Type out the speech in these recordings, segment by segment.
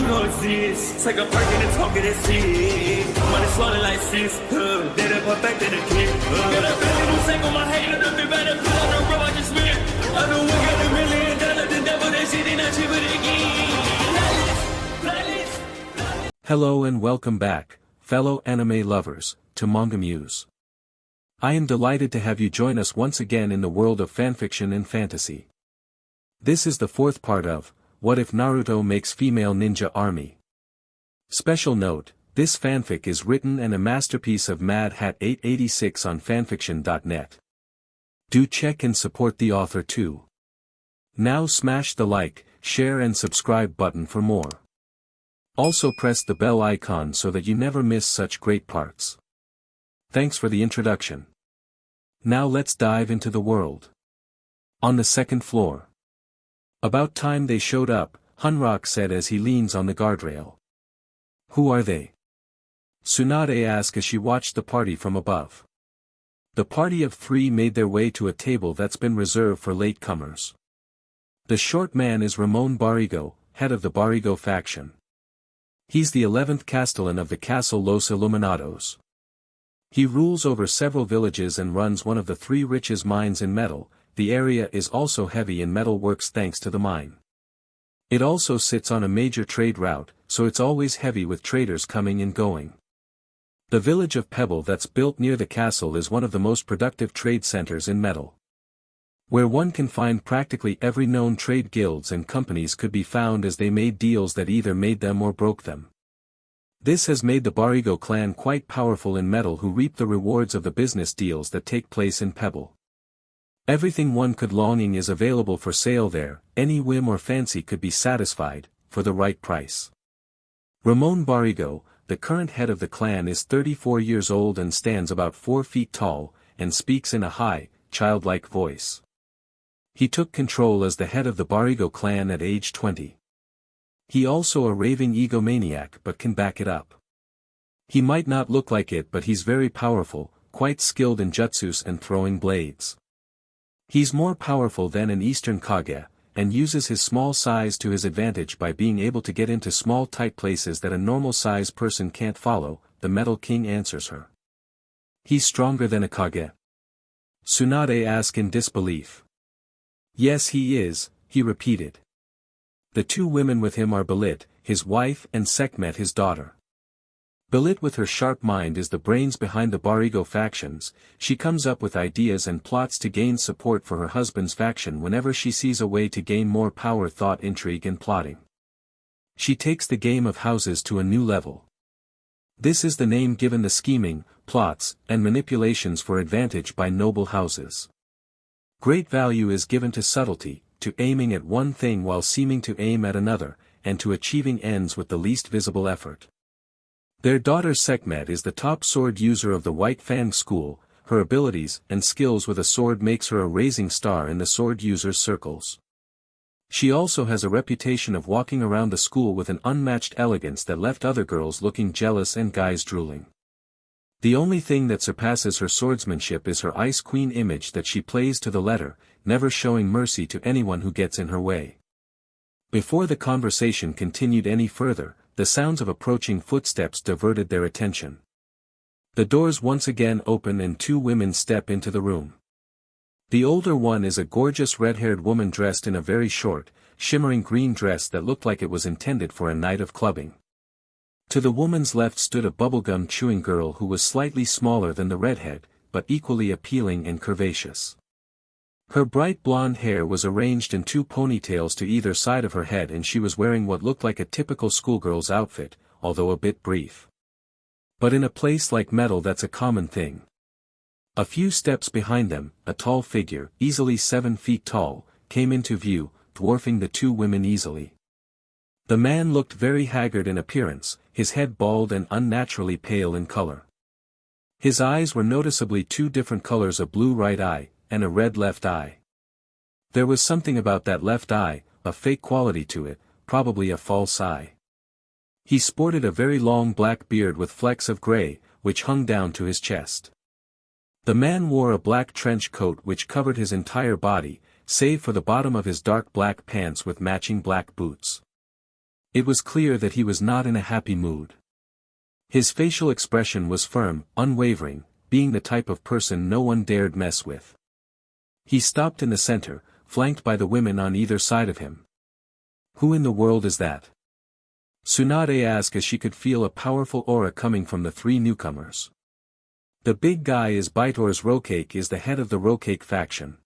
You know it's this. Take a perk and a talk of that shit. Money swallowing like sis. Did it perfect in the kid. Got a billion who sang on my head. Look up better put on the road I just spent. I know we got $1 million. The devil that shit ain't not cheaper again. Hello and welcome back, fellow anime lovers, to MangaMuse. I am delighted to have you join us once again in the world of fanfiction and fantasy. This is the fourth part of, What If Naruto Makes Female Ninja Army? Special note, this fanfic is written and a masterpiece of Mad Hat 886 on FANFICTIONnet. Do check and support the author too. Now smash the like, share and subscribe button for more. Also press the bell icon so that you never miss such great parts. Thanks for the introduction. Now let's dive into the world. On the second floor. About time they showed up, Roake said as he leans on the guardrail. Who are they? Tsunade asked as she watched the party from above. The party of 3 made their way to a table that's been reserved for latecomers. The short man is Ramon Barrigo, head of the Barrigo faction. He's the 11th castellan of the Castle Los Iluminados. He rules over several villages and runs one of the 3 richest mines in metal. The area is also heavy in metal works thanks to the mine. It also sits on a major trade route, so it's always heavy with traders coming and going. The village of Pebble that's built near the castle is one of the most productive trade centers in metal. Where one can find practically every known trade guilds and companies could be found as they made deals that either made them or broke them. This has made the Barrigo clan quite powerful in metal who reap the rewards of the business deals that take place in Pebble. Everything one could longing is available for sale there, any whim or fancy could be satisfied, for the right price. Ramon Barrigo, the current head of the clan is 34 years old and stands about 4 feet tall, and speaks in a high, childlike voice. He took control as the head of the Barrigo clan at age 20. He also a raving egomaniac but can back it up. He might not look like it but he's very powerful, quite skilled in jutsus and throwing blades. He's more powerful than an Eastern Kage, and uses his small size to his advantage by being able to get into small tight places that a normal-sized person can't follow, the Metal King answers her. He's stronger than a Kage? Tsunade asked in disbelief. Yes he is, he repeated. The 2 women with him are Belit, his wife and Sekhmet his daughter. Belit with her sharp mind is the brains behind the Barrigo factions. She comes up with ideas and plots to gain support for her husband's faction whenever she sees a way to gain more power, thought, intrigue and plotting. She takes the game of houses to a new level. This is the name given the scheming, plots, and manipulations for advantage by noble houses. Great value is given to subtlety, to aiming at one thing while seeming to aim at another, and to achieving ends with the least visible effort. Their daughter Sekhmet is the top sword user of the White Fang school. Her abilities and skills with a sword makes her a rising star in the sword users' circles. She also has a reputation of walking around the school with an unmatched elegance that left other girls looking jealous and guys drooling. The only thing that surpasses her swordsmanship is her Ice Queen image that she plays to the letter, never showing mercy to anyone who gets in her way. Before the conversation continued any further, the sounds of approaching footsteps diverted their attention. The doors once again open and 2 women step into the room. The older one is a gorgeous red-haired woman dressed in a very short, shimmering green dress that looked like it was intended for a night of clubbing. To the woman's left stood a bubblegum chewing girl who was slightly smaller than the redhead, but equally appealing and curvaceous. Her bright blonde hair was arranged in 2 ponytails to either side of her head and she was wearing what looked like a typical schoolgirl's outfit, although a bit brief. But in a place like metal that's a common thing. A few steps behind them, a tall figure, easily 7 feet tall, came into view, dwarfing the 2 women easily. The man looked very haggard in appearance, his head bald and unnaturally pale in color. His eyes were noticeably 2 different colors, a blue right eye, and a red left eye. There was something about that left eye, a fake quality to it, probably a false eye. He sported a very long black beard with flecks of gray, which hung down to his chest. The man wore a black trench coat which covered his entire body, save for the bottom of his dark black pants with matching black boots. It was clear that he was not in a happy mood. His facial expression was firm, unwavering, being the type of person no one dared mess with. He stopped in the center, flanked by the women on either side of him. "Who in the world is that?" Tsunade asked as she could feel a powerful aura coming from the three newcomers. The big guy is Baitor's Roake, is the head of the Roake faction.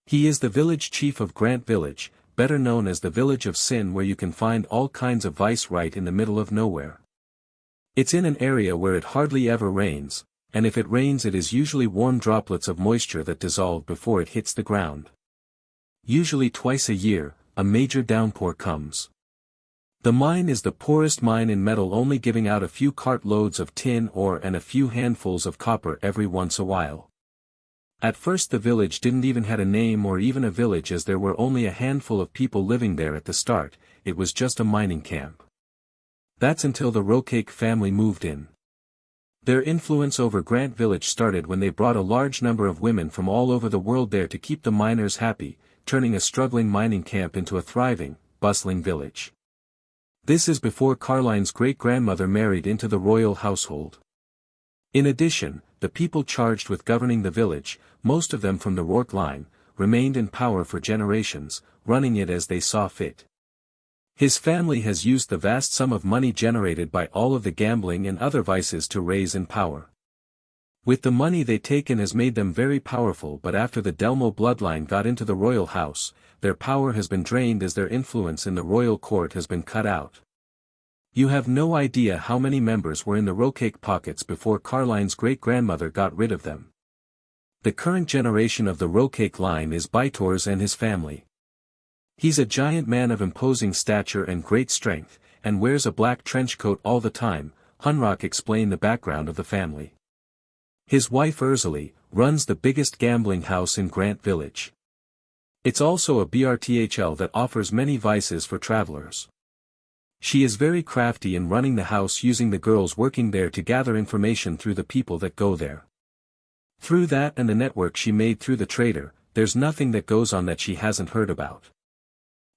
He is the village chief of Grant Village, better known as the Village of Sin, where you can find all kinds of vice right in the middle of nowhere. It's in an area where it hardly ever rains, and if it rains it is usually warm droplets of moisture that dissolve before it hits the ground. Usually twice a year, a major downpour comes. The mine is the poorest mine in metal, only giving out a few cartloads of tin ore and a few handfuls of copper every once a while. At first the village didn't even have a name or even a village, as there were only a handful of people living there at the start. It was just a mining camp. That's until the Roake family moved in. Their influence over Grant Village started when they brought a large number of women from all over the world there to keep the miners happy, turning a struggling mining camp into a thriving, bustling village. This is before Carline's great-grandmother married into the royal household. In addition, the people charged with governing the village, most of them from the Roake line, remained in power for generations, running it as they saw fit. His family has used the vast sum of money generated by all of the gambling and other vices to raise in power. With the money they take in has made them very powerful, but after the Delmo bloodline got into the royal house, their power has been drained as their influence in the royal court has been cut out. You have no idea how many members were in the Roake pockets before Carline's great-grandmother got rid of them. The current generation of the Roake line is Baitor's and his family. He's a giant man of imposing stature and great strength, and wears a black trench coat all the time. Hunrock explained the background of the family. His wife Ursuli runs the biggest gambling house in Grant Village. It's also a BRTHL that offers many vices for travelers. She is very crafty in running the house, using the girls working there to gather information through the people that go there. Through that and the network she made through the trader, there's nothing that goes on that she hasn't heard about.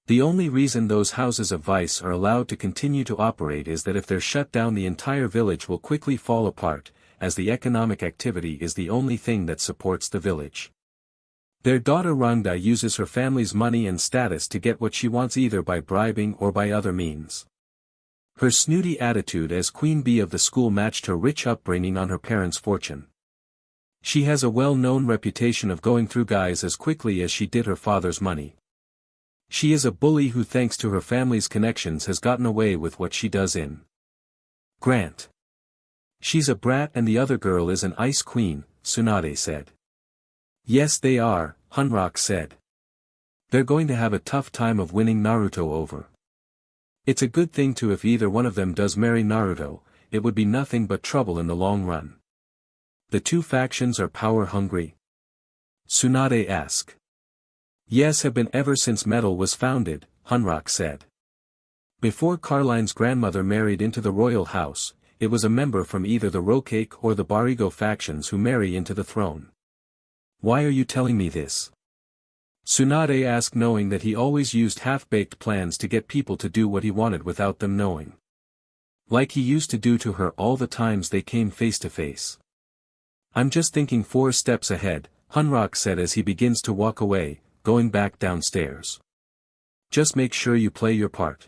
The only reason those houses of vice are allowed to continue to operate is that if they're shut down, the entire village will quickly fall apart, as the economic activity is the only thing that supports the village. Their daughter Rangda uses her family's money and status to get what she wants, either by bribing or by other means. Her snooty attitude as queen bee of the school matched her rich upbringing on her parents' fortune. She has a well-known reputation of going through guys as quickly as she did her father's money. She is a bully who, thanks to her family's connections, has gotten away with what she does in Grant. She's a brat and the other girl is an ice queen, Tsunade said. Yes they are, Hunrock said. They're going to have a tough time of winning Naruto over. It's a good thing too if either one of them does marry Naruto. It would be nothing but trouble in the long run. The two factions are power-hungry? Tsunade asked. Yes, have been ever since metal was founded, Hunrock said. Before Carline's grandmother married into the royal house, it was a member from either the Roake or the Barigo factions who marry into the throne. Why are you telling me this? Tsunade asked, knowing that he always used half-baked plans to get people to do what he wanted without them knowing. Like he used to do to her all the times they came face to face. I'm just thinking 4 steps ahead, Hunrock said as he begins to walk away, going back downstairs. Just make sure you play your part.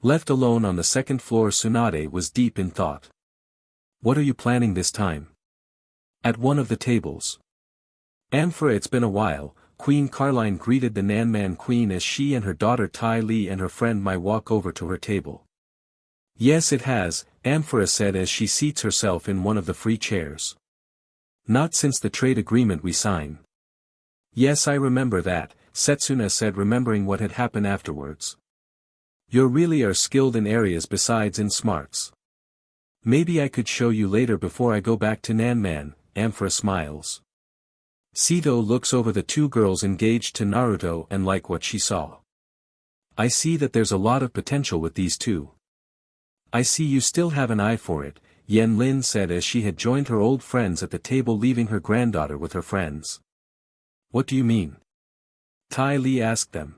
Left alone on the second floor, Tsunade was deep in thought. What are you planning this time? At one of the tables. Amphora, it's been a while. Queen Carline greeted the Nanman Queen as she and her daughter Tai Li and her friend Mai walk over to her table. Yes it has, Amphora said as she seats herself in one of the free chairs. Not since the trade agreement we signed. Yes, I remember that, Setsuna said, remembering what had happened afterwards. You really are skilled in areas besides in smarts. Maybe I could show you later before I go back to Nanman, Amphora smiles. Sito looks over the two girls engaged to Naruto and like what she saw. I see that there's a lot of potential with these two. I see you still have an eye for it, Yen Lin said as she had joined her old friends at the table, leaving her granddaughter with her friends. What do you mean? Tai Li asked them.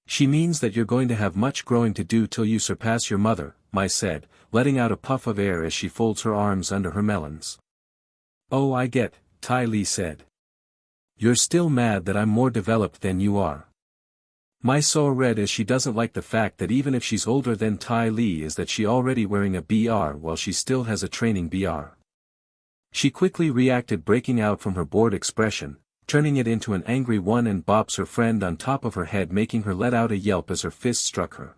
She means that you're going to have much growing to do till you surpass your mother, Mai said, letting out a puff of air as she folds her arms under her melons. Oh, I get, Ty Lee said. You're still mad that I'm more developed than you are. Mai saw red as she doesn't like the fact that even if she's older than Ty Lee is that she already wearing a BR while she still has a training BR. She quickly reacted, breaking out from her bored expression, turning it into an angry one, and bops her friend on top of her head, making her let out a yelp as her fist struck her.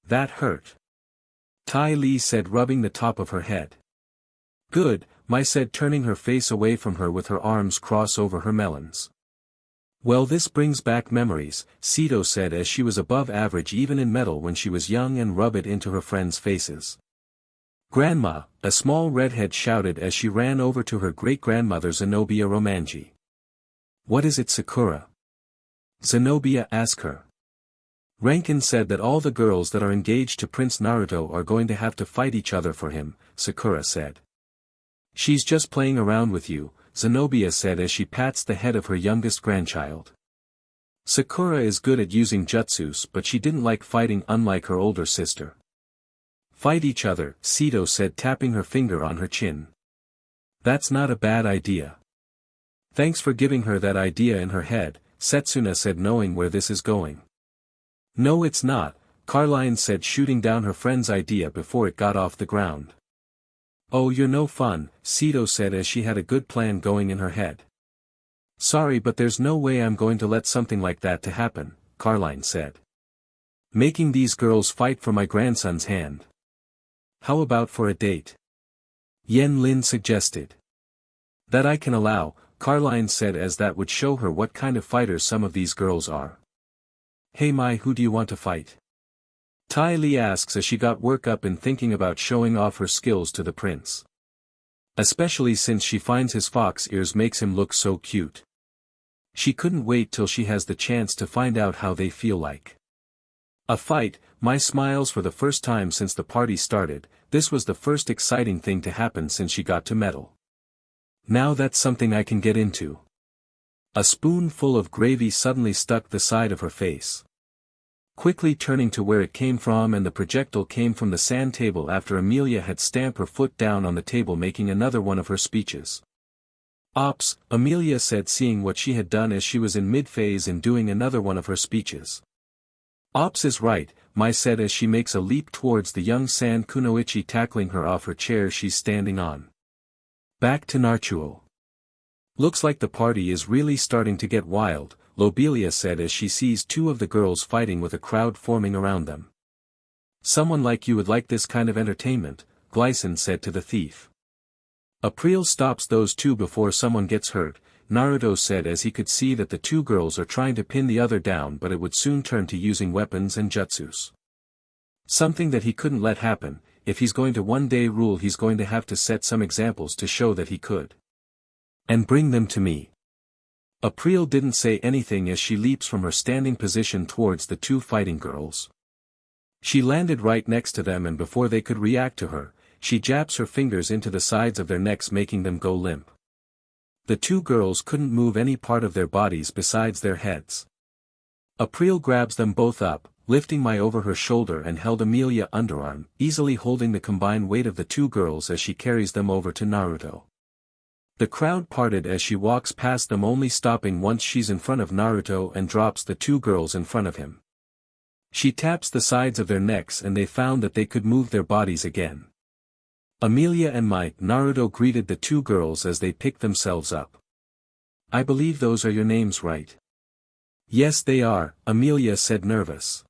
That hurt. Ty Lee said, rubbing the top of her head. Good, Mai said, turning her face away from her with her arms crossed over her melons. Well, this brings back memories, Sito said as she was above average even in metal when she was young, and rub it into her friends' faces. Grandma, a small redhead shouted as she ran over to her great-grandmother Zenobia Romanji. What is it, Sakura? Zenobia asked her. Rankin said that all the girls that are engaged to Prince Naruto are going to have to fight each other for him, Sakura said. She's just playing around with you, Zenobia said as she pats the head of her youngest grandchild. Sakura is good at using jutsus, but she didn't like fighting, unlike her older sister. Fight each other, Sito said, tapping her finger on her chin. That's not a bad idea. Thanks for giving her that idea in her head, Setsuna said, knowing where this is going. No, it's not, Carline said, shooting down her friend's idea before it got off the ground. Oh, you're no fun, Sito said as she had a good plan going in her head. Sorry, but there's no way I'm going to let something like that to happen, Carline said. Making these girls fight for my grandson's hand. How about for a date? Yen Lin suggested. That I can allow, Carline said, as that would show her what kind of fighters some of these girls are. Hey Mai, who do you want to fight? Ty Lee asks as she got work up in thinking about showing off her skills to the prince. Especially since she finds his fox ears makes him look so cute. She couldn't wait till she has the chance to find out how they feel like. A fight. Mai smiles for the first time since the party started. This was the first exciting thing to happen since she got to metal. Now that's something I can get into. A spoonful of gravy suddenly stuck the side of her face. Quickly turning to where it came from, and the projectile came from the sand table after Amelia had stamped her foot down on the table, making another one of her speeches. Ops, Amelia said, seeing what she had done as she was in mid-phase and doing another one of her speeches. Ops is right, Mai said as she makes a leap towards the young San Kunoichi, tackling her off her chair she's standing on. Back to Naruto. Looks like the party is really starting to get wild, Lobelia said as she sees two of the girls fighting with a crowd forming around them. Someone like you would like this kind of entertainment, Glycin said to the thief. April stops those two before someone gets hurt, Naruto said as he could see that the two girls are trying to pin the other down, but it would soon turn to using weapons and jutsus. Something that he couldn't let happen. If he's going to one day rule, he's going to have to set some examples to show that he could. And bring them to me. April didn't say anything as she leaps from her standing position towards the two fighting girls. She landed right next to them, and before they could react to her, she jabs her fingers into the sides of their necks, making them go limp. The two girls couldn't move any part of their bodies besides their heads. April grabs them both up, lifting Mai over her shoulder, and held Amelia underarm, easily holding the combined weight of the two girls as she carries them over to Naruto. The crowd parted as she walks past them, only stopping once she's in front of Naruto and drops the two girls in front of him. She taps the sides of their necks and they found that they could move their bodies again. Amelia and Naruto greeted the two girls as they picked themselves up. I believe those are your names, right? Yes, they are, Amelia said, nervous.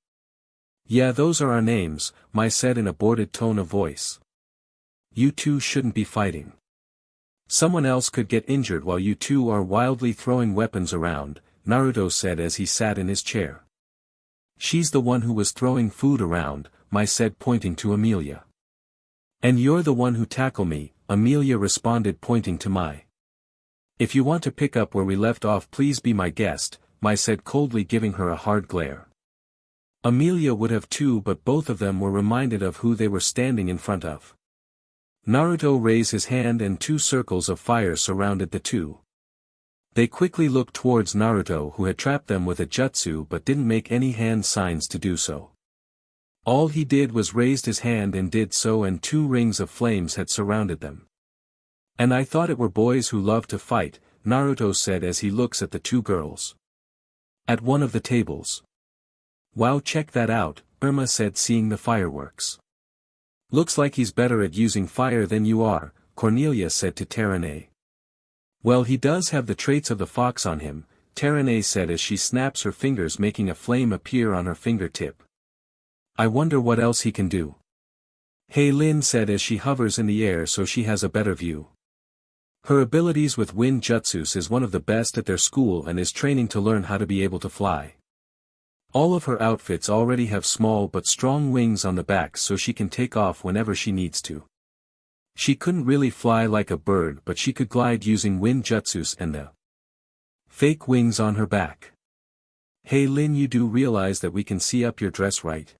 Yeah, those are our names, Mai said in a bored tone of voice. You two shouldn't be fighting. Someone else could get injured while you two are wildly throwing weapons around, Naruto said as he sat in his chair. She's the one who was throwing food around, Mai said, pointing to Amelia. And you're the one who tackled me, Amelia responded, pointing to Mai. If you want to pick up where we left off, please be my guest, Mai said coldly, giving her a hard glare. Amelia would have too, but both of them were reminded of who they were standing in front of. Naruto raised his hand and two circles of fire surrounded the two. They quickly looked towards Naruto, who had trapped them with a jutsu but didn't make any hand signs to do so. All he did was raised his hand and did so, and 2 rings of flames had surrounded them. "And I thought it were boys who loved to fight," Naruto said as he looks at the 2 girls at one of the tables. "Wow, check that out," Irma said, seeing the fireworks. "Looks like he's better at using fire than you are," Cornelia said to Terane. "Well, he does have the traits of the fox on him," Terane said as she snaps her fingers, making a flame appear on her fingertip. "I wonder what else he can do." Lin said as she hovers in the air so she has a better view. Her abilities with wind jutsus is one of the best at their school and is training to learn how to be able to fly. All of her outfits already have small but strong wings on the back so she can take off whenever she needs to. She couldn't really fly like a bird, but she could glide using wind jutsus and the fake wings on her back. "Hey Lin, you do realize that we can see up your dress, right?"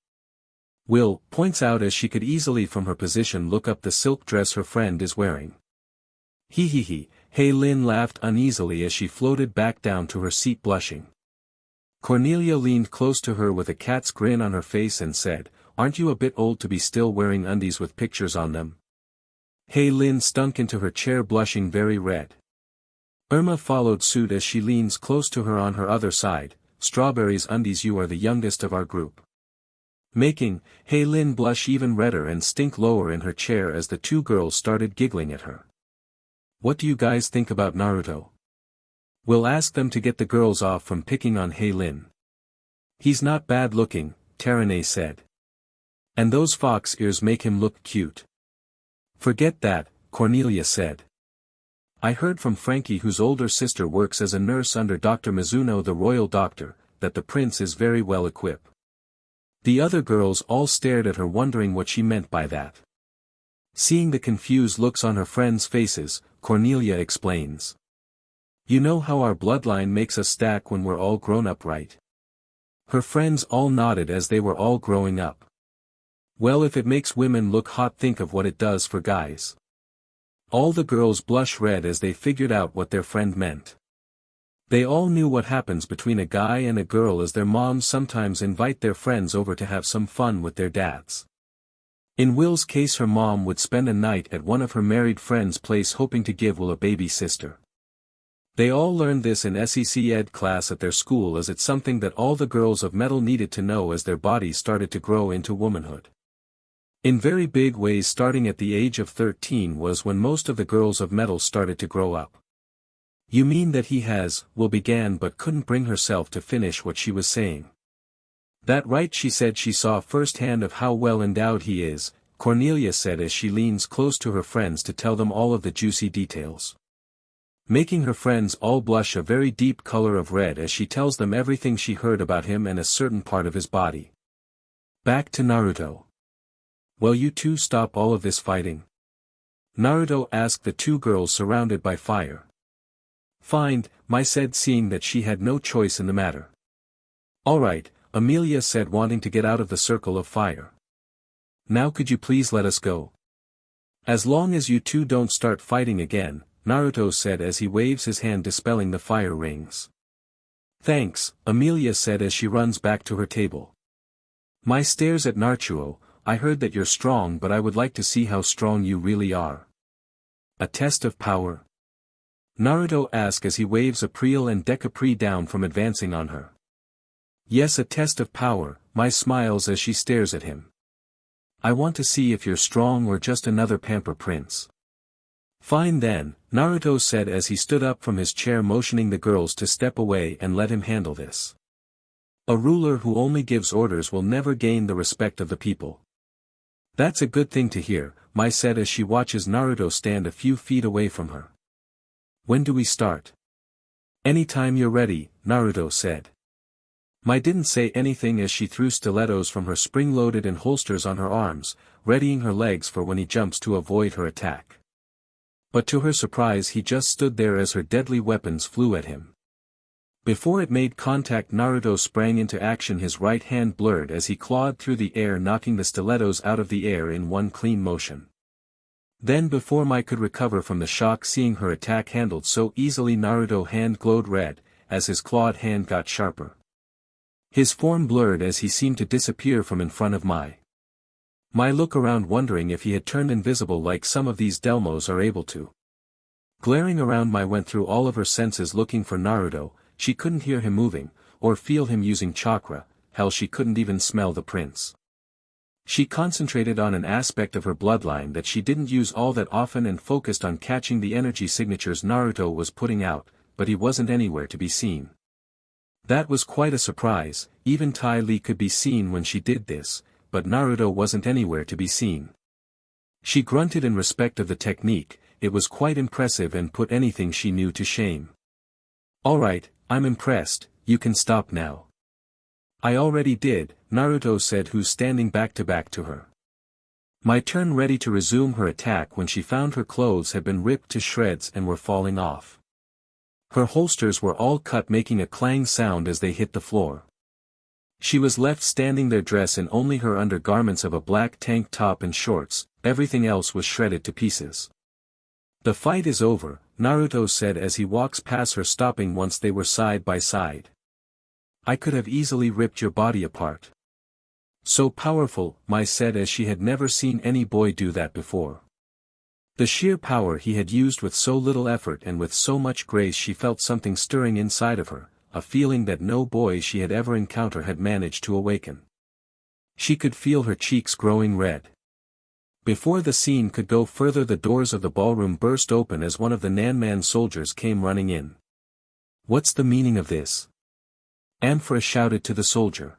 Will points out as she could easily from her position look up the silk dress her friend is wearing. Hee. Hey Lin laughed uneasily as she floated back down to her seat, blushing. Cornelia leaned close to her with a cat's grin on her face and said, "Aren't you a bit old to be still wearing undies with pictures on them?" Hey Lin stunk into her chair, blushing very red. Irma followed suit as she leans close to her on her other side. "Strawberries undies, you are the youngest of our group." Making Hey Lin blush even redder and stink lower in her chair as the 2 girls started giggling at her. "What do you guys think about Naruto?" "We'll ask them to get the girls off from picking on Hey Lin." "He's not bad looking," Terane said. "And those fox ears make him look cute." "Forget that," Cornelia said. "I heard from Frankie, whose older sister works as a nurse under Dr. Mizuno, the royal doctor, that the prince is very well equipped." The other girls all stared at her, wondering what she meant by that. Seeing the confused looks on her friends' faces, Cornelia explains. "You know how our bloodline makes us stack when we're all grown up, right?" Her friends all nodded as they were all growing up. "Well, if it makes women look hot, think of what it does for guys." All the girls blush red as they figured out what their friend meant. They all knew what happens between a guy and a girl, as their moms sometimes invite their friends over to have some fun with their dads. In Will's case, her mom would spend a night at one of her married friends' place hoping to give Will a baby sister. They all learned this in SEC Ed class at their school, as it's something that all the girls of metal needed to know as their bodies started to grow into womanhood. In very big ways, starting at the age of 13 was when most of the girls of metal started to grow up. "You mean that he has," Will began, but couldn't bring herself to finish what she was saying. "That right," she said. She saw firsthand of how well endowed he is, Cornelia said as she leans close to her friends to tell them all of the juicy details. Making her friends all blush a very deep color of red as she tells them everything she heard about him and a certain part of his body. Back to Naruto. "Well, you two stop all of this fighting?" Naruto asked the 2 girls surrounded by fire. "Fine," Mai said, seeing that she had no choice in the matter. "All right," Amelia said, wanting to get out of the circle of fire. "Now could you please let us go?" "As long as you 2 don't start fighting again," Naruto said as he waves his hand dispelling the fire rings. "Thanks," Amelia said as she runs back to her table. Mai stares at Naruto. "I heard that you're strong, but I would like to see how strong you really are." "A test of power?" Naruto asks as he waves April and Decapre down from advancing on her. "Yes, a test of power," Mai smiles as she stares at him. "I want to see if you're strong or just another pamper prince." "Fine then," Naruto said as he stood up from his chair, motioning the girls to step away and let him handle this. A ruler who only gives orders will never gain the respect of the people. "That's a good thing to hear," Mai said as she watches Naruto stand a few feet away from her. "When do we start?" "Anytime you're ready," Naruto said. Mai didn't say anything as she threw stilettos from her spring-loaded in holsters on her arms, readying her legs for when he jumps to avoid her attack. But to her surprise, he just stood there as her deadly weapons flew at him. Before it made contact, Naruto sprang into action, his right hand blurred as he clawed through the air, knocking the stilettos out of the air in one clean motion. Then before Mai could recover from the shock seeing her attack handled so easily, Naruto's hand glowed red, as his clawed hand got sharper. His form blurred as he seemed to disappear from in front of Mai. Mai looked around wondering if he had turned invisible like some of these Delmos are able to. Glaring around, Mai went through all of her senses looking for Naruto. She couldn't hear him moving, or feel him using chakra, hell she couldn't even smell the prince. She concentrated on an aspect of her bloodline that she didn't use all that often and focused on catching the energy signatures Naruto was putting out, but he wasn't anywhere to be seen. That was quite a surprise. Even Tai Li could be seen when she did this, but Naruto wasn't anywhere to be seen. She grunted in respect of the technique. It was quite impressive and put anything she knew to shame. "Alright, I'm impressed, you can stop now." "I already did," Naruto said, who's standing back to back to her. Mai turned ready to resume her attack when she found her clothes had been ripped to shreds and were falling off. Her holsters were all cut, making a clang sound as they hit the floor. She was left standing there dressed in only her undergarments of a black tank top and shorts. Everything else was shredded to pieces. "The fight is over," Naruto said as he walks past her, stopping once they were side by side. "I could have easily ripped your body apart." "So powerful," Mai said as she had never seen any boy do that before. The sheer power he had used with so little effort and with so much grace, she felt something stirring inside of her, a feeling that no boy she had ever encountered had managed to awaken. She could feel her cheeks growing red. Before the scene could go further, the doors of the ballroom burst open as one of the Nanman soldiers came running in. "What's the meaning of this?" Amphora shouted to the soldier.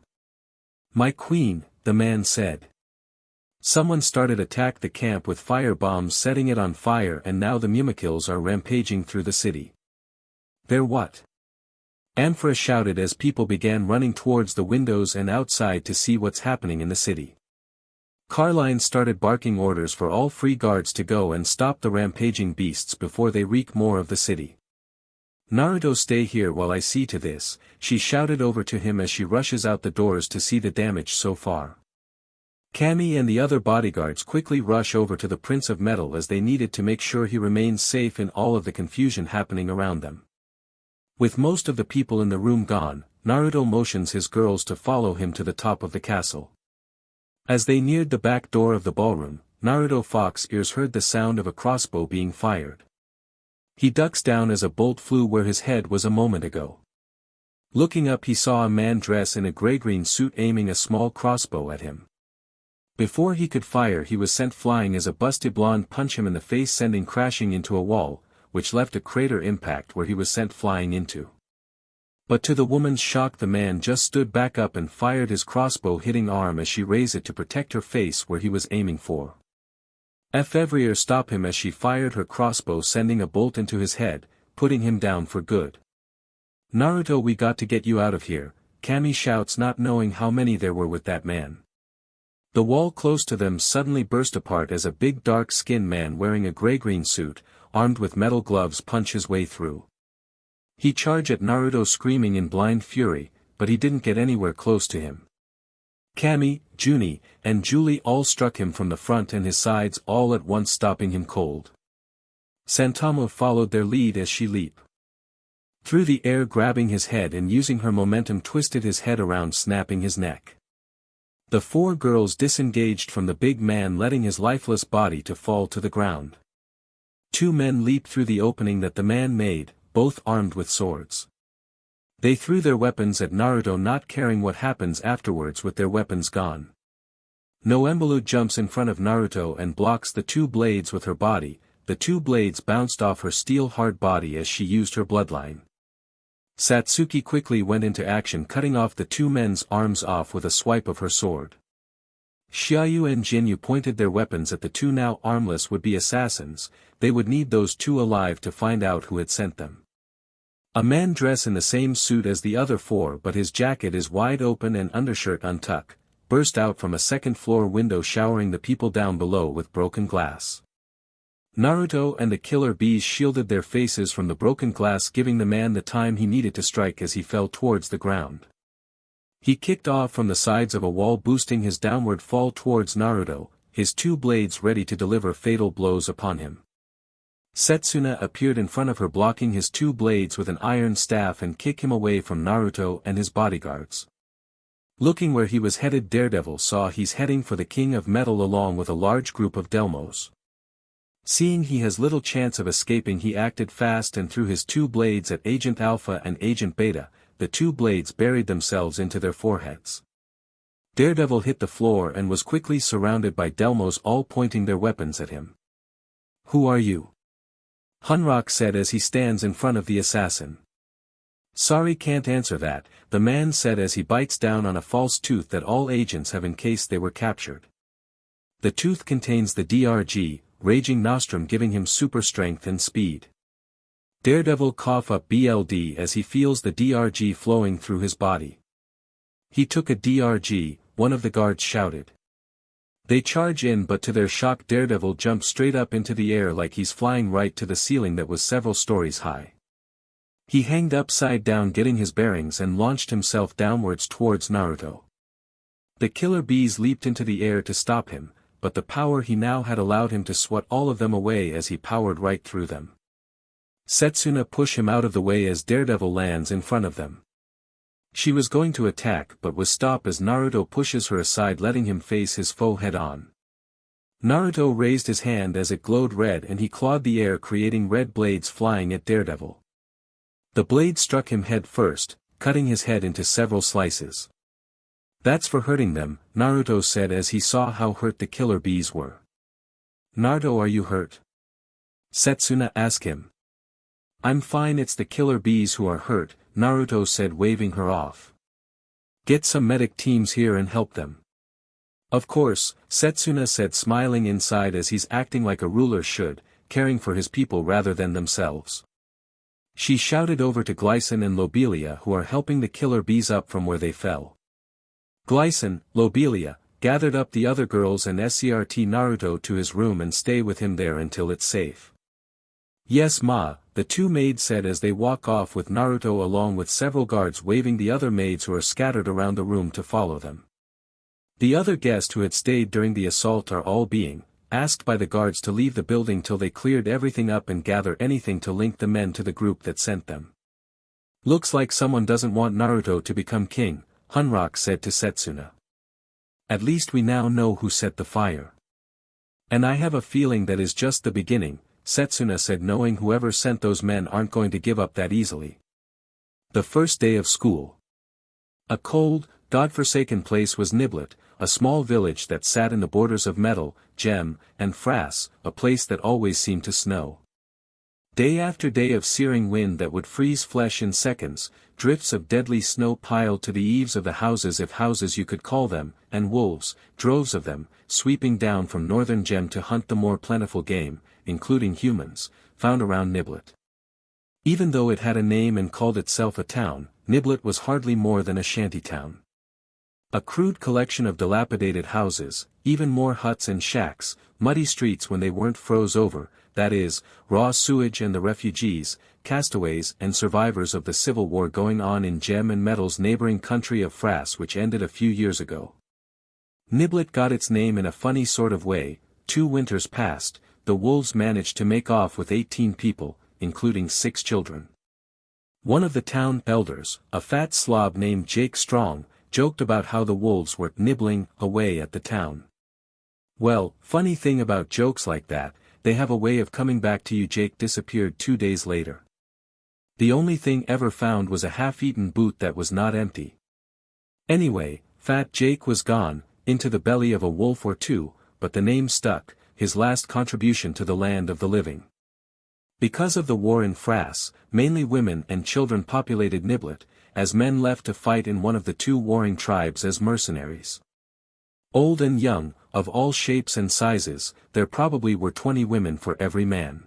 "My queen," the man said. "Someone started attack the camp with fire bombs, setting it on fire, and now the Mimikills are rampaging through the city." "They're what?" Amphora shouted as people began running towards the windows and outside to see what's happening in the city. Carline started barking orders for all free guards to go and stop the rampaging beasts before they wreak more of the city. "Naruto, stay here while I see to this," she shouted over to him as she rushes out the doors to see the damage so far. Kami and the other bodyguards quickly rush over to the Prince of Metal as they needed to make sure he remains safe in all of the confusion happening around them. With most of the people in the room gone, Naruto motions his girls to follow him to the top of the castle. As they neared the back door of the ballroom, Naruto Fox ears heard the sound of a crossbow being fired. He ducks down as a bolt flew where his head was a moment ago. Looking up, he saw a man dressed in a gray-green suit aiming a small crossbow at him. Before he could fire, he was sent flying as a busted blonde punched him in the face, sending crashing into a wall, which left a crater impact where he was sent flying into. But to the woman's shock, the man just stood back up and fired his crossbow, hitting arm as she raised it to protect her face where he was aiming for. VERYYYY stopped him as she fired her crossbow, sending a bolt into his head, putting him down for good. "Naruto, we got to get you out of here," Kami shouts, not knowing how many there were with that man. The wall close to them suddenly burst apart as a big dark-skinned man wearing a gray-green suit, armed with metal gloves, punched his way through. He charged at Naruto screaming in blind fury, but he didn't get anywhere close to him. Kami, Junie, and Julie all struck him from the front and his sides all at once, stopping him cold. Santama followed their lead as she leaped through the air, grabbing his head and using her momentum twisted his head around, snapping his neck. The four girls disengaged from the big man, letting his lifeless body to fall to the ground. Two men leaped through the opening that the man made, both armed with swords. They threw their weapons at Naruto, not caring what happens afterwards with their weapons gone. Noembalu jumps in front of Naruto and blocks the two blades with her body. The two blades bounced off her steel-hard body as she used her bloodline. Satsuki quickly went into action, cutting off the two men's arms off with a swipe of her sword. Xiaoyu and Jinyu pointed their weapons at the two now armless would-be assassins. They would need those two alive to find out who had sent them. A man dressed in the same suit as the other four, but his jacket is wide open and undershirt untucked, burst out from a second-floor window, showering the people down below with broken glass. Naruto and the killer bees shielded their faces from the broken glass, giving the man the time he needed to strike as he fell towards the ground. He kicked off from the sides of a wall, boosting his downward fall towards Naruto, his two blades ready to deliver fatal blows upon him. Setsuna appeared in front of her, blocking his two blades with an iron staff and kick him away from Naruto and his bodyguards. Looking where he was headed, Daredevil saw he's heading for the King of Metal along with a large group of Delmos. Seeing he has little chance of escaping, he acted fast and threw his two blades at Agent Alpha and Agent Beta. The two blades buried themselves into their foreheads. Daredevil hit the floor and was quickly surrounded by Delmos, all pointing their weapons at him. "Who are you?" Roake said as he stands in front of the assassin. "Sorry, can't answer that," the man said as he bites down on a false tooth that all agents have in case they were captured. The tooth contains the DRG, Raging Nostrum, giving him super strength and speed. Daredevil cough up BLD as he feels the DRG flowing through his body. "He took a DRG," one of the guards shouted. They charge in, but to their shock Daredevil jumps straight up into the air like he's flying right to the ceiling that was several stories high. He hanged upside down, getting his bearings, and launched himself downwards towards Naruto. The killer bees leaped into the air to stop him, but the power he now had allowed him to swat all of them away as he powered right through them. Setsuna pushed him out of the way as Daredevil lands in front of them. She was going to attack but was stopped as Naruto pushes her aside, letting him face his foe head-on. Naruto raised his hand as it glowed red and he clawed the air, creating red blades flying at Daredevil. The blade struck him head first, cutting his head into several slices. "That's for hurting them," Naruto said as he saw how hurt the killer bees were. "Naruto, are you hurt?" Setsuna asked him. "I'm fine, it's the killer bees who are hurt," Naruto said, waving her off. "Get some medic teams here and help them." "Of course," Setsuna said, smiling inside as he's acting like a ruler should, caring for his people rather than themselves. She shouted over to Glycin and Lobelia, who are helping the killer bees up from where they fell. Glycin, Lobelia, gathered up the other girls and escort Naruto to his room and stay with him there until it's safe. "Yes, Ma," the two maids said as they walk off with Naruto along with several guards waving the other maids who are scattered around the room to follow them. The other guests who had stayed during the assault are all being asked by the guards to leave the building till they cleared everything up and gather anything to link the men to the group that sent them. "Looks like someone doesn't want Naruto to become king," Roake said to Setsuna. "At least we now know who set the fire." "And I have a feeling that is just the beginning," Setsuna said, knowing whoever sent those men aren't going to give up that easily. The first day of school. A cold, God-forsaken place was Nibblet, a small village that sat in the borders of Metal, Gem, and Frass, a place that always seemed to snow. Day after day of searing wind that would freeze flesh in seconds, drifts of deadly snow piled to the eaves of the houses, if houses you could call them, and wolves, droves of them, sweeping down from northern Gem to hunt the more plentiful game, including humans, found around Nibblet. Even though it had a name and called itself a town, Nibblet was hardly more than a shantytown. A crude collection of dilapidated houses, even more huts and shacks, muddy streets when they weren't froze over, that is, raw sewage, and the refugees, castaways and survivors of the civil war going on in Gem and Metal's neighboring country of Frass, which ended a few years ago. Nibblet got its name in a funny sort of way. 2 winters passed, the wolves managed to make off with 18 people, including 6 children. One of the town elders, a fat slob named Jake Strong, joked about how the wolves were nibbling away at the town. "Well, funny thing about jokes like that, they have a way of coming back to you." Jake disappeared 2 days later. The only thing ever found was a half-eaten boot that was not empty. Anyway, Fat Jake was gone, into the belly of a wolf or two, but the name stuck, his last contribution to the land of the living. Because of the war in Frass, mainly women and children populated Nibblet, as men left to fight in one of the 2 warring tribes as mercenaries. Old and young, of all shapes and sizes, there probably were 20 women for every man.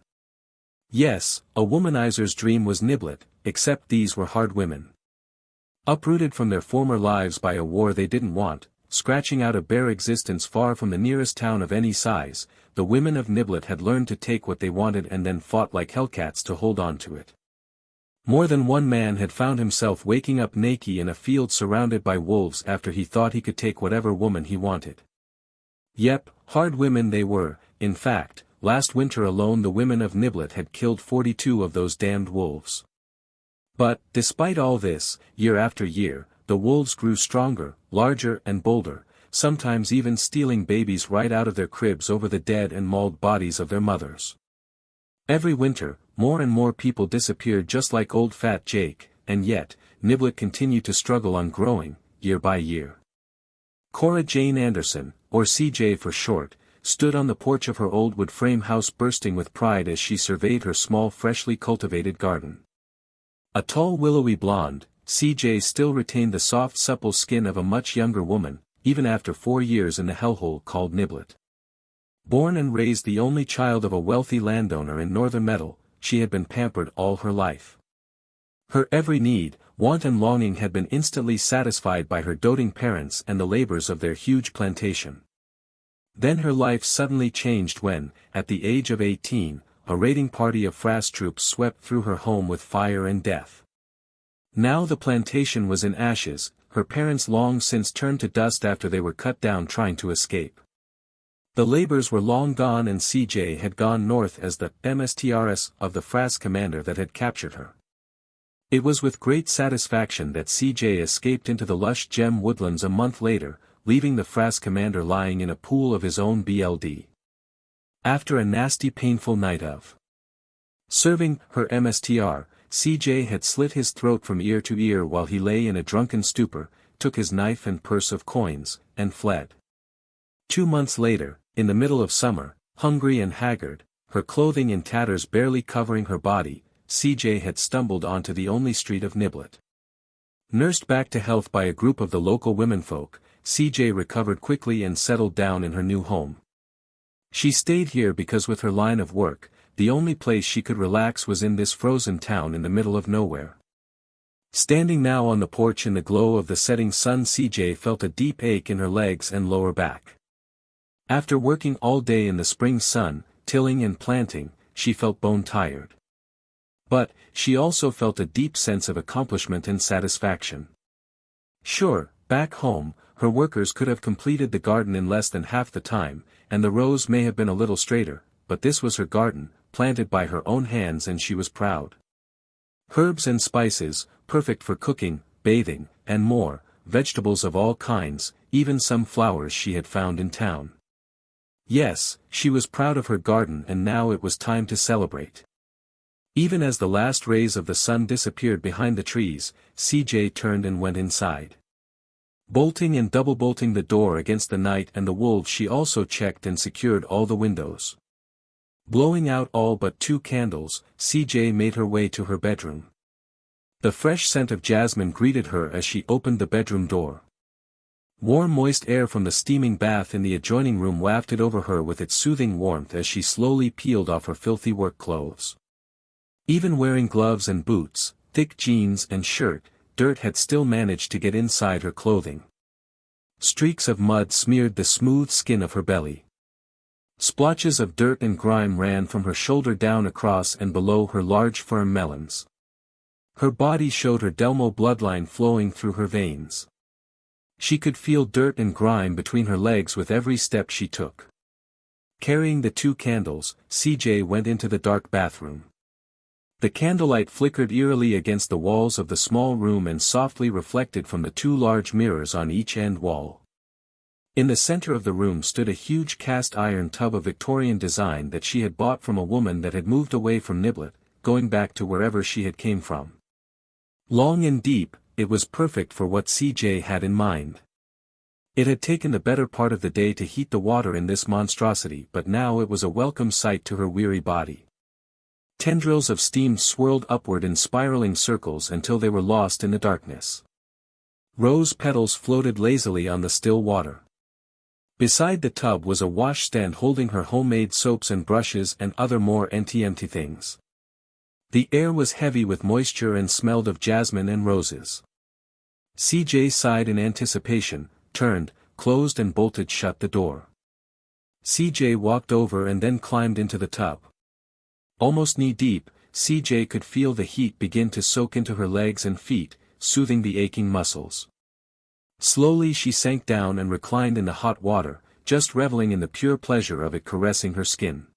Yes, a womanizer's dream was Nibblet, except these were hard women. Uprooted from their former lives by a war they didn't want, scratching out a bare existence far from the nearest town of any size, the women of Nibblet had learned to take what they wanted and then fought like hellcats to hold on to it. More than one man had found himself waking up naked in a field surrounded by wolves after he thought he could take whatever woman he wanted. Yep, Hard women they were. In fact, last winter alone the women of Nibblet had killed 42 of those damned wolves. But, despite all this, year after year, the wolves grew stronger, larger and bolder, sometimes even stealing babies right out of their cribs over the dead and mauled bodies of their mothers. Every winter, more and more people disappeared just like old fat Jake, and yet, Nibblet continued to struggle on growing, year by year. Cora Jane Anderson, or CJ for short, stood on the porch of her old wood frame house bursting with pride as she surveyed her small freshly cultivated garden. A tall willowy blonde, CJ still retained the soft supple skin of a much younger woman, even after 4 years in the hellhole called Nibblet. Born and raised the only child of a wealthy landowner in northern Metal, she had been pampered all her life. Her every need, want and longing had been instantly satisfied by her doting parents and the labors of their huge plantation. Then her life suddenly changed when, at the age of 18, a raiding party of Frass troops swept through her home with fire and death. Now the plantation was in ashes, her parents long since turned to dust after they were cut down trying to escape. The labors were long gone and CJ had gone north as the MSTRS of the Frass commander that had captured her. It was with great satisfaction that CJ escaped into the lush gem woodlands a month later, leaving the Frass commander lying in a pool of his own BLD. After a nasty painful night of serving her MSTR, CJ had slit his throat from ear to ear while he lay in a drunken stupor, took his knife and purse of coins, and fled. 2 months later, in the middle of summer, hungry and haggard, her clothing in tatters barely covering her body, CJ had stumbled onto the only street of Nibblet. Nursed back to health by a group of the local womenfolk, CJ recovered quickly and settled down in her new home. She stayed here because with her line of work, the only place she could relax was in this frozen town in the middle of nowhere. Standing now on the porch in the glow of the setting sun, CJ felt a deep ache in her legs and lower back. After working all day in the spring sun, tilling and planting, she felt bone-tired. But, she also felt a deep sense of accomplishment and satisfaction. Sure, back home, her workers could have completed the garden in less than half the time, and the rows may have been a little straighter, but this was her garden, planted by her own hands, and she was proud. Herbs and spices, perfect for cooking, bathing, and more, vegetables of all kinds, even some flowers she had found in town. Yes, she was proud of her garden, and now it was time to celebrate. Even as the last rays of the sun disappeared behind the trees, CJ turned and went inside. Bolting and double-bolting the door against the night and the wolves, she also checked and secured all the windows. Blowing out all but 2 candles, CJ made her way to her bedroom. The fresh scent of jasmine greeted her as she opened the bedroom door. Warm moist air from the steaming bath in the adjoining room wafted over her with its soothing warmth as she slowly peeled off her filthy work clothes. Even wearing gloves and boots, thick jeans and shirt, dirt had still managed to get inside her clothing. Streaks of mud smeared the smooth skin of her belly. Splotches of dirt and grime ran from her shoulder down across and below her large firm melons. Her body showed her Delmo bloodline flowing through her veins. She could feel dirt and grime between her legs with every step she took. Carrying the 2 candles, CJ went into the dark bathroom. The candlelight flickered eerily against the walls of the small room and softly reflected from the 2 large mirrors on each end wall. In the center of the room stood a huge cast iron tub of Victorian design that she had bought from a woman that had moved away from Nibblet, going back to wherever she had came from. Long and deep, it was perfect for what CJ had in mind. It had taken the better part of the day to heat the water in this monstrosity, but now it was a welcome sight to her weary body. Tendrils of steam swirled upward in spiraling circles until they were lost in the darkness. Rose petals floated lazily on the still water. Beside the tub was a washstand holding her homemade soaps and brushes and other more empty things. The air was heavy with moisture and smelled of jasmine and roses. CJ sighed in anticipation, turned, closed and bolted shut the door. CJ walked over and then climbed into the tub. Almost knee-deep, CJ could feel the heat begin to soak into her legs and feet, soothing the aching muscles. Slowly she sank down and reclined in the hot water, just reveling in the pure pleasure of it caressing her skin.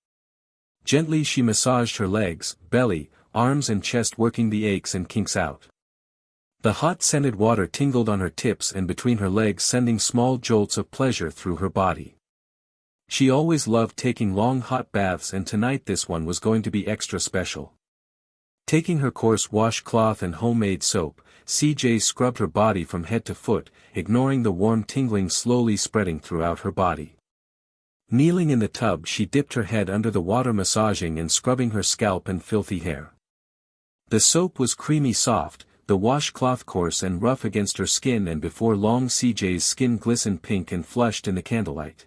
Gently she massaged her legs, belly, arms and chest, working the aches and kinks out. The hot scented water tingled on her tips and between her legs, sending small jolts of pleasure through her body. She always loved taking long hot baths, and tonight this one was going to be extra special. Taking her coarse washcloth and homemade soap, CJ scrubbed her body from head to foot, ignoring the warm tingling slowly spreading throughout her body. Kneeling in the tub, she dipped her head under the water, massaging and scrubbing her scalp and filthy hair. The soap was creamy soft, the washcloth coarse and rough against her skin, and before long CJ's skin glistened pink and flushed in the candlelight.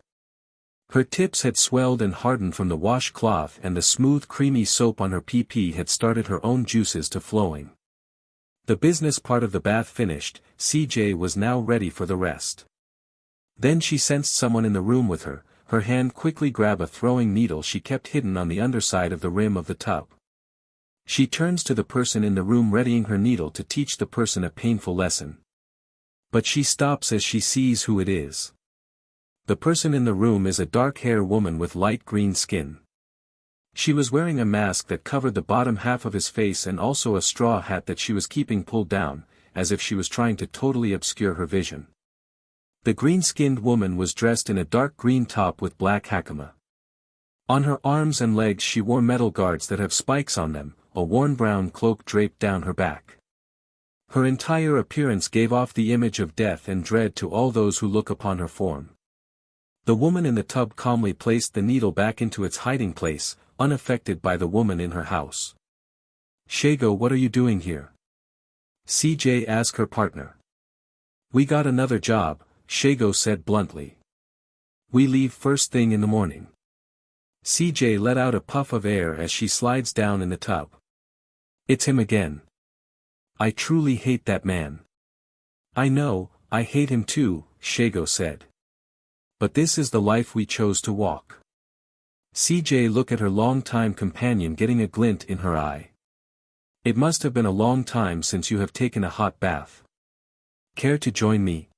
Her tips had swelled and hardened from the washcloth, and the smooth creamy soap on her PP had started her own juices to flowing. The business part of the bath finished, CJ was now ready for the rest. Then she sensed someone in the room with her, her hand quickly grabbed a throwing needle she kept hidden on the underside of the rim of the tub. She turns to the person in the room, readying her needle to teach the person a painful lesson. But she stops as she sees who it is. The person in the room is a dark-haired woman with light green skin. She was wearing a mask that covered the bottom half of his face, and also a straw hat that she was keeping pulled down, as if she was trying to totally obscure her vision. The green-skinned woman was dressed in a dark green top with black hakama. On her arms and legs she wore metal guards that have spikes on them, a worn brown cloak draped down her back. Her entire appearance gave off the image of death and dread to all those who look upon her form. The woman in the tub calmly placed the needle back into its hiding place, unaffected by the woman in her house. "Shago, what are you doing here?" CJ asked her partner. "We got another job," Shago said bluntly. "We leave first thing in the morning." CJ let out a puff of air as she slides down in the tub. "It's him again. I truly hate that man." "I know, I hate him too," Shago said. "But this is the life we chose to walk." CJ looked at her long-time companion, getting a glint in her eye. "It must have been a long time since you have taken a hot bath. Care to join me?"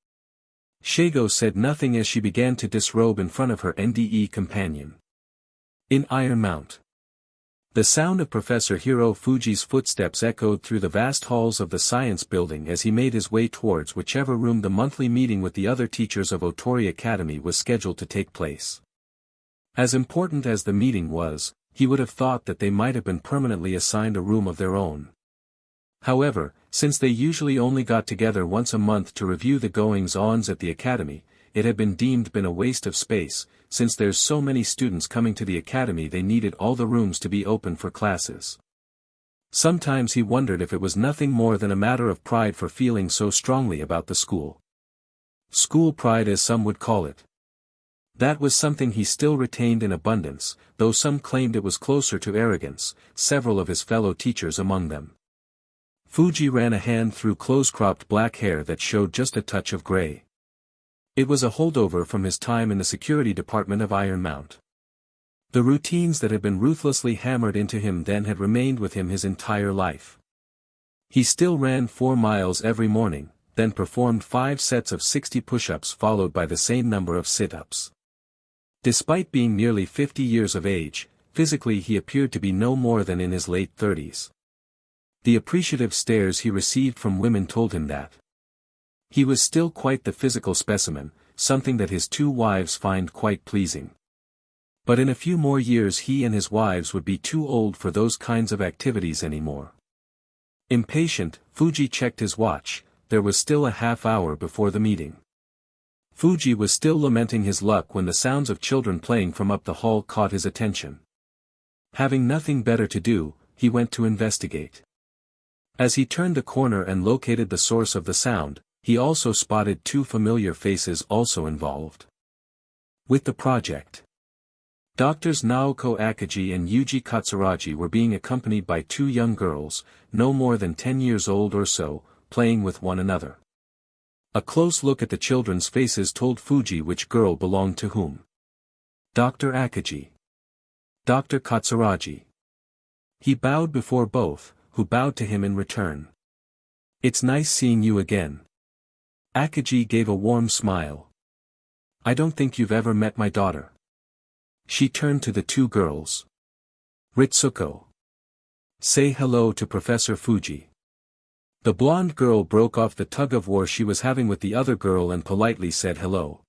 Shago said nothing as she began to disrobe in front of her NDE companion. In Iron Mount. The sound of Professor Hiro Fuji's footsteps echoed through the vast halls of the science building as he made his way towards whichever room the monthly meeting with the other teachers of Otori Academy was scheduled to take place. As important as the meeting was, he would have thought that they might have been permanently assigned a room of their own. However, since they usually only got together once a month to review the goings-ons at the academy, it had been deemed a waste of space. Since there's so many students coming to the academy, they needed all the rooms to be open for classes. Sometimes he wondered if it was nothing more than a matter of pride for feeling so strongly about the school. School pride, as some would call it. That was something he still retained in abundance, though some claimed it was closer to arrogance, several of his fellow teachers among them. Fuji ran a hand through close-cropped black hair that showed just a touch of gray. It was a holdover from his time in the security department of Iron Mount. The routines that had been ruthlessly hammered into him then had remained with him his entire life. He still ran 4 miles every morning, then performed 5 sets of 60 push-ups followed by the same number of sit-ups. Despite being nearly 50 years of age, physically he appeared to be no more than in his late 30s. The appreciative stares he received from women told him that he was still quite the physical specimen, something that his 2 wives find quite pleasing. But in a few more years he and his wives would be too old for those kinds of activities anymore. Impatient, Fuji checked his watch. There was still a half hour before the meeting. Fuji was still lamenting his luck when the sounds of children playing from up the hall caught his attention. Having nothing better to do, he went to investigate. As he turned the corner and located the source of the sound, he also spotted 2 familiar faces also involved with the project. Doctors Naoko Akagi and Yuji Katsuragi were being accompanied by 2 young girls, no more than 10 years old or so, playing with one another. A close look at the children's faces told Fuji which girl belonged to whom. Dr. Akagi. Dr. Katsuragi. He bowed before both, who bowed to him in return. "It's nice seeing you again." Akagi gave a warm smile. I don't think you've ever met my daughter. She turned to the two girls. Ritsuko. Say hello to Professor Fuji. The blonde girl broke off the tug-of-war she was having with the other girl and politely said hello.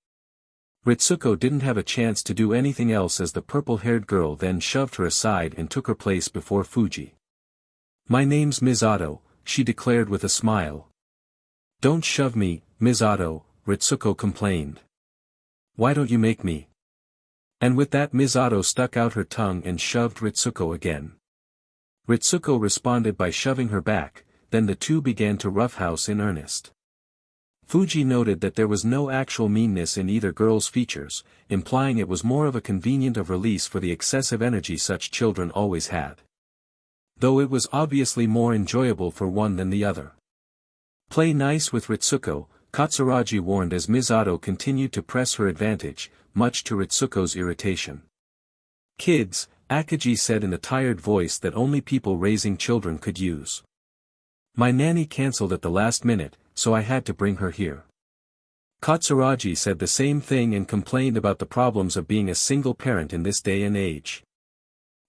Ritsuko didn't have a chance to do anything else as the purple-haired girl then shoved her aside and took her place before Fuji. My name's Misato, she declared with a smile. Don't shove me, Misato, Ritsuko complained. Why don't you make me? And with that Misato stuck out her tongue and shoved Ritsuko again. Ritsuko responded by shoving her back, then the two began to roughhouse in earnest. Fuji noted that there was no actual meanness in either girl's features, implying it was more of a convenient of release for the excessive energy such children always had. Though it was obviously more enjoyable for one than the other. Play nice with Ritsuko, Katsuragi warned as Misato continued to press her advantage, much to Ritsuko's irritation. Kids, Akagi said in a tired voice that only people raising children could use. My nanny cancelled at the last minute, so I had to bring her here. Katsuragi said the same thing and complained about the problems of being a single parent in this day and age.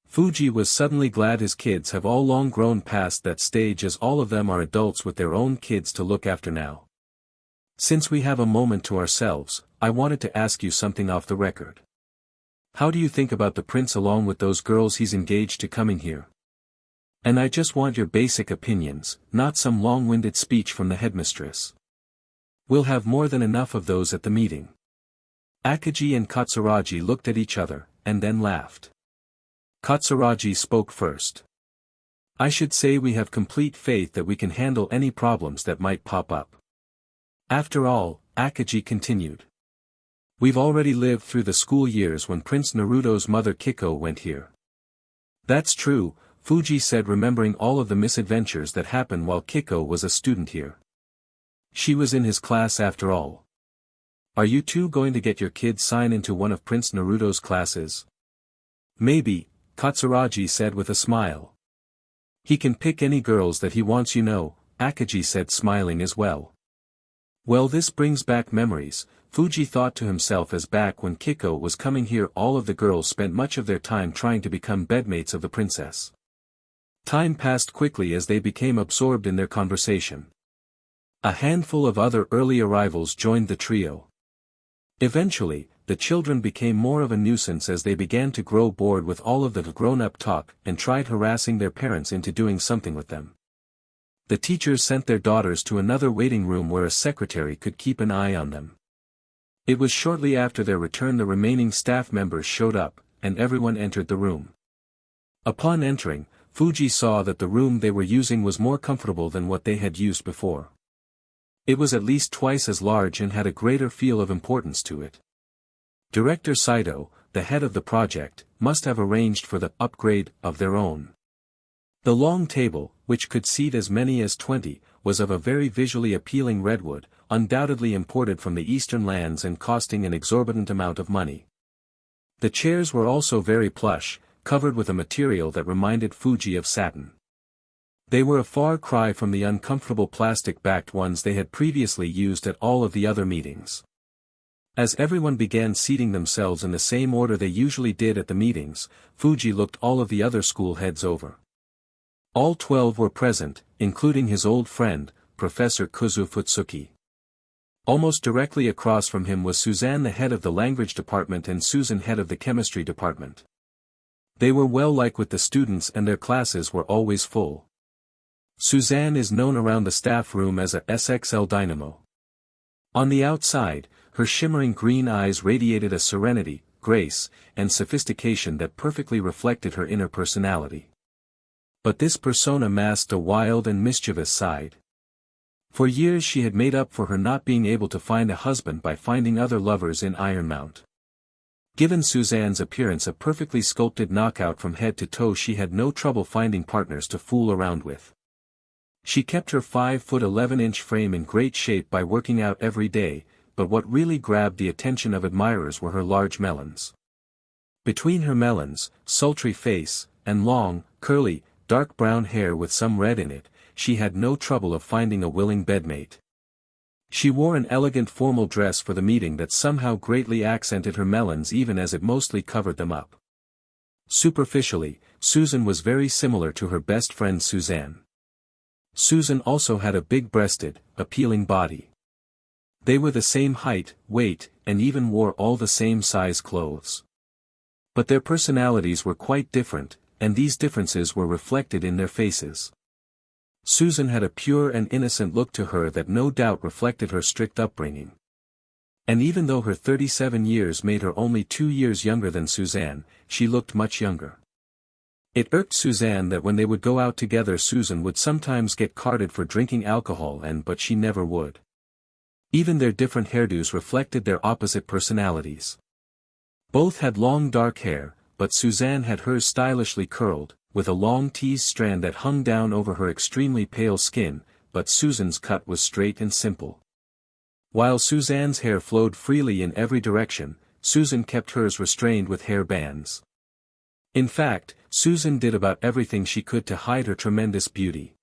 Fuji was suddenly glad his kids have all long grown past that stage as all of them are adults with their own kids to look after now. Since we have a moment to ourselves, I wanted to ask you something off the record. How do you think about the prince along with those girls he's engaged to coming here? And I just want your basic opinions, not some long-winded speech from the headmistress. We'll have more than enough of those at the meeting. Akagi and Katsuragi looked at each other, and then laughed. Katsuragi spoke first. I should say we have complete faith that we can handle any problems that might pop up. After all, Akagi continued. We've already lived through the school years when Prince Naruto's mother Kiko went here. That's true, Fuji said remembering all of the misadventures that happened while Kiko was a student here. She was in his class after all. Are you two going to get your kids signed into one of Prince Naruto's classes? Maybe, Katsuragi said with a smile. He can pick any girls that he wants, Akagi said smiling as well. Well, this brings back memories, Fuji thought to himself as back when Kiko was coming here all of the girls spent much of their time trying to become bedmates of the princess. Time passed quickly as they became absorbed in their conversation. A handful of other early arrivals joined the trio. Eventually, the children became more of a nuisance as they began to grow bored with all of the grown-up talk and tried harassing their parents into doing something with them. The teachers sent their daughters to another waiting room where a secretary could keep an eye on them. It was shortly after their return the remaining staff members showed up, and everyone entered the room. Upon entering, Fuji saw that the room they were using was more comfortable than what they had used before. It was at least twice as large and had a greater feel of importance to it. Director Saito, the head of the project, must have arranged for the upgrade of their own. The long table, which could seat as many as 20, was of a very visually appealing redwood, undoubtedly imported from the eastern lands and costing an exorbitant amount of money. The chairs were also very plush, covered with a material that reminded Fuji of satin. They were a far cry from the uncomfortable plastic-backed ones they had previously used at all of the other meetings. As everyone began seating themselves in the same order they usually did at the meetings, Fuji looked all of the other school heads over. All 12 were present, including his old friend, Professor Kuzufutsuki. Almost directly across from him was Suzanne, the head of the language department, and Susan, head of the chemistry department. They were well liked with the students and their classes were always full. Suzanne is known around the staff room as a SXL dynamo. On the outside, her shimmering green eyes radiated a serenity, grace, and sophistication that perfectly reflected her inner personality. But this persona masked a wild and mischievous side. For years she had made up for her not being able to find a husband by finding other lovers in Ironmount. Given Suzanne's appearance a perfectly sculpted knockout from head to toe, she had no trouble finding partners to fool around with. She kept her 5'11" frame in great shape by working out every day, but what really grabbed the attention of admirers were her large melons. Between her melons, sultry face, and long, curly, dark brown hair with some red in it, she had no trouble of finding a willing bedmate. She wore an elegant formal dress for the meeting that somehow greatly accented her melons even as it mostly covered them up. Superficially, Susan was very similar to her best friend Suzanne. Susan also had a big-breasted, appealing body. They were the same height, weight, and even wore all the same size clothes. But their personalities were quite different, and these differences were reflected in their faces. Susan had a pure and innocent look to her that no doubt reflected her strict upbringing. And even though her 37 years made her only 2 years younger than Suzanne, she looked much younger. It irked Suzanne that when they would go out together Susan would sometimes get carded for drinking alcohol but she never would. Even their different hairdos reflected their opposite personalities. Both had long dark hair, but Suzanne had hers stylishly curled, with a long teased strand that hung down over her extremely pale skin, but Susan's cut was straight and simple. While Suzanne's hair flowed freely in every direction, Susan kept hers restrained with hair bands. In fact, Susan did about everything she could to hide her tremendous beauty.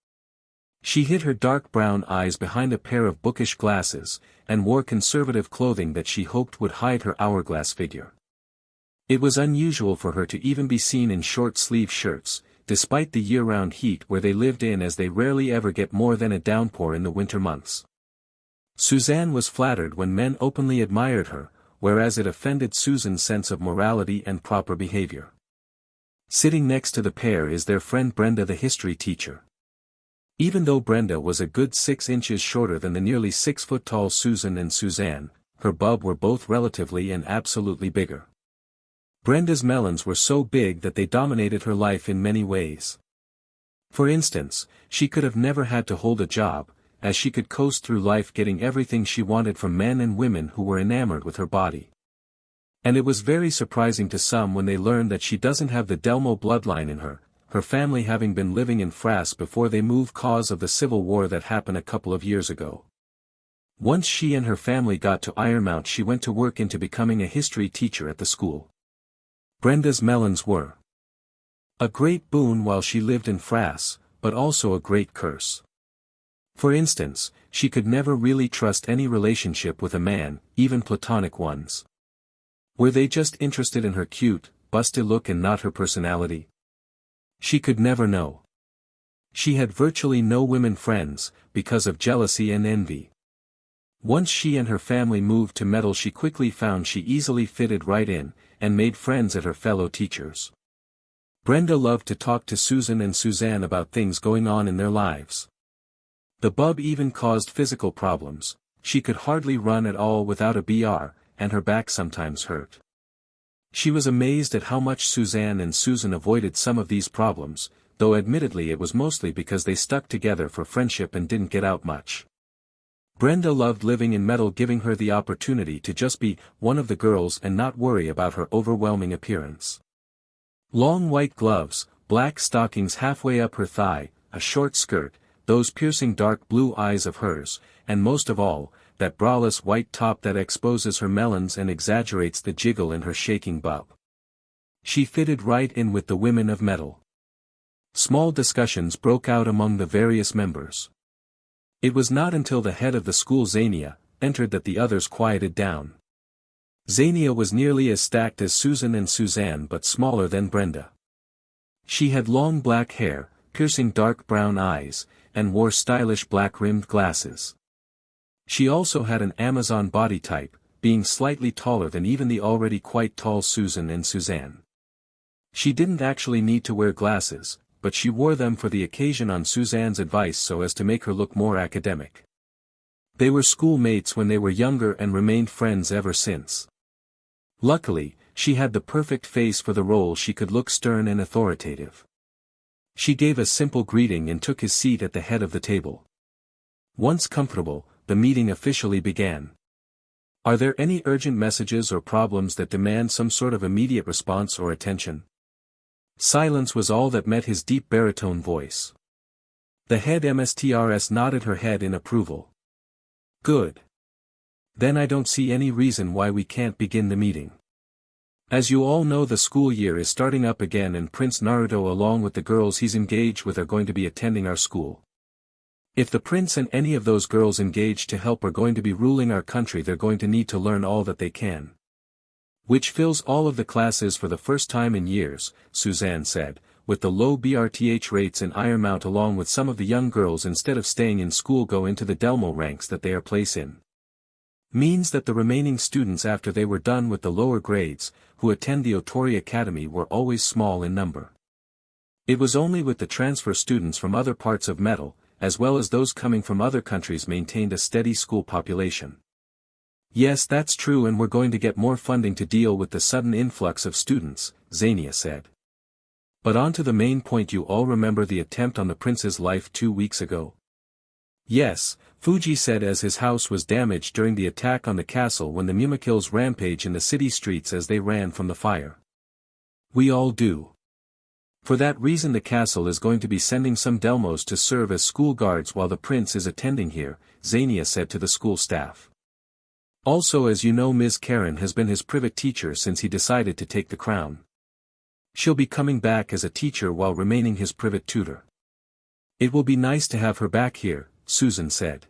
She hid her dark brown eyes behind a pair of bookish glasses, and wore conservative clothing that she hoped would hide her hourglass figure. It was unusual for her to even be seen in short-sleeved shirts, despite the year-round heat where they lived in, as they rarely ever get more than a downpour in the winter months. Suzanne was flattered when men openly admired her, whereas it offended Susan's sense of morality and proper behavior. Sitting next to the pair is their friend Brenda, the history teacher. Even though Brenda was a good 6 inches shorter than the nearly 6-foot-tall Susan and Suzanne, her bub were both relatively and absolutely bigger. Brenda's melons were so big that they dominated her life in many ways. For instance, she could have never had to hold a job, as she could coast through life getting everything she wanted from men and women who were enamored with her body. And it was very surprising to some when they learned that she doesn't have the Delmo bloodline in her family having been living in France before they moved cause of the civil war that happened a couple of years ago. Once she and her family got to Ironmount, she went to work into becoming a history teacher at the school. Brenda's melons were a great boon while she lived in France, but also a great curse. For instance, she could never really trust any relationship with a man, even platonic ones. Were they just interested in her cute, busty look and not her personality? She could never know. She had virtually no women friends, because of jealousy and envy. Once she and her family moved to Metal, she quickly found she easily fitted right in, and made friends at her fellow teachers. Brenda loved to talk to Susan and Suzanne about things going on in their lives. The bub even caused physical problems. She could hardly run at all without a BR, and her back sometimes hurt. She was amazed at how much Suzanne and Susan avoided some of these problems, though admittedly it was mostly because they stuck together for friendship and didn't get out much. Brenda loved living in Metal, giving her the opportunity to just be one of the girls and not worry about her overwhelming appearance. Long white gloves, black stockings halfway up her thigh, a short skirt, those piercing dark blue eyes of hers, and most of all, that braless white top that exposes her melons and exaggerates the jiggle in her shaking bub. She fitted right in with the women of Metal. Small discussions broke out among the various members. It was not until the head of the school, Xenia, entered that the others quieted down. Xenia was nearly as stacked as Susan and Suzanne but smaller than Brenda. She had long black hair, piercing dark brown eyes, and wore stylish black-rimmed glasses. She also had an Amazon body type, being slightly taller than even the already quite tall Susan and Suzanne. She didn't actually need to wear glasses, but she wore them for the occasion on Suzanne's advice so as to make her look more academic. They were schoolmates when they were younger and remained friends ever since. Luckily, she had the perfect face for the role. She could look stern and authoritative. She gave a simple greeting and took his seat at the head of the table. Once comfortable, the meeting officially began. Are there any urgent messages or problems that demand some sort of immediate response or attention? Silence was all that met his deep baritone voice. The head MSTRS nodded her head in approval. Good. Then I don't see any reason why we can't begin the meeting. As you all know, the school year is starting up again and Prince Naruto along with the girls he's engaged with are going to be attending our school. If the prince and any of those girls engaged to help are going to be ruling our country, they're going to need to learn all that they can. Which fills all of the classes for the first time in years, Suzanne said, with the low BRTH rates in Ironmount, along with some of the young girls instead of staying in school go into the Delmo ranks that they are placed in. Means that the remaining students after they were done with the lower grades, who attend the Otori Academy, were always small in number. It was only with the transfer students from other parts of Metal, as well as those coming from other countries, maintained a steady school population. Yes, that's true, and we're going to get more funding to deal with the sudden influx of students, Xenia said. But on to the main point, you all remember the attempt on the prince's life 2 weeks ago? Yes, Fuji said, as his house was damaged during the attack on the castle when the Mimikills rampage in the city streets as they ran from the fire. We all do. For that reason the castle is going to be sending some Delmos to serve as school guards while the prince is attending here, Xenia said to the school staff. Also, as you know, Ms. Karen has been his private teacher since he decided to take the crown. She'll be coming back as a teacher while remaining his private tutor. It will be nice to have her back here, Susan said.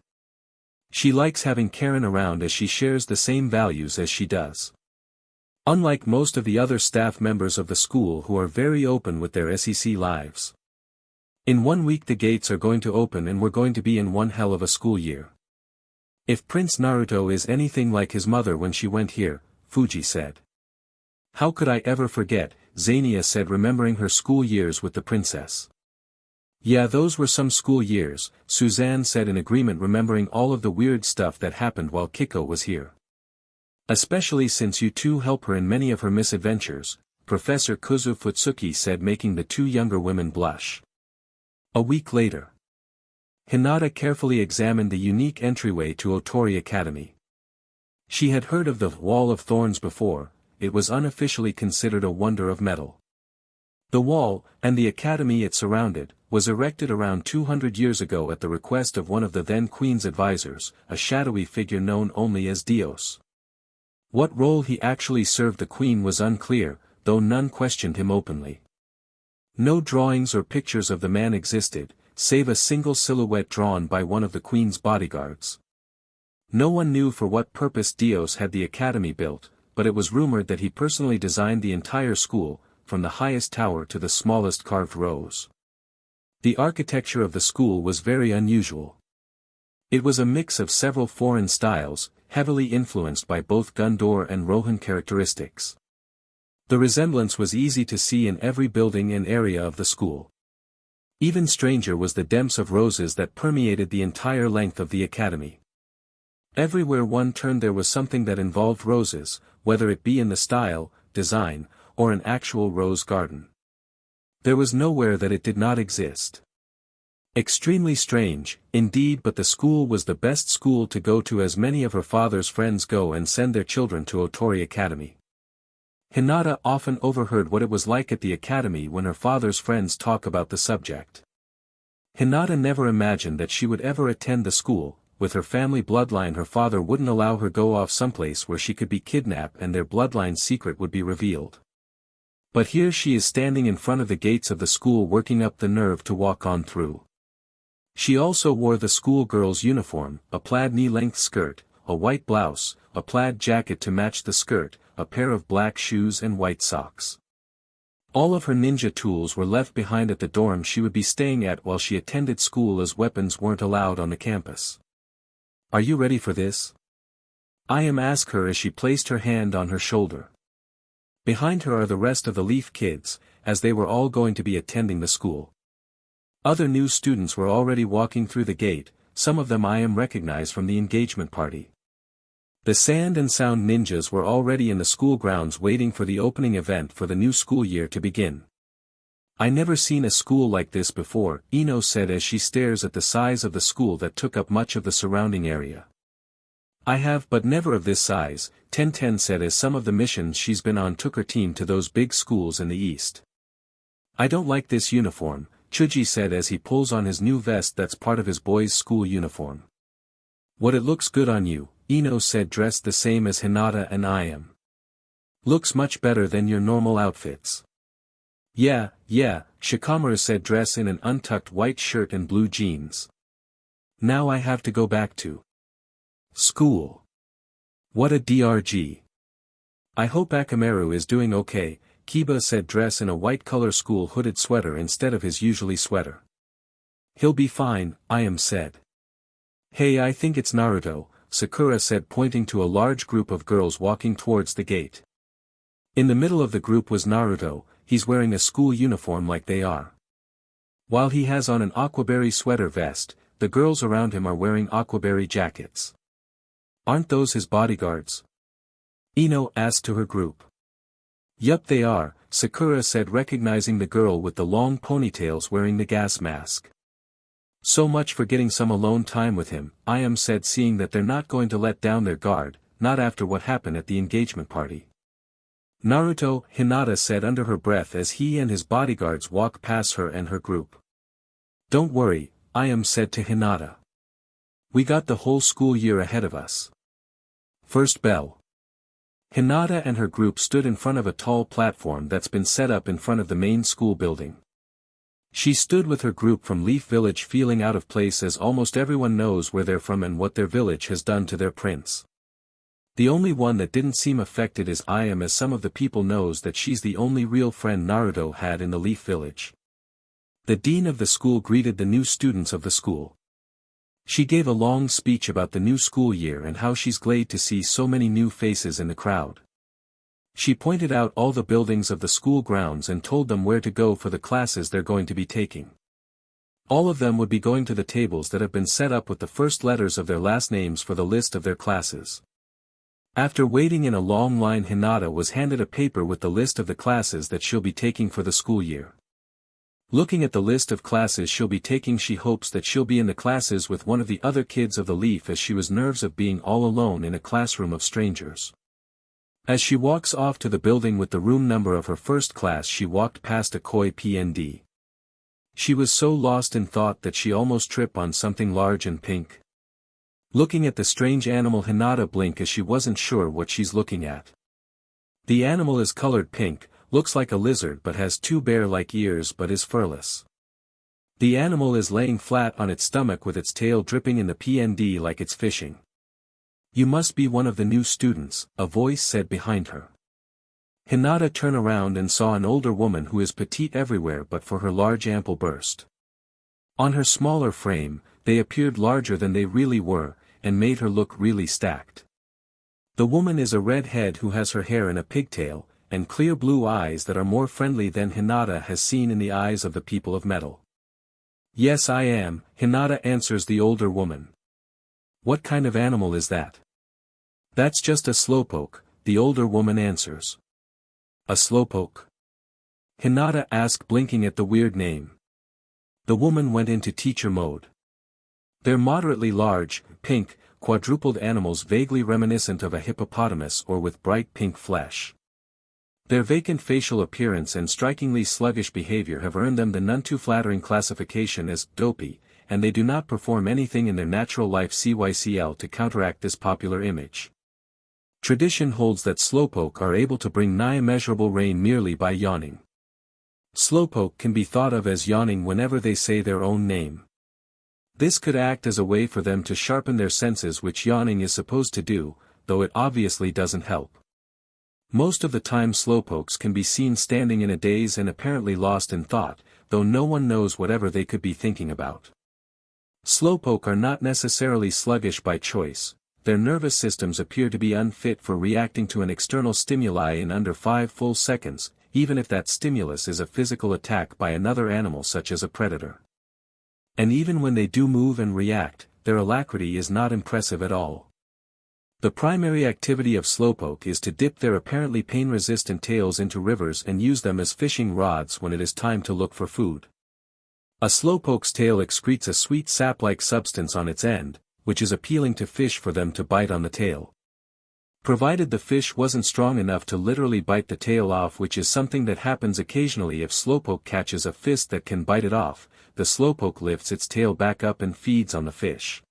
She likes having Karen around as she shares the same values as she does. Unlike most of the other staff members of the school who are very open with their SEC lives. In 1 week the gates are going to open and we're going to be in one hell of a school year. If Prince Naruto is anything like his mother when she went here, Fuji said. How could I ever forget, Xenia said, remembering her school years with the princess. Yeah, those were some school years, Suzanne said in agreement, remembering all of the weird stuff that happened while Kiko was here. Especially since you two help her in many of her misadventures, Professor Kuzu Futsuki said, making the two younger women blush. A week later. Hinata carefully examined the unique entryway to Otori Academy. She had heard of the Wall of Thorns before. It was unofficially considered a wonder of metal. The wall, and the academy it surrounded, was erected around 200 years ago at the request of one of the then queen's advisors, a shadowy figure known only as Dios. What role he actually served the queen was unclear, though none questioned him openly. No drawings or pictures of the man existed, save a single silhouette drawn by one of the queen's bodyguards. No one knew for what purpose Dios had the academy built, but it was rumored that he personally designed the entire school, from the highest tower to the smallest carved rose. The architecture of the school was very unusual. It was a mix of several foreign styles, heavily influenced by both Gundor and Rohan characteristics. The resemblance was easy to see in every building and area of the school. Even stranger was the depths of roses that permeated the entire length of the academy. Everywhere one turned there was something that involved roses, whether it be in the style, design, or an actual rose garden. There was nowhere that it did not exist. Extremely strange, indeed, but the school was the best school to go to, as many of her father's friends go and send their children to Otori Academy. Hinata often overheard what it was like at the academy when her father's friends talk about the subject. Hinata never imagined that she would ever attend the school. With her family bloodline, her father wouldn't allow her go off someplace where she could be kidnapped and their bloodline secret would be revealed. But here she is standing in front of the gates of the school, working up the nerve to walk on through. She also wore the schoolgirl's uniform, a plaid knee-length skirt, a white blouse, a plaid jacket to match the skirt, a pair of black shoes and white socks. All of her ninja tools were left behind at the dorm she would be staying at while she attended school, as weapons weren't allowed on the campus. Are you ready for this? I am, asked her as she placed her hand on her shoulder. Behind her are the rest of the Leaf kids, as they were all going to be attending the school. Other new students were already walking through the gate, some of them I am recognized from the engagement party. The Sand and Sound ninjas were already in the school grounds waiting for the opening event for the new school year to begin. I never seen a school like this before, Ino said as she stares at the size of the school that took up much of the surrounding area. I have, but never of this size, Ten said as some of the missions she's been on took her team to those big schools in the east. I don't like this uniform, Chuji said as he pulls on his new vest that's part of his boys' school uniform. What, it looks good on you, Ino said, dressed the same as Hinata and I am. Looks much better than your normal outfits. Yeah, Shikamaru said, dressed in an untucked white shirt and blue jeans. Now I have to go back to school. What a drg. I hope Akamaru is doing okay, Kiba said, dress in a white color school hooded sweater instead of his usually sweater. He'll be fine, I said. Hey, I think it's Naruto, Sakura said, pointing to a large group of girls walking towards the gate. In the middle of the group was Naruto, he's wearing a school uniform like they are. While he has on an aquaberry sweater vest, the girls around him are wearing aquaberry jackets. Aren't those his bodyguards? Ino asked to her group. Yup, they are, Sakura said, recognizing the girl with the long ponytails wearing the gas mask. So much for getting some alone time with him, I said, seeing that they're not going to let down their guard, not after what happened at the engagement party. Naruto, Hinata said under her breath as he and his bodyguards walked past her and her group. Don't worry, I said to Hinata. We got the whole school year ahead of us. First bell. Hinata and her group stood in front of a tall platform that's been set up in front of the main school building. She stood with her group from Leaf Village, feeling out of place as almost everyone knows where they're from and what their village has done to their prince. The only one that didn't seem affected is as some of the people knows that she's the only real friend Naruto had in the Leaf Village. The dean of the school greeted the new students of the school. She gave a long speech about the new school year and how she's glad to see so many new faces in the crowd. She pointed out all the buildings of the school grounds and told them where to go for the classes they're going to be taking. All of them would be going to the tables that have been set up with the first letters of their last names for the list of their classes. After waiting in a long line, Hinata was handed a paper with the list of the classes that she'll be taking for the school year. Looking at the list of classes she'll be taking, she hopes that she'll be in the classes with one of the other kids of the Leaf, as she was nervous of being all alone in a classroom of strangers. As she walks off to the building with the room number of her first class, she walked past a koi PND. She was so lost in thought that she almost tripped on something large and pink. Looking at the strange animal, Hinata blinked as she wasn't sure what she's looking at. The animal is colored pink, looks like a lizard but has two bear-like ears but is furless. The animal is laying flat on its stomach with its tail dripping in the PND like it's fishing. You must be one of the new students, a voice said behind her. Hinata turned around and saw an older woman who is petite everywhere but for her large ample burst. On her smaller frame, they appeared larger than they really were, and made her look really stacked. The woman is a redhead who has her hair in a pigtail, and clear blue eyes that are more friendly than Hinata has seen in the eyes of the people of metal. Yes, I am, Hinata answers the older woman. What kind of animal is that? That's just a slowpoke, the older woman answers. A slowpoke? Hinata asked, blinking at the weird name. The woman went into teacher mode. They're moderately large, pink, quadrupled animals vaguely reminiscent of a hippopotamus or with bright pink flesh. Their vacant facial appearance and strikingly sluggish behavior have earned them the none too flattering classification as dopey, and they do not perform anything in their natural life CYCL to counteract this popular image. Tradition holds that slowpoke are able to bring nigh immeasurable rain merely by yawning. Slowpoke can be thought of as yawning whenever they say their own name. This could act as a way for them to sharpen their senses, which yawning is supposed to do, though it obviously doesn't help. Most of the time slowpokes can be seen standing in a daze and apparently lost in thought, though no one knows whatever they could be thinking about. Slowpoke are not necessarily sluggish by choice. Their nervous systems appear to be unfit for reacting to an external stimuli in under 5 full seconds, even if that stimulus is a physical attack by another animal such as a predator. And even when they do move and react, their alacrity is not impressive at all. The primary activity of slowpoke is to dip their apparently pain-resistant tails into rivers and use them as fishing rods when it is time to look for food. A slowpoke's tail excretes a sweet sap-like substance on its end, which is appealing to fish for them to bite on the tail. Provided the fish wasn't strong enough to literally bite the tail off, which is something that happens occasionally if slowpoke catches a fish that can bite it off, the slowpoke lifts its tail back up and feeds on the fish.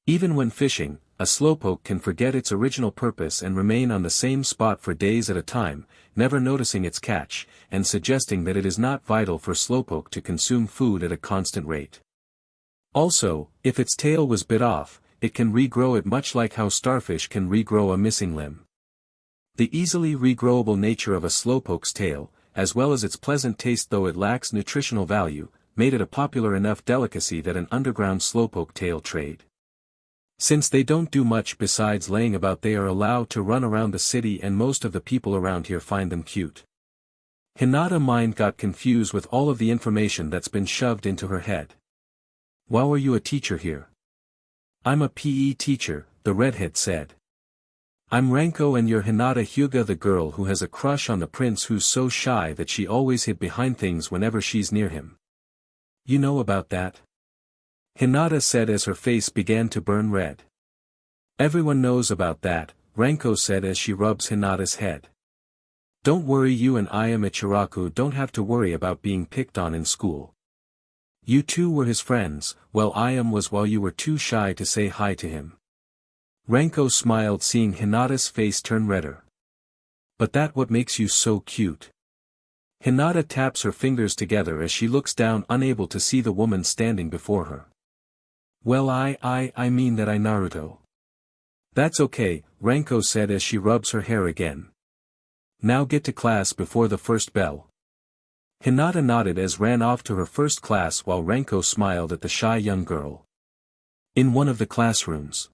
Even when fishing, a slowpoke can forget its original purpose and remain on the same spot for days at a time, never noticing its catch, and suggesting that it is not vital for slowpoke to consume food at a constant rate. Also, if its tail was bit off, it can regrow it much like how starfish can regrow a missing limb. The easily regrowable nature of a slowpoke's tail, as well as its pleasant taste though it lacks nutritional value, made it a popular enough delicacy that an underground slowpoke tail trade. Since they don't do much besides laying about, they are allowed to run around the city and most of the people around here find them cute. Hinata's mind got confused with all of the information that's been shoved into her head. Why are you a teacher here? I'm a PE teacher, the redhead said. I'm Ranko and you're Hinata Hyuga, the girl who has a crush on the prince who's so shy that she always hid behind things whenever she's near him. You know about that? Hinata said as her face began to burn red. Everyone knows about that, Ranko said as she rubs Hinata's head. Don't worry, you and I am Ichiraku don't have to worry about being picked on in school. You two were his friends, well I am was while you were too shy to say hi to him. Ranko smiled seeing Hinata's face turn redder. But that what makes you so cute? Hinata taps her fingers together as she looks down unable to see the woman standing before her. Well I mean that I Naruto. That's okay, Ranko said as she rubs her hair again. Now get to class before the first bell. Hinata nodded as ran off to her first class while Ranko smiled at the shy young girl. In one of the classrooms.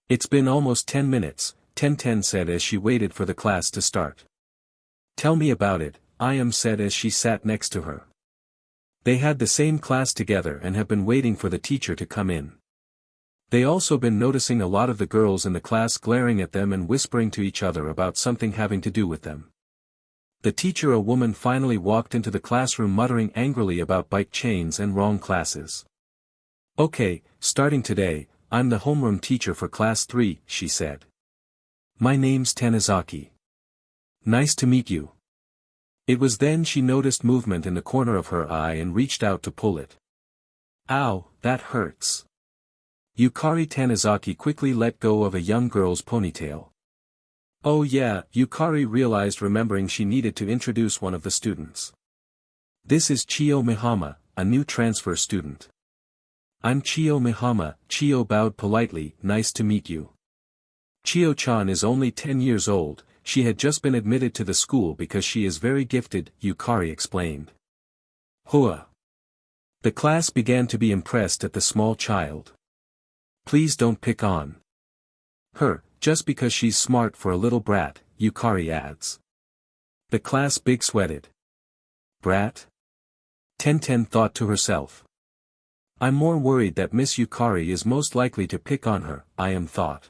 It's been almost 10 minutes, Ten said as she waited for the class to start. Tell me about it, Ayam said as she sat next to her. They had the same class together and have been waiting for the teacher to come in. They also been noticing a lot of the girls in the class glaring at them and whispering to each other about something having to do with them. The teacher, a woman, finally walked into the classroom muttering angrily about bike chains and wrong classes. Okay, starting today, I'm the homeroom teacher for class 3, she said. My name's Tanizaki. Nice to meet you. It was then she noticed movement in the corner of her eye and reached out to pull it. Ow, that hurts. Yukari Tanizaki quickly let go of a young girl's ponytail. Oh yeah, Yukari realized, remembering she needed to introduce one of the students. This is Chiyo Mihama, a new transfer student. I'm Chiyo Mihama, Chiyo bowed politely, nice to meet you. Chiyo-chan is only 10 years old, she had just been admitted to the school because she is very gifted, Yukari explained. Hua. The class began to be impressed at the small child. Please don't pick on her, just because she's smart for a little brat, Yukari adds. The class big sweated. Brat? Ten thought to herself. I'm more worried that Miss Yukari is most likely to pick on her, Ayam thought.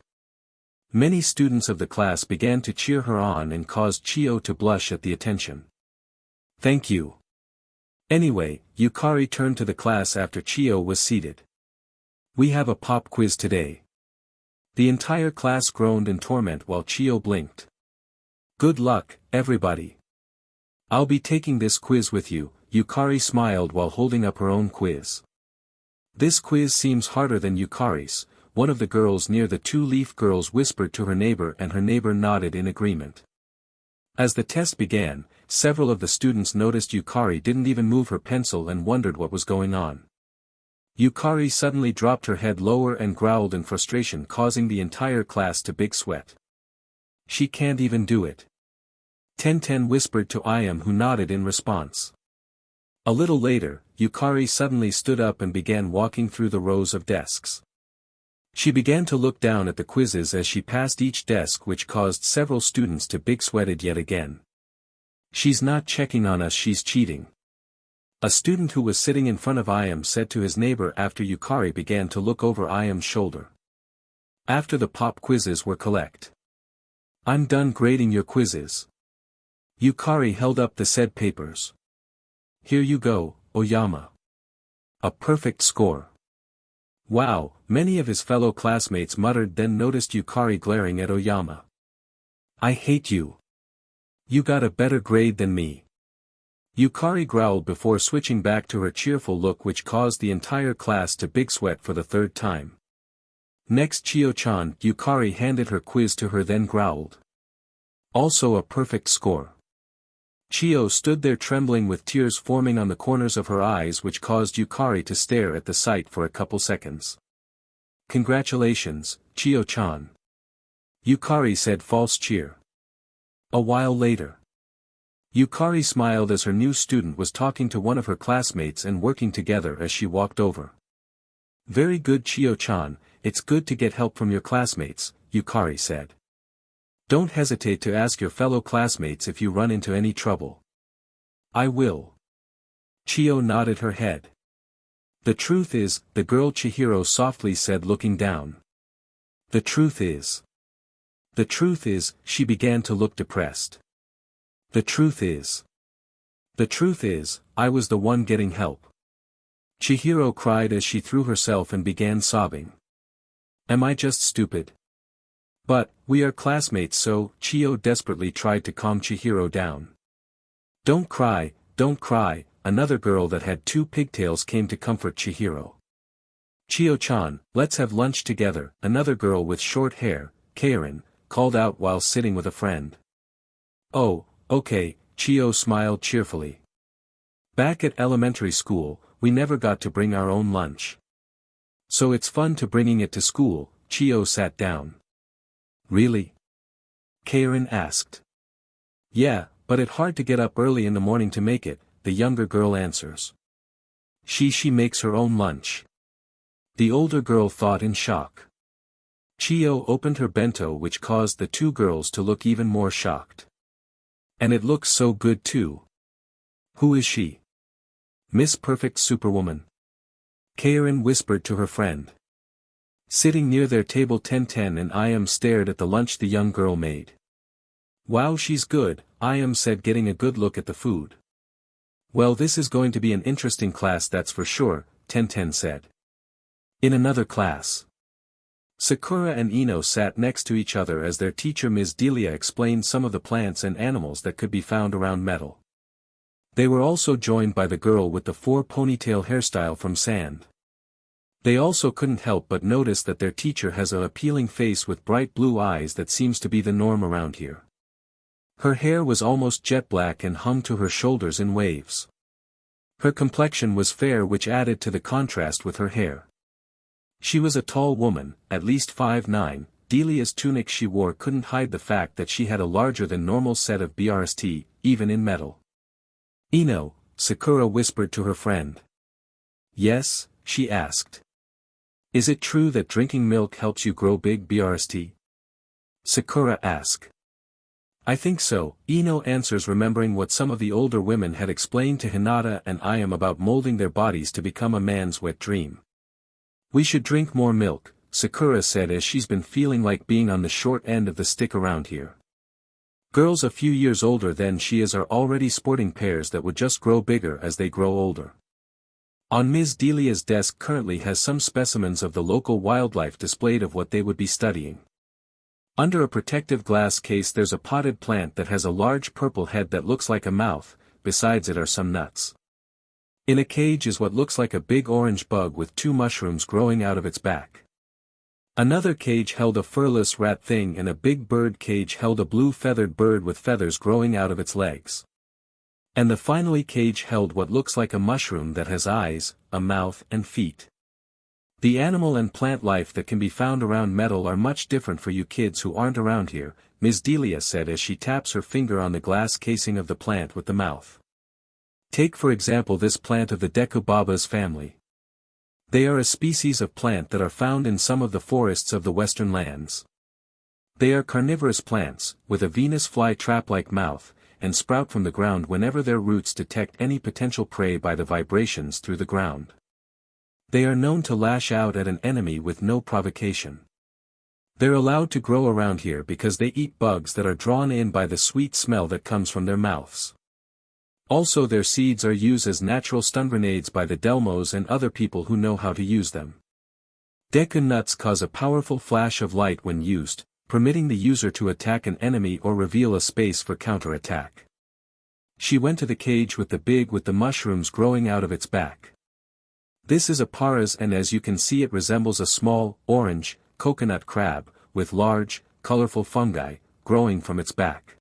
Many students of the class began to cheer her on and caused Chiyo to blush at the attention. Thank you. Anyway, Yukari turned to the class after Chiyo was seated. We have a pop quiz today. The entire class groaned in torment while Chiyo blinked. Good luck, everybody. I'll be taking this quiz with you, Yukari smiled while holding up her own quiz. This quiz seems harder than Yukari's, one of the girls near the two-leaf girls whispered to her neighbor and her neighbor nodded in agreement. As the test began, several of the students noticed Yukari didn't even move her pencil and wondered what was going on. Yukari suddenly dropped her head lower and growled in frustration, causing the entire class to big sweat. She can't even do it. Ten whispered to Ayam, who nodded in response. A little later, Yukari suddenly stood up and began walking through the rows of desks. She began to look down at the quizzes as she passed each desk, which caused several students to big sweated yet again. She's not checking on us, she's cheating. A student who was sitting in front of Ayam said to his neighbor after Yukari began to look over Ayam's shoulder. After the pop quizzes were collect. I'm done grading your quizzes. Yukari held up the said papers. Here you go, Oyama. A perfect score. Wow, many of his fellow classmates muttered, then noticed Yukari glaring at Oyama. I hate you. You got a better grade than me. Yukari growled before switching back to her cheerful look, which caused the entire class to big sweat for the third time. Next, Chiyo-chan. Yukari handed her quiz to her, then growled. Also a perfect score. Chio stood there trembling with tears forming on the corners of her eyes which caused Yukari to stare at the sight for a couple seconds. "Congratulations, Chio-chan," Yukari said false cheer. A while later, Yukari smiled as her new student was talking to one of her classmates and working together as she walked over. "Very good Chio-chan, it's good to get help from your classmates," Yukari said. "Don't hesitate to ask your fellow classmates if you run into any trouble." "I will." Chio nodded her head. "The truth is," the girl Chihiro softly said looking down. The truth is, she began to look depressed. The truth is, I was the one getting help." Chihiro cried as she threw herself and began sobbing. "Am I just stupid?" "But, we are classmates so," Chio desperately tried to calm Chihiro down. Don't cry," another girl that had two pigtails came to comfort Chihiro. "Chio-chan, let's have lunch together," another girl with short hair, Karen, called out while sitting with a friend. "Oh, okay," Chio smiled cheerfully. "Back at elementary school, we never got to bring our own lunch. So it's fun to bringing it to school." Chio sat down. "Really?" Karen asked. "Yeah, but it's hard to get up early in the morning to make it," the younger girl answers. She makes her own lunch." The older girl thought in shock. Chio opened her bento which caused the two girls to look even more shocked. "And it looks so good too. Who is she?" "Miss Perfect Superwoman," Karen whispered to her friend. Sitting near their table 1010 and I.M. stared at the lunch the young girl made. "Wow, she's good," I.M. said getting a good look at the food. "Well, this is going to be an interesting class that's for sure," 1010 said. In another class, Sakura and Ino sat next to each other as their teacher Ms. Delia explained some of the plants and animals that could be found around Metal. They were also joined by the girl with the 4 ponytail hairstyle from Sand. They also couldn't help but notice that their teacher has an appealing face with bright blue eyes that seems to be the norm around here. Her hair was almost jet black and hung to her shoulders in waves. Her complexion was fair which added to the contrast with her hair. She was a tall woman, at least 5'9", Delia's tunic she wore couldn't hide the fact that she had a larger than normal set of BRST, even in Metal. "Ino," Sakura whispered to her friend. "Yes?" she asked. "Is it true that drinking milk helps you grow big BRST?" Sakura asked. "I think so," Ino answers remembering what some of the older women had explained to Hinata and I.M. about molding their bodies to become a man's wet dream. "We should drink more milk," Sakura said as she's been feeling like being on the short end of the stick around here. Girls a few years older than she is are already sporting pairs that would just grow bigger as they grow older. On Ms. Delia's desk currently has some specimens of the local wildlife displayed of what they would be studying. Under a protective glass case there's a potted plant that has a large purple head that looks like a mouth, besides it are some nuts. In a cage is what looks like a big orange bug with 2 mushrooms growing out of its back. Another cage held a furless rat thing and a big bird cage held a blue feathered bird with feathers growing out of its legs. And the finally cage held what looks like a mushroom that has eyes, a mouth and feet. The animal and plant life that can be found around Metal are much different for you kids who aren't around here, Ms. Delia said as she taps her finger on the glass casing of the plant with the mouth. Take for example this plant of the Decubabas family. They are a species of plant that are found in some of the forests of the western lands. They are carnivorous plants, with a Venus fly trap-like mouth, and sprout from the ground whenever their roots detect any potential prey by the vibrations through the ground. They are known to lash out at an enemy with no provocation. They're allowed to grow around here because they eat bugs that are drawn in by the sweet smell that comes from their mouths. Also their seeds are used as natural stun grenades by the Delmos and other people who know how to use them. Deku nuts cause a powerful flash of light when used, permitting the user to attack an enemy or reveal a space for counterattack. She went to the cage with the mushrooms growing out of its back. This is a paras and as you can see it resembles a small, orange, coconut crab, with large, colorful fungi, growing from its back.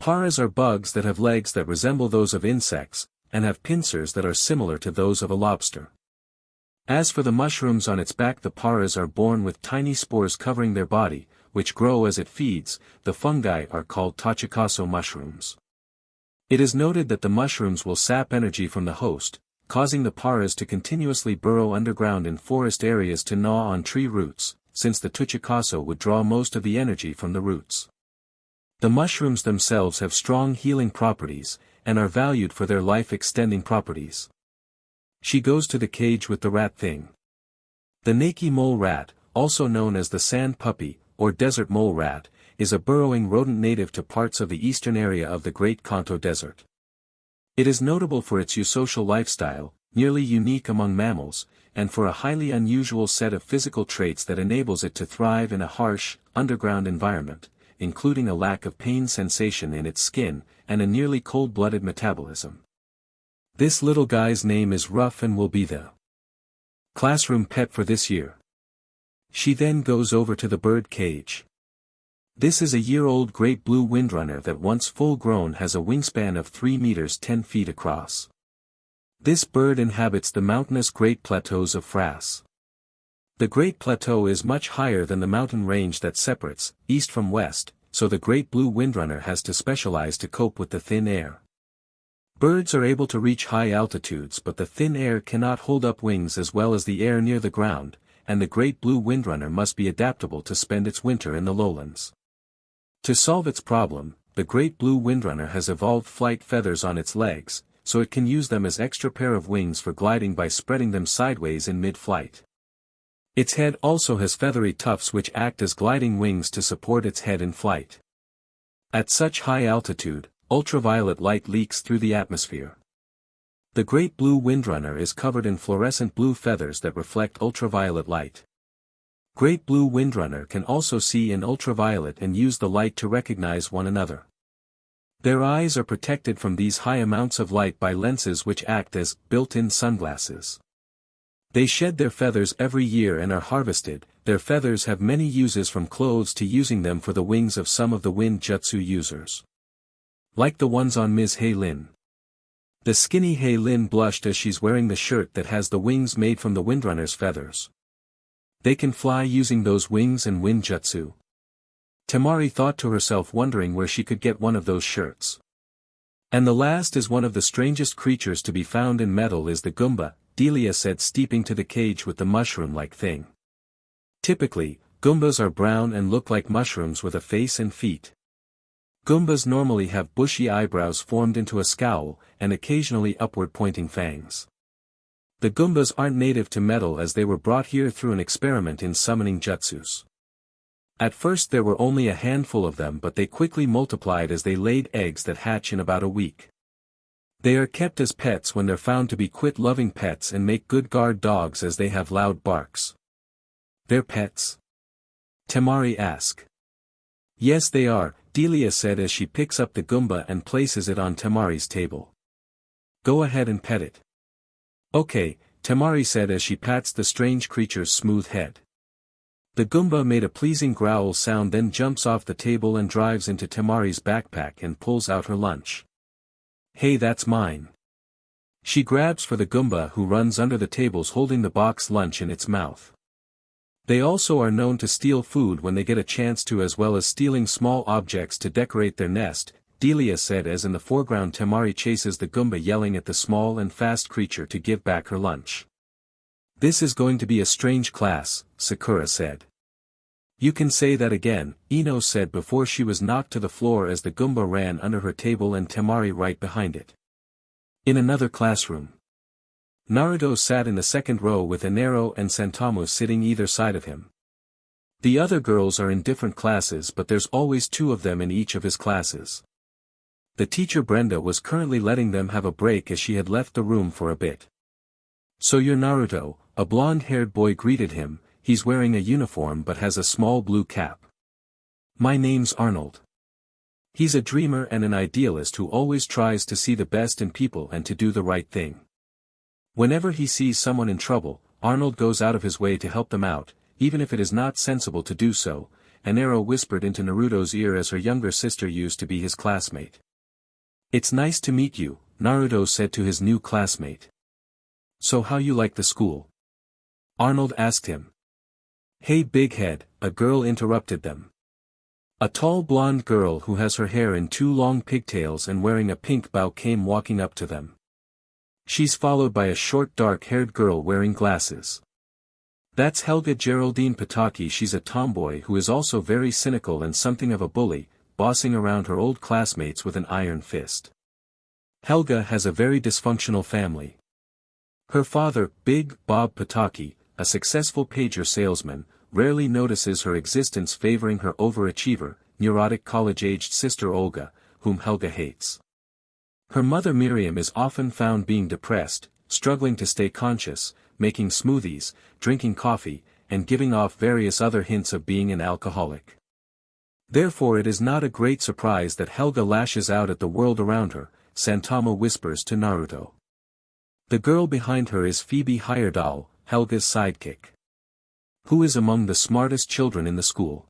Paras are bugs that have legs that resemble those of insects, and have pincers that are similar to those of a lobster. As for the mushrooms on its back, the paras are born with tiny spores covering their body, which grow as it feeds. The fungi are called tachikaso mushrooms. It is noted that the mushrooms will sap energy from the host, causing the paras to continuously burrow underground in forest areas to gnaw on tree roots, since the tachikaso would draw most of the energy from the roots. The mushrooms themselves have strong healing properties, and are valued for their life-extending properties. She goes to the cage with the rat thing. The Naki mole rat, also known as the sand puppy, or desert mole rat, is a burrowing rodent native to parts of the eastern area of the Great Kanto Desert. It is notable for its eusocial lifestyle, nearly unique among mammals, and for a highly unusual set of physical traits that enables it to thrive in a harsh, underground environment, including a lack of pain sensation in its skin, and a nearly cold-blooded metabolism. This little guy's name is Ruff and will be the classroom pet for this year. She then goes over to the bird cage. This is a year-old great blue windrunner that once full-grown has a wingspan of 3 meters 10 feet across. This bird inhabits the mountainous Great Plateaus of France. The Great Plateau is much higher than the mountain range that separates east from west, so the great blue windrunner has to specialize to cope with the thin air. Birds are able to reach high altitudes, but the thin air cannot hold up wings as well as the air near the ground, and the great blue windrunner must be adaptable to spend its winter in the lowlands. To solve its problem, the great blue windrunner has evolved flight feathers on its legs, so it can use them as extra pair of wings for gliding by spreading them sideways in mid-flight. Its head also has feathery tufts which act as gliding wings to support its head in flight. At such high altitude, ultraviolet light leaks through the atmosphere. The great blue windrunner is covered in fluorescent blue feathers that reflect ultraviolet light. Great blue windrunner can also see in ultraviolet and use the light to recognize one another. Their eyes are protected from these high amounts of light by lenses which act as built-in sunglasses. They shed their feathers every year and are harvested. Their feathers have many uses, from clothes to using them for the wings of some of the wind jutsu users. Like the ones on Ms. Hei Lin. The skinny Hei Lin blushed as she's wearing the shirt that has the wings made from the windrunner's feathers. They can fly using those wings and wind jutsu. Temari thought to herself, wondering where she could get one of those shirts. And the last is one of the strangest creatures to be found in metal is the Goomba, Delia said, steeping to the cage with the mushroom-like thing. Typically, Goombas are brown and look like mushrooms with a face and feet. Goombas normally have bushy eyebrows formed into a scowl, and occasionally upward-pointing fangs. The Goombas aren't native to metal as they were brought here through an experiment in summoning jutsus. At first there were only a handful of them, but they quickly multiplied as they laid eggs that hatch in about a week. They are kept as pets when they're found to be quit-loving pets and make good guard dogs as they have loud barks. They're pets? Temari asked. Yes, they are, Delia said as she picks up the Goomba and places it on Temari's table. Go ahead and pet it. Okay, Temari said as she pats the strange creature's smooth head. The Goomba made a pleasing growl sound, then jumps off the table and drives into Temari's backpack and pulls out her lunch. Hey, that's mine. She grabs for the Goomba, who runs under the tables holding the box lunch in its mouth. They also are known to steal food when they get a chance to, as well as stealing small objects to decorate their nest, Delia said as in the foreground Temari chases the Goomba, yelling at the small and fast creature to give back her lunch. This is going to be a strange class, Sakura said. You can say that again, Ino said before she was knocked to the floor as the Goomba ran under her table and Temari right behind it. In another classroom. Naruto sat in the second row with Inaro and Santamu sitting either side of him. The other girls are in different classes, but there's always 2 of them in each of his classes. The teacher Brenda was currently letting them have a break as she had left the room for a bit. So you're Naruto, a blonde-haired boy greeted him. He's wearing a uniform but has a small blue cap. My name's Arnold. He's a dreamer and an idealist who always tries to see the best in people and to do the right thing. Whenever he sees someone in trouble, Arnold goes out of his way to help them out, even if it is not sensible to do so, Naruto whispered into Naruto's ear as her younger sister used to be his classmate. "It's nice to meet you," Naruto said to his new classmate. "So how you like the school?" Arnold asked him. "Hey big head," a girl interrupted them. A tall blonde girl who has her hair in 2 long pigtails and wearing a pink bow came walking up to them. She's followed by a short dark-haired girl wearing glasses. That's Helga Geraldine Pataki. She's a tomboy who is also very cynical and something of a bully, bossing around her old classmates with an iron fist. Helga has a very dysfunctional family. Her father, Big Bob Pataki, a successful pager salesman, rarely notices her existence, favoring her overachiever, neurotic college-aged sister Olga, whom Helga hates. Her mother Miriam is often found being depressed, struggling to stay conscious, making smoothies, drinking coffee, and giving off various other hints of being an alcoholic. Therefore it is not a great surprise that Helga lashes out at the world around her, Santama whispers to Naruto. The girl behind her is Phoebe Heyerdahl, Helga's sidekick. Who is among the smartest children in the school?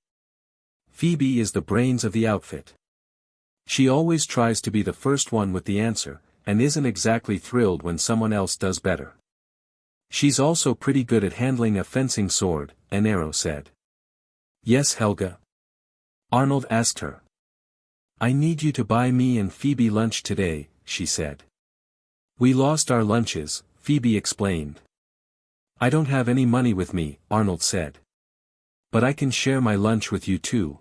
Phoebe is the brains of the outfit. She always tries to be the first one with the answer, and isn't exactly thrilled when someone else does better. She's also pretty good at handling a fencing sword, an arrow said. Yes Helga? Arnold asked her. I need you to buy me and Phoebe lunch today, she said. We lost our lunches, Phoebe explained. I don't have any money with me, Arnold said. But I can share my lunch with you too.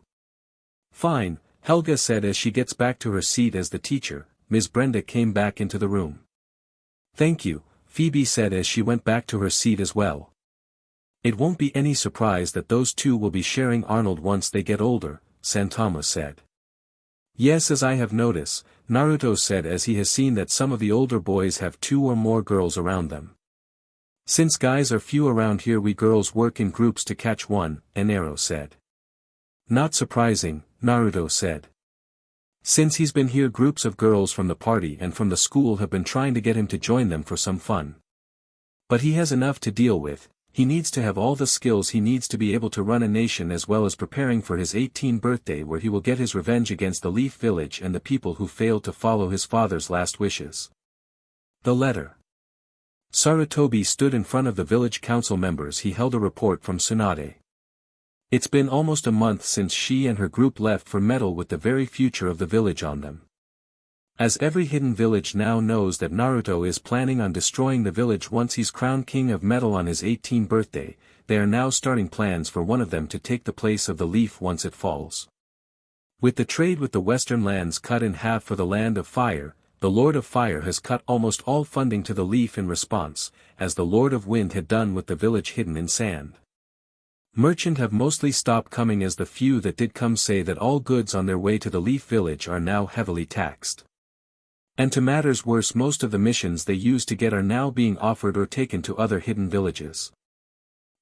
Fine, Helga said as she gets back to her seat as the teacher, Ms. Brenda came back into the room. Thank you, Phoebe said as she went back to her seat as well. It won't be any surprise that those two will be sharing Arnold once they get older, Santama said. Yes, as I have noticed, Naruto said as he has seen that some of the older boys have 2 or more girls around them. Since guys are few around here, we girls work in groups to catch one, Naruto said. Not surprising, Naruto said. Since he's been here, groups of girls from the party and from the school have been trying to get him to join them for some fun. But he has enough to deal with. He needs to have all the skills he needs to be able to run a nation, as well as preparing for his 18th birthday, where he will get his revenge against the Leaf Village and the people who failed to follow his father's last wishes. The letter. Sarutobi stood in front of the village council members. He held a report from Tsunade. It's been almost a month since she and her group left for Metal with the very future of the village on them. As every hidden village now knows that Naruto is planning on destroying the village once he's crowned king of Metal on his 18th birthday, they are now starting plans for one of them to take the place of the leaf once it falls. With the trade with the western lands cut in half for the Land of Fire, the Lord of Fire has cut almost all funding to the leaf in response, as the Lord of Wind had done with the village hidden in sand. Merchant have mostly stopped coming, as the few that did come say that all goods on their way to the Leaf Village are now heavily taxed. And to matters worse, most of the missions they used to get are now being offered or taken to other hidden villages.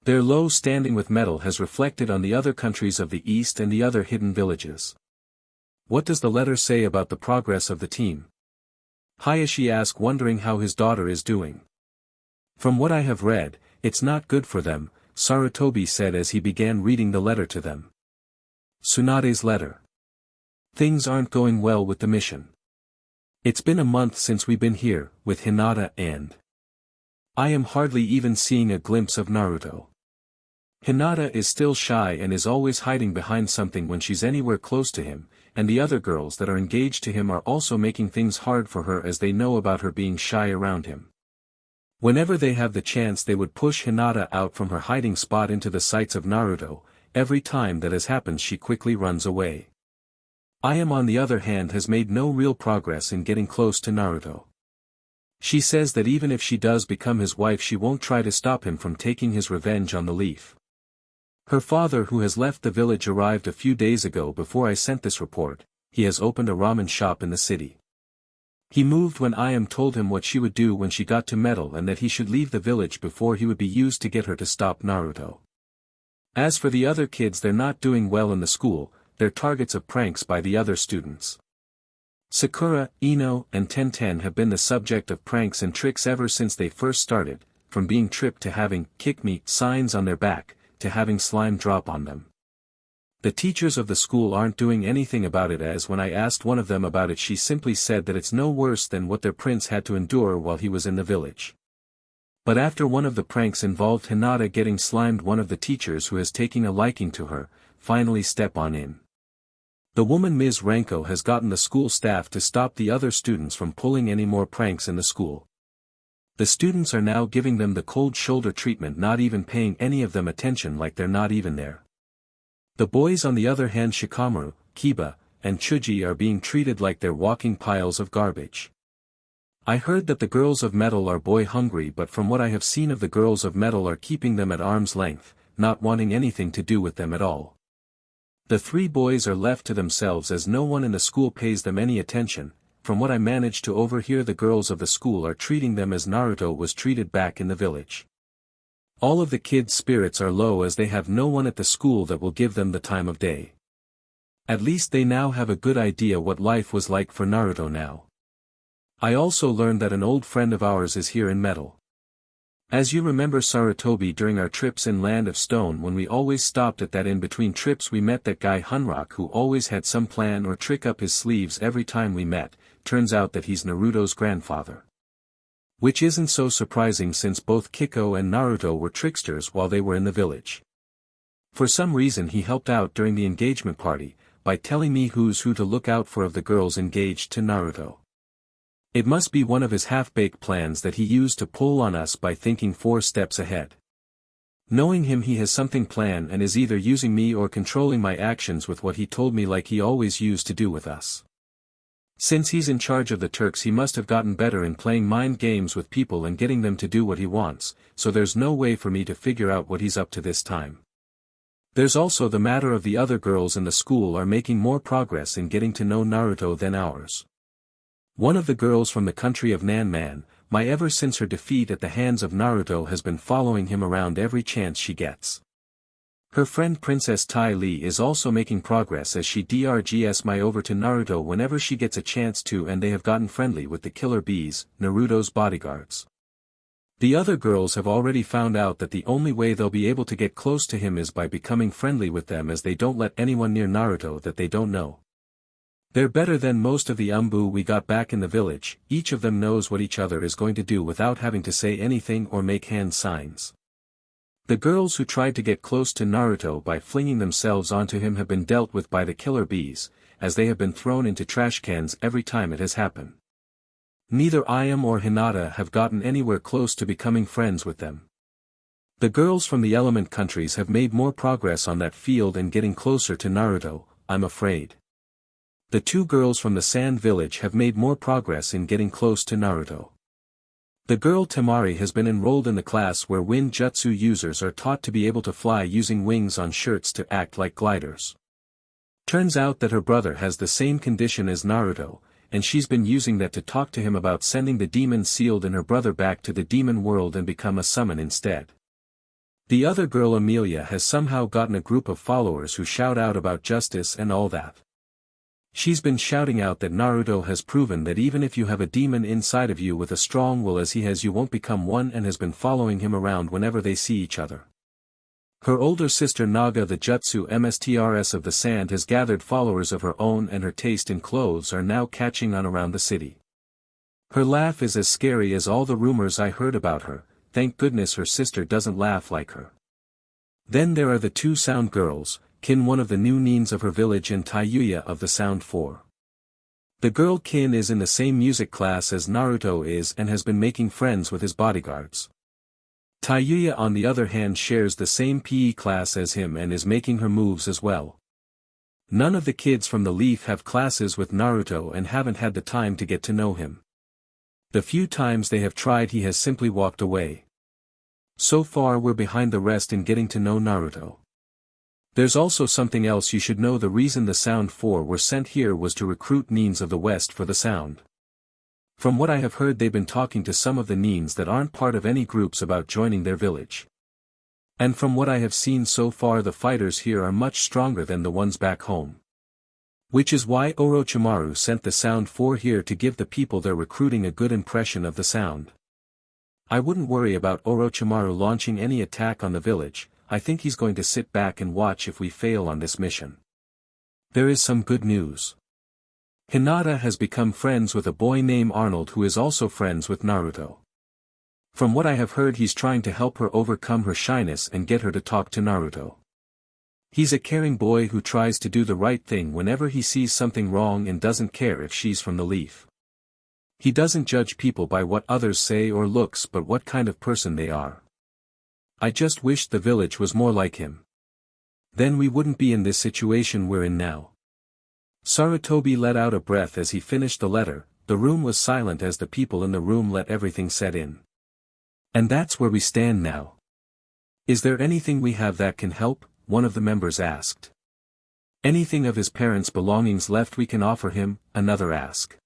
Their low standing with Metal has reflected on the other countries of the East and the other hidden villages. What does the letter say about the progress of the team? Hayashi asked, wondering how his daughter is doing. From what I have read, it's not good for them, Sarutobi said as he began reading the letter to them. Tsunade's letter. Things aren't going well with the mission. It's been a month since we've been here, with Hinata and I am hardly even seeing a glimpse of Naruto. Hinata is still shy and is always hiding behind something when she's anywhere close to him, and the other girls that are engaged to him are also making things hard for her as they know about her being shy around him. Whenever they have the chance, they would push Hinata out from her hiding spot into the sights of Naruto. Every time that has happened, she quickly runs away. I am, on the other hand, has made no real progress in getting close to Naruto. She says that even if she does become his wife, she won't try to stop him from taking his revenge on the leaf. Her father, who has left the village, arrived a few days ago before I sent this report. He has opened a ramen shop in the city. He moved when I told him what she would do when she got to Metal, and that he should leave the village before he would be used to get her to stop Naruto. As for the other kids, they're not doing well in the school, they're targets of pranks by the other students. Sakura, Ino, and Tenten have been the subject of pranks and tricks ever since they first started, from being tripped to having "kick me" signs on their back, to having slime drop on them. The teachers of the school aren't doing anything about it, as when I asked one of them about it she simply said that it's no worse than what their prince had to endure while he was in the village. But after one of the pranks involved Hinata getting slimed, one of the teachers who has taken a liking to her, finally step on in. The woman Ms. Ranko has gotten the school staff to stop the other students from pulling any more pranks in the school. The students are now giving them the cold shoulder treatment, not even paying any of them attention, like they're not even there. The boys on the other hand, Shikamaru, Kiba, and Chuji, are being treated like they're walking piles of garbage. I heard that the girls of metal are boy hungry, but from what I have seen of the girls of metal are keeping them at arm's length, not wanting anything to do with them at all. The three boys are left to themselves as no one in the school pays them any attention. From what I managed to overhear, the girls of the school are treating them as Naruto was treated back in the village. All of the kids' spirits are low as they have no one at the school that will give them the time of day. At least they now have a good idea what life was like for Naruto now. I also learned that an old friend of ours is here in Metal. As you remember Sarutobi, during our trips in Land of Stone, when we always stopped at that in between trips, we met that guy Hunrock who always had some plan or trick up his sleeves every time we met. Turns out that he's Naruto's grandfather. Which isn't so surprising since both Kiko and Naruto were tricksters while they were in the village. For some reason he helped out during the engagement party, by telling me who's who to look out for of the girls engaged to Naruto. It must be one of his half-baked plans that he used to pull on us by thinking 4 steps ahead. Knowing him, he has something planned and is either using me or controlling my actions with what he told me, like he always used to do with us. Since he's in charge of the Turks, he must have gotten better in playing mind games with people and getting them to do what he wants, so there's no way for me to figure out what he's up to this time. There's also the matter of the other girls in the school are making more progress in getting to know Naruto than ours. One of the girls from the country of Nanman, ever since her defeat at the hands of Naruto, has been following him around every chance she gets. Her friend Princess Tai Li is also making progress as she drgs over to Naruto whenever she gets a chance to, and they have gotten friendly with the killer bees, Naruto's bodyguards. The other girls have already found out that the only way they'll be able to get close to him is by becoming friendly with them, as they don't let anyone near Naruto that they don't know. They're better than most of the umbu we got back in the village. Each of them knows what each other is going to do without having to say anything or make hand signs. The girls who tried to get close to Naruto by flinging themselves onto him have been dealt with by the killer bees, as they have been thrown into trash cans every time it has happened. Neither I am or Hinata have gotten anywhere close to becoming friends with them. The girls from the element countries have made more progress on that field and getting closer to Naruto, I'm afraid. The 2 girls from the Sand Village have made more progress in getting close to Naruto. The girl Temari has been enrolled in the class where wind jutsu users are taught to be able to fly using wings on shirts to act like gliders. Turns out that her brother has the same condition as Naruto, and she's been using that to talk to him about sending the demon sealed in her brother back to the demon world and become a summon instead. The other girl Amelia has somehow gotten a group of followers who shout out about justice and all that. She's been shouting out that Naruto has proven that even if you have a demon inside of you with a strong will as he has, you won't become one, and has been following him around whenever they see each other. Her older sister Naga, the Jutsu Mstrs of the Sand, has gathered followers of her own, and her taste in clothes are now catching on around the city. Her laugh is as scary as all the rumors I heard about her. Thank goodness her sister doesn't laugh like her. Then there are the 2 sound girls, Kin, one of the new neens of her village, and Tayuya of the Sound 4. The girl Kin is in the same music class as Naruto is and has been making friends with his bodyguards. Tayuya on the other hand shares the same PE class as him and is making her moves as well. None of the kids from the Leaf have classes with Naruto and haven't had the time to get to know him. The few times they have tried, he has simply walked away. So far we're behind the rest in getting to know Naruto. There's also something else you should know. The reason the Sound 4 were sent here was to recruit neens of the West for the Sound. From what I have heard, they've been talking to some of the neens that aren't part of any groups about joining their village. And from what I have seen so far, the fighters here are much stronger than the ones back home. Which is why Orochimaru sent the Sound 4 here, to give the people they're recruiting a good impression of the Sound. I wouldn't worry about Orochimaru launching any attack on the village. I think he's going to sit back and watch if we fail on this mission. There is some good news. Hinata has become friends with a boy named Arnold who is also friends with Naruto. From what I have heard, he's trying to help her overcome her shyness and get her to talk to Naruto. He's a caring boy who tries to do the right thing whenever he sees something wrong and doesn't care if she's from the leaf. He doesn't judge people by what others say or looks but what kind of person they are. I just wished the village was more like him. Then we wouldn't be in this situation we're in now. Sarutobi let out a breath as he finished the letter. The room was silent as the people in the room let everything set in. And that's where we stand now. Is there anything we have that can help? One of the members asked. Anything of his parents' belongings left we can offer him, another asked.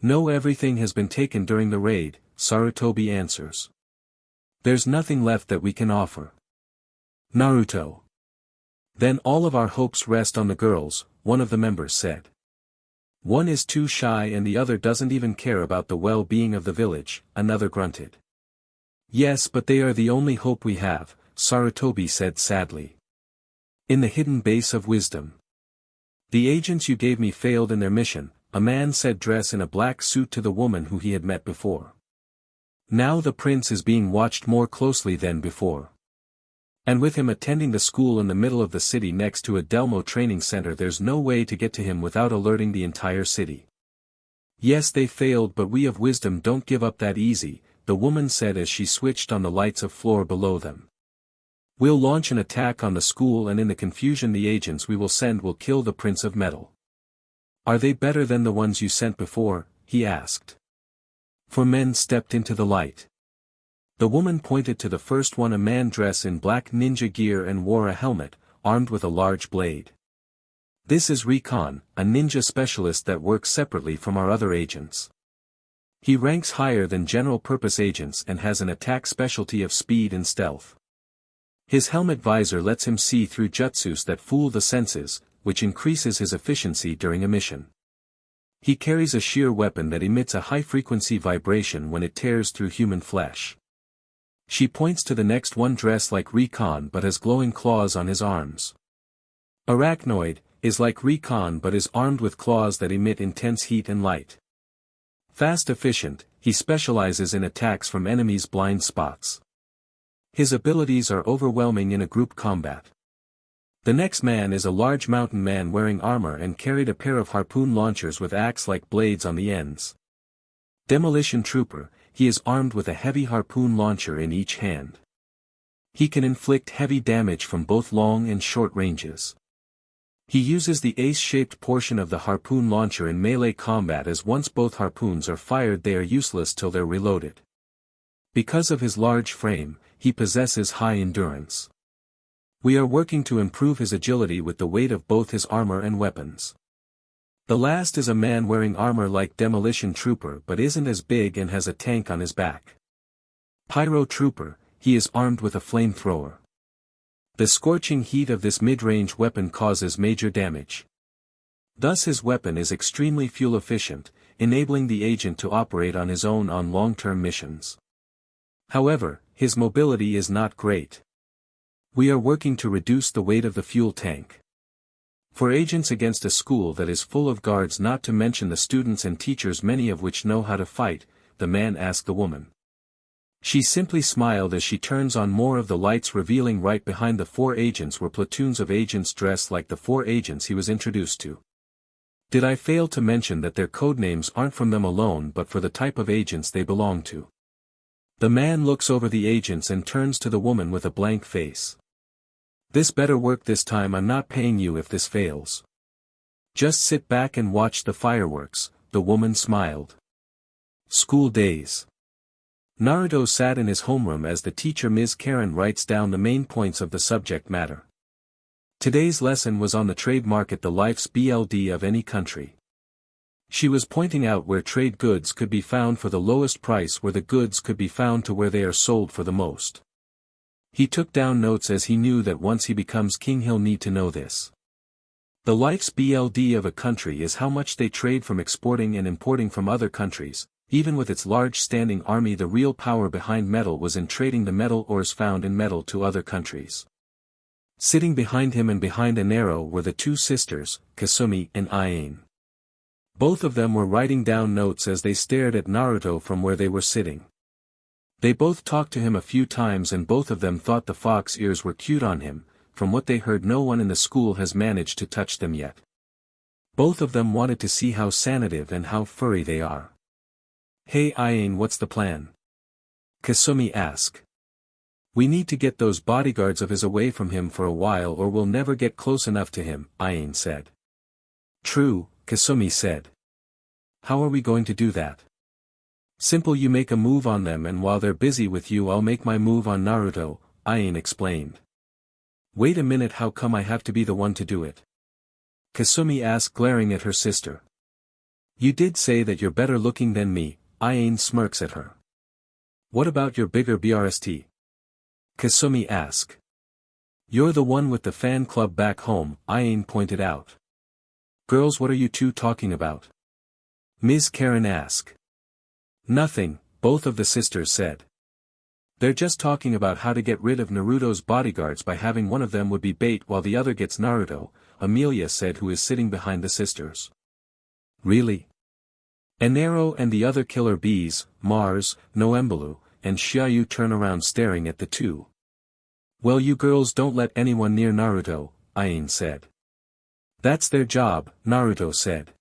No, everything has been taken during the raid, Sarutobi answers. There's nothing left that we can offer. Naruto. Then all of our hopes rest on the girls, one of the members said. One is too shy and the other doesn't even care about the well-being of the village, another grunted. Yes, but they are the only hope we have, Sarutobi said sadly. In the hidden base of wisdom. The agents you gave me failed in their mission, a man said, dressed in a black suit to the woman who he had met before. Now the prince is being watched more closely than before. And with him attending the school in the middle of the city next to a Delmo training center, there's no way to get to him without alerting the entire city. Yes, they failed, but we of wisdom don't give up that easy, the woman said as she switched on the lights of floor below them. We'll launch an attack on the school and in the confusion the agents we will send will kill the Prince of Metal. Are they better than the ones you sent before? He asked. 4 men stepped into the light. The woman pointed to the first one, a man dressed in black ninja gear and wore a helmet, armed with a large blade. This is Recon, a ninja specialist that works separately from our other agents. He ranks higher than general-purpose agents and has an attack specialty of speed and stealth. His helmet visor lets him see through jutsus that fool the senses, which increases his efficiency during a mission. He carries a shear weapon that emits a high-frequency vibration when it tears through human flesh. She points to the next one, dressed like Recon but has glowing claws on his arms. Arachnoid is like Recon but is armed with claws that emit intense heat and light. Fast, efficient, he specializes in attacks from enemies' blind spots. His abilities are overwhelming in a group combat. The next man is a large mountain man wearing armor and carried a pair of harpoon launchers with axe-like blades on the ends. Demolition Trooper, he is armed with a heavy harpoon launcher in each hand. He can inflict heavy damage from both long and short ranges. He uses the ace-shaped portion of the harpoon launcher in melee combat, as once both harpoons are fired they are useless till they're reloaded. Because of his large frame, he possesses high endurance. We are working to improve his agility with the weight of both his armor and weapons. The last is a man wearing armor like Demolition Trooper but isn't as big and has a tank on his back. Pyro Trooper, he is armed with a flamethrower. The scorching heat of this mid-range weapon causes major damage. Thus his weapon is extremely fuel efficient, enabling the agent to operate on his own on long-term missions. However, his mobility is not great. We are working to reduce the weight of the fuel tank. For agents against a school that is full of guards, not to mention the students and teachers, many of which know how to fight, the man asked the woman. She simply smiled as she turns on more of the lights, revealing right behind the 4 agents were platoons of agents dressed like the 4 agents he was introduced to. Did I fail to mention that their codenames aren't from them alone but for the type of agents they belong to? The man looks over the agents and turns to the woman with a blank face. This better work this time. I'm not paying you if this fails. Just sit back and watch the fireworks, the woman smiled. School days. Naruto sat in his homeroom as the teacher Ms. Karen writes down the main points of the subject matter. Today's lesson was on the trade market, the life's BLD of any country. She was pointing out where trade goods could be found for the lowest price, where the goods could be found to where they are sold for the most. He took down notes as he knew that once he becomes king he'll need to know this. The life's BLD of a country is how much they trade from exporting and importing from other countries. Even with its large standing army, the real power behind metal was in trading the metal ores found in metal to other countries. Sitting behind him and behind Anero were the two sisters, Kasumi and Ayane. Both of them were writing down notes as they stared at Naruto from where they were sitting. They both talked to him a few times and both of them thought the fox ears were cute on him. From what they heard, no one in the school has managed to touch them yet. Both of them wanted to see how sanative and how furry they are. "Hey Ayane, what's the plan?" Kasumi asked. "We need to get those bodyguards of his away from him for a while or we'll never get close enough to him," Ayane said. "True," Kasumi said. "How are we going to do that?" "Simple, you make a move on them and while they're busy with you I'll make my move on Naruto," Ayane explained. "Wait a minute, how come I have to be the one to do it?" Kasumi asked, glaring at her sister. "You did say that you're better looking than me," Ayane smirks at her. "What about your bigger BRST?" Kasumi asked. "You're the one with the fan club back home," Ayane pointed out. "Girls, what are you two talking about?" Ms. Karen asked. "Nothing," both of the sisters said. "They're just talking about how to get rid of Naruto's bodyguards by having one of them would be bait while the other gets Naruto," Amelia said, who is sitting behind the sisters. "Really?" Anero and the other killer bees, Mars, Noembalu, and Shiayu turn around staring at the two. "Well, you girls don't let anyone near Naruto," Ayane said. "That's their job," Naruto said.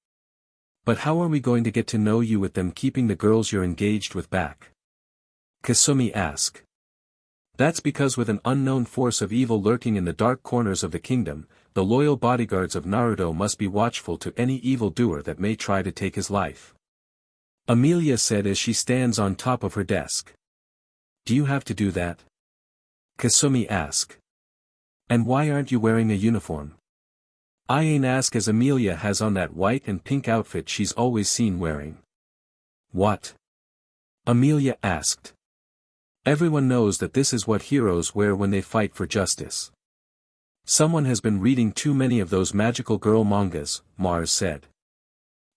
"But how are we going to get to know you with them keeping the girls you're engaged with back?" Kasumi asked. "That's because with an unknown force of evil lurking in the dark corners of the kingdom, the loyal bodyguards of Naruto must be watchful to any evildoer that may try to take his life," Amelia said as she stands on top of her desk. "Do you have to do that?" Kasumi asked. "And why aren't you wearing a uniform?" Ayane asked as Amelia has on that white and pink outfit she's always seen wearing. "What?" Amelia asked. "Everyone knows that this is what heroes wear when they fight for justice." "Someone has been reading too many of those magical girl mangas," Mars said.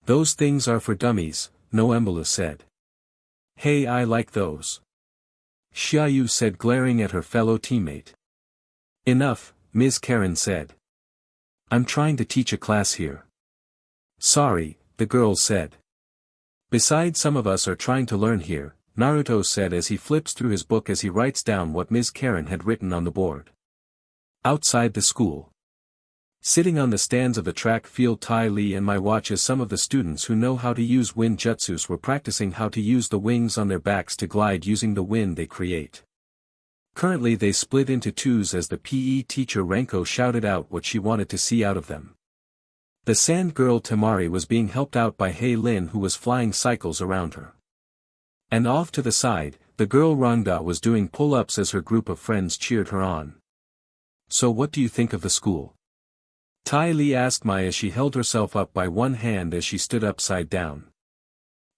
"Those things are for dummies," Noembalu said. "Hey, I like those," Shiayu said, glaring at her fellow teammate. "Enough," Ms. Karen said. "I'm trying to teach a class here." "Sorry," the girls said. "Besides, some of us are trying to learn here," Naruto said as he flips through his book as he writes down what Ms. Karen had written on the board. Outside the school. Sitting on the stands of the track field, Tai Lee and my watch as some of the students who know how to use wind jutsus were practicing how to use the wings on their backs to glide using the wind they create. Currently they split into twos as the PE teacher Renko shouted out what she wanted to see out of them. The sand girl Temari was being helped out by Hei Lin, who was flying cycles around her. And off to the side, the girl Rangda was doing pull-ups as her group of friends cheered her on. "So what do you think of the school?" Tai Lee asked Mai as she held herself up by one hand as she stood upside down.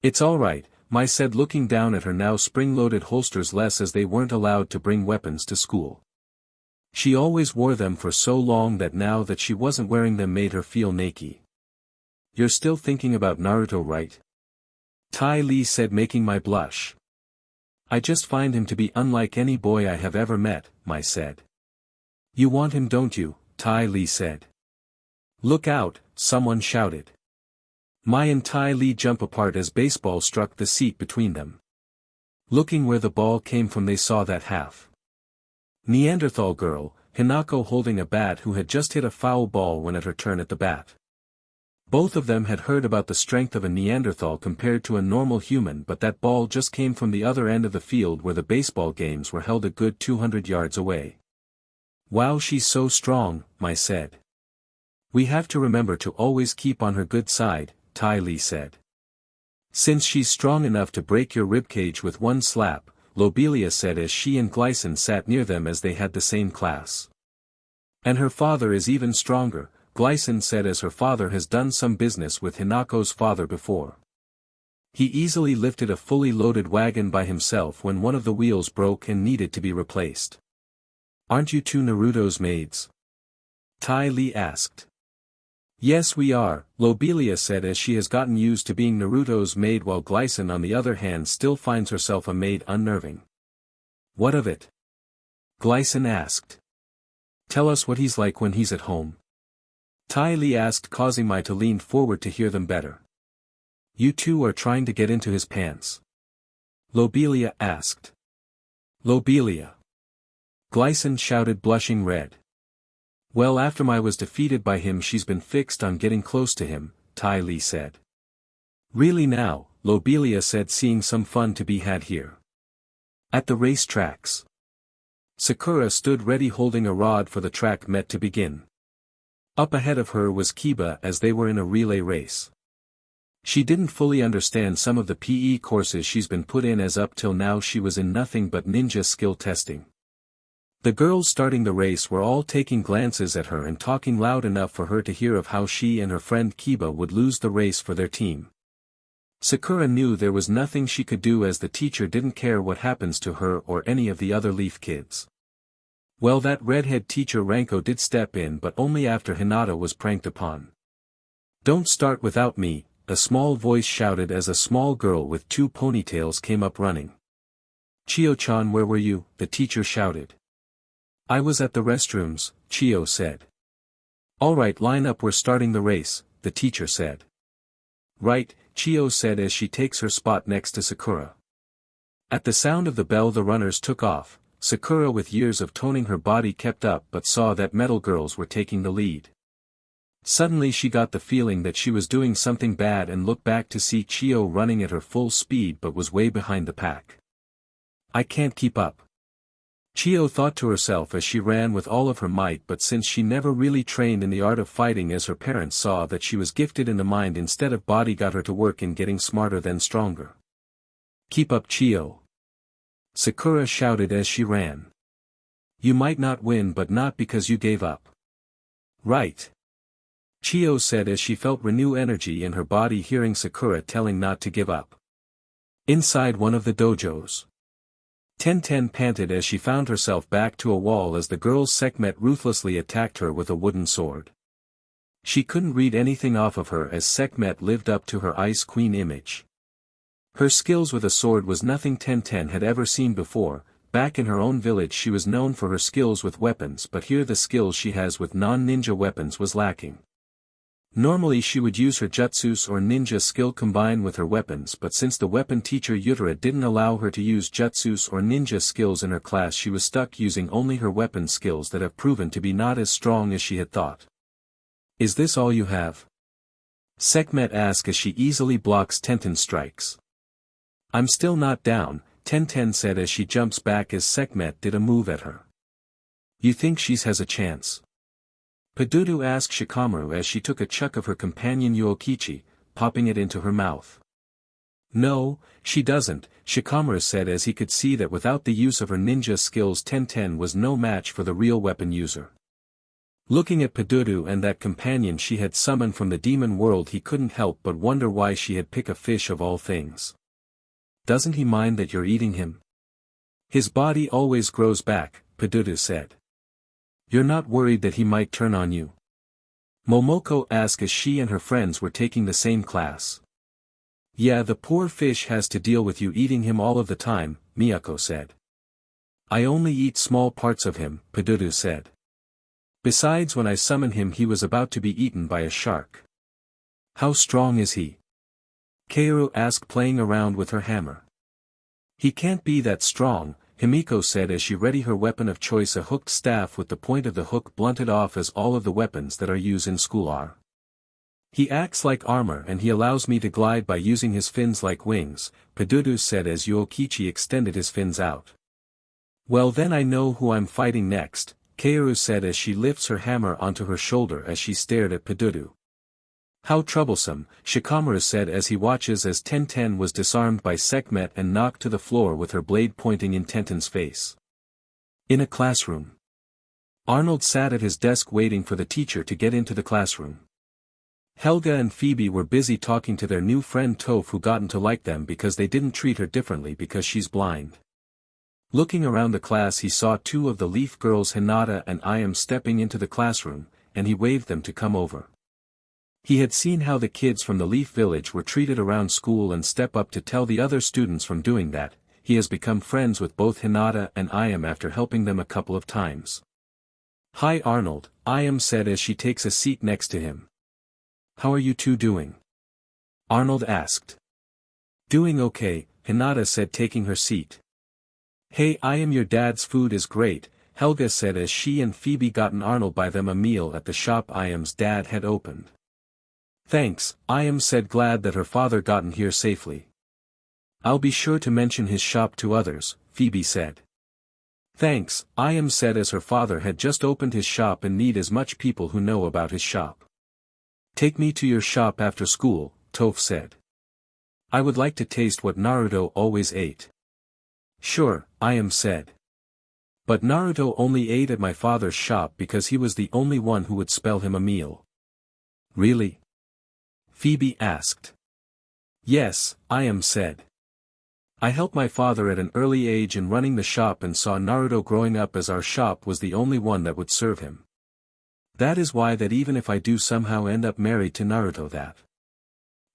"It's alright," Mai said, looking down at her now spring-loaded holsters, less as they weren't allowed to bring weapons to school. She always wore them for so long that now that she wasn't wearing them made her feel naked. "You're still thinking about Naruto, right?" Tai Lee said, making Mai blush. "I just find him to be unlike any boy I have ever met," Mai said. "You want him, don't you?" Tai Lee said. "Look out," someone shouted. Mai and Tai Lee jump apart as baseball struck the seat between them. Looking where the ball came from, they saw that half Neanderthal girl, Hinako, holding a bat, who had just hit a foul ball when at her turn at the bat. Both of them had heard about the strength of a Neanderthal compared to a normal human, but that ball just came from the other end of the field where the baseball games were held, a good 200 yards away. "Wow, she's so strong," Mai said. "We have to remember to always keep on her good side," Tai Lee said. "Since she's strong enough to break your ribcage with one slap," Lobelia said as she and Glycin sat near them as they had the same class. "And her father is even stronger," Glycin said, as her father has done some business with Hinako's father before. He easily lifted a fully loaded wagon by himself when one of the wheels broke and needed to be replaced. "Aren't you two Naruto's maids?" Tai Lee asked. Yes we are, Lobelia said as she has gotten used to being Naruto's maid while Glycin on the other hand still finds herself a maid unnerving. What of it? Glycin asked. Tell us what he's like when he's at home. Ty Lee asked causing Mai to lean forward to hear them better. You two are trying to get into his pants. Lobelia asked. Lobelia. Glycin shouted blushing red. Well after Mai was defeated by him she's been fixed on getting close to him, Ty Lee said. Really now, Lobelia said seeing some fun to be had here. At the race tracks. Sakura stood ready holding a rod for the track met to begin. Up ahead of her was Kiba as they were in a relay race. She didn't fully understand some of the PE courses she's been put in as up till now she was in nothing but ninja skill testing. The girls starting the race were all taking glances at her and talking loud enough for her to hear of how she and her friend Kiba would lose the race for their team. Sakura knew there was nothing she could do as the teacher didn't care what happens to her or any of the other Leaf kids. Well that redhead teacher Ranko did step in but only after Hinata was pranked upon. Don't start without me, a small voice shouted as a small girl with 2 ponytails came up running. Chio-chan where were you? The teacher shouted. I was at the restrooms, Chio said. Alright line up we're starting the race, the teacher said. Right, Chio said as she takes her spot next to Sakura. At the sound of the bell the runners took off, Sakura with years of toning her body kept up but saw that metal girls were taking the lead. Suddenly she got the feeling that she was doing something bad and looked back to see Chio running at her full speed but was way behind the pack. I can't keep up. Chio thought to herself as she ran with all of her might but since she never really trained in the art of fighting as her parents saw that she was gifted in the mind instead of body got her to work in getting smarter than stronger. Keep up Chio. Sakura shouted as she ran. You might not win but not because you gave up. Right. Chio said as she felt renewed energy in her body hearing Sakura telling not to give up. Inside one of the dojos. Ten panted as she found herself back to a wall as the girl's Sekhmet ruthlessly attacked her with a wooden sword. She couldn't read anything off of her as Sekhmet lived up to her Ice Queen image. Her skills with a sword was nothing Ten had ever seen before. Back in her own village she was known for her skills with weapons but here the skills she has with non-ninja weapons was lacking. Normally she would use her jutsus or ninja skill combined with her weapons but since the weapon teacher Yutara didn't allow her to use jutsus or ninja skills in her class she was stuck using only her weapon skills that have proven to be not as strong as she had thought. Is this all you have? Sekhmet asked as she easily blocks Tenten's strikes. I'm still not down, Ten said as she jumps back as Sekhmet did a move at her. You think she has a chance? Padudu asked Shikamaru as she took a chuck of her companion Yokichi, popping it into her mouth. No, she doesn't, Shikamaru said as he could see that without the use of her ninja skills Ten was no match for the real weapon user. Looking at Padudu and that companion she had summoned from the demon world he couldn't help but wonder why she had picked a fish of all things. Doesn't he mind that you're eating him? His body always grows back, Padudu said. You're not worried that he might turn on you? Momoko asked as she and her friends were taking the same class. Yeah, the poor fish has to deal with you eating him all of the time, Miyako said. I only eat small parts of him, Padudu said. Besides when I summoned him he was about to be eaten by a shark. How strong is he? Kaoru asked playing around with her hammer. He can't be that strong, Himiko said as she readied her weapon of choice a hooked staff with the point of the hook blunted off as all of the weapons that are used in school are. He acts like armor and he allows me to glide by using his fins like wings, Padudu said as Yokichi extended his fins out. Well then I know who I'm fighting next, Kaoru said as she lifts her hammer onto her shoulder as she stared at Padudu. How troublesome, Shikamaru said as he watches as Ten was disarmed by Sekhmet and knocked to the floor with her blade pointing in Tenten's face. In a classroom. Arnold sat at his desk waiting for the teacher to get into the classroom. Helga and Phoebe were busy talking to their new friend Toph who gotten to like them because they didn't treat her differently because she's blind. Looking around the class he saw 2 of the Leaf girls Hinata and Ayam stepping into the classroom, and he waved them to come over. He had seen how the kids from the Leaf Village were treated around school and step up to tell the other students from doing that. He has become friends with both Hinata and Ayam after helping them a couple of times. "Hi Arnold," Ayam said as she takes a seat next to him. "How are you two doing?" Arnold asked. "Doing okay," Hinata said taking her seat. "Hey Ayam, your dad's food is great," Helga said as she and Phoebe gotten Arnold buy them a meal at the shop Ayam's dad had opened. "Thanks," Ayam said, glad that her father gotten here safely. "I'll be sure to mention his shop to others," Phoebe said. "Thanks," Ayam said as her father had just opened his shop and need as much people who know about his shop. "Take me to your shop after school," Toph said. "I would like to taste what Naruto always ate." "Sure," Ayam said. "But Naruto only ate at my father's shop because he was the only one who would spell him a meal." "Really?" Phoebe asked. "Yes," Ayam said. "I helped my father at an early age in running the shop and saw Naruto growing up as our shop was the only one that would serve him. That is why that even if I do somehow end up married to Naruto that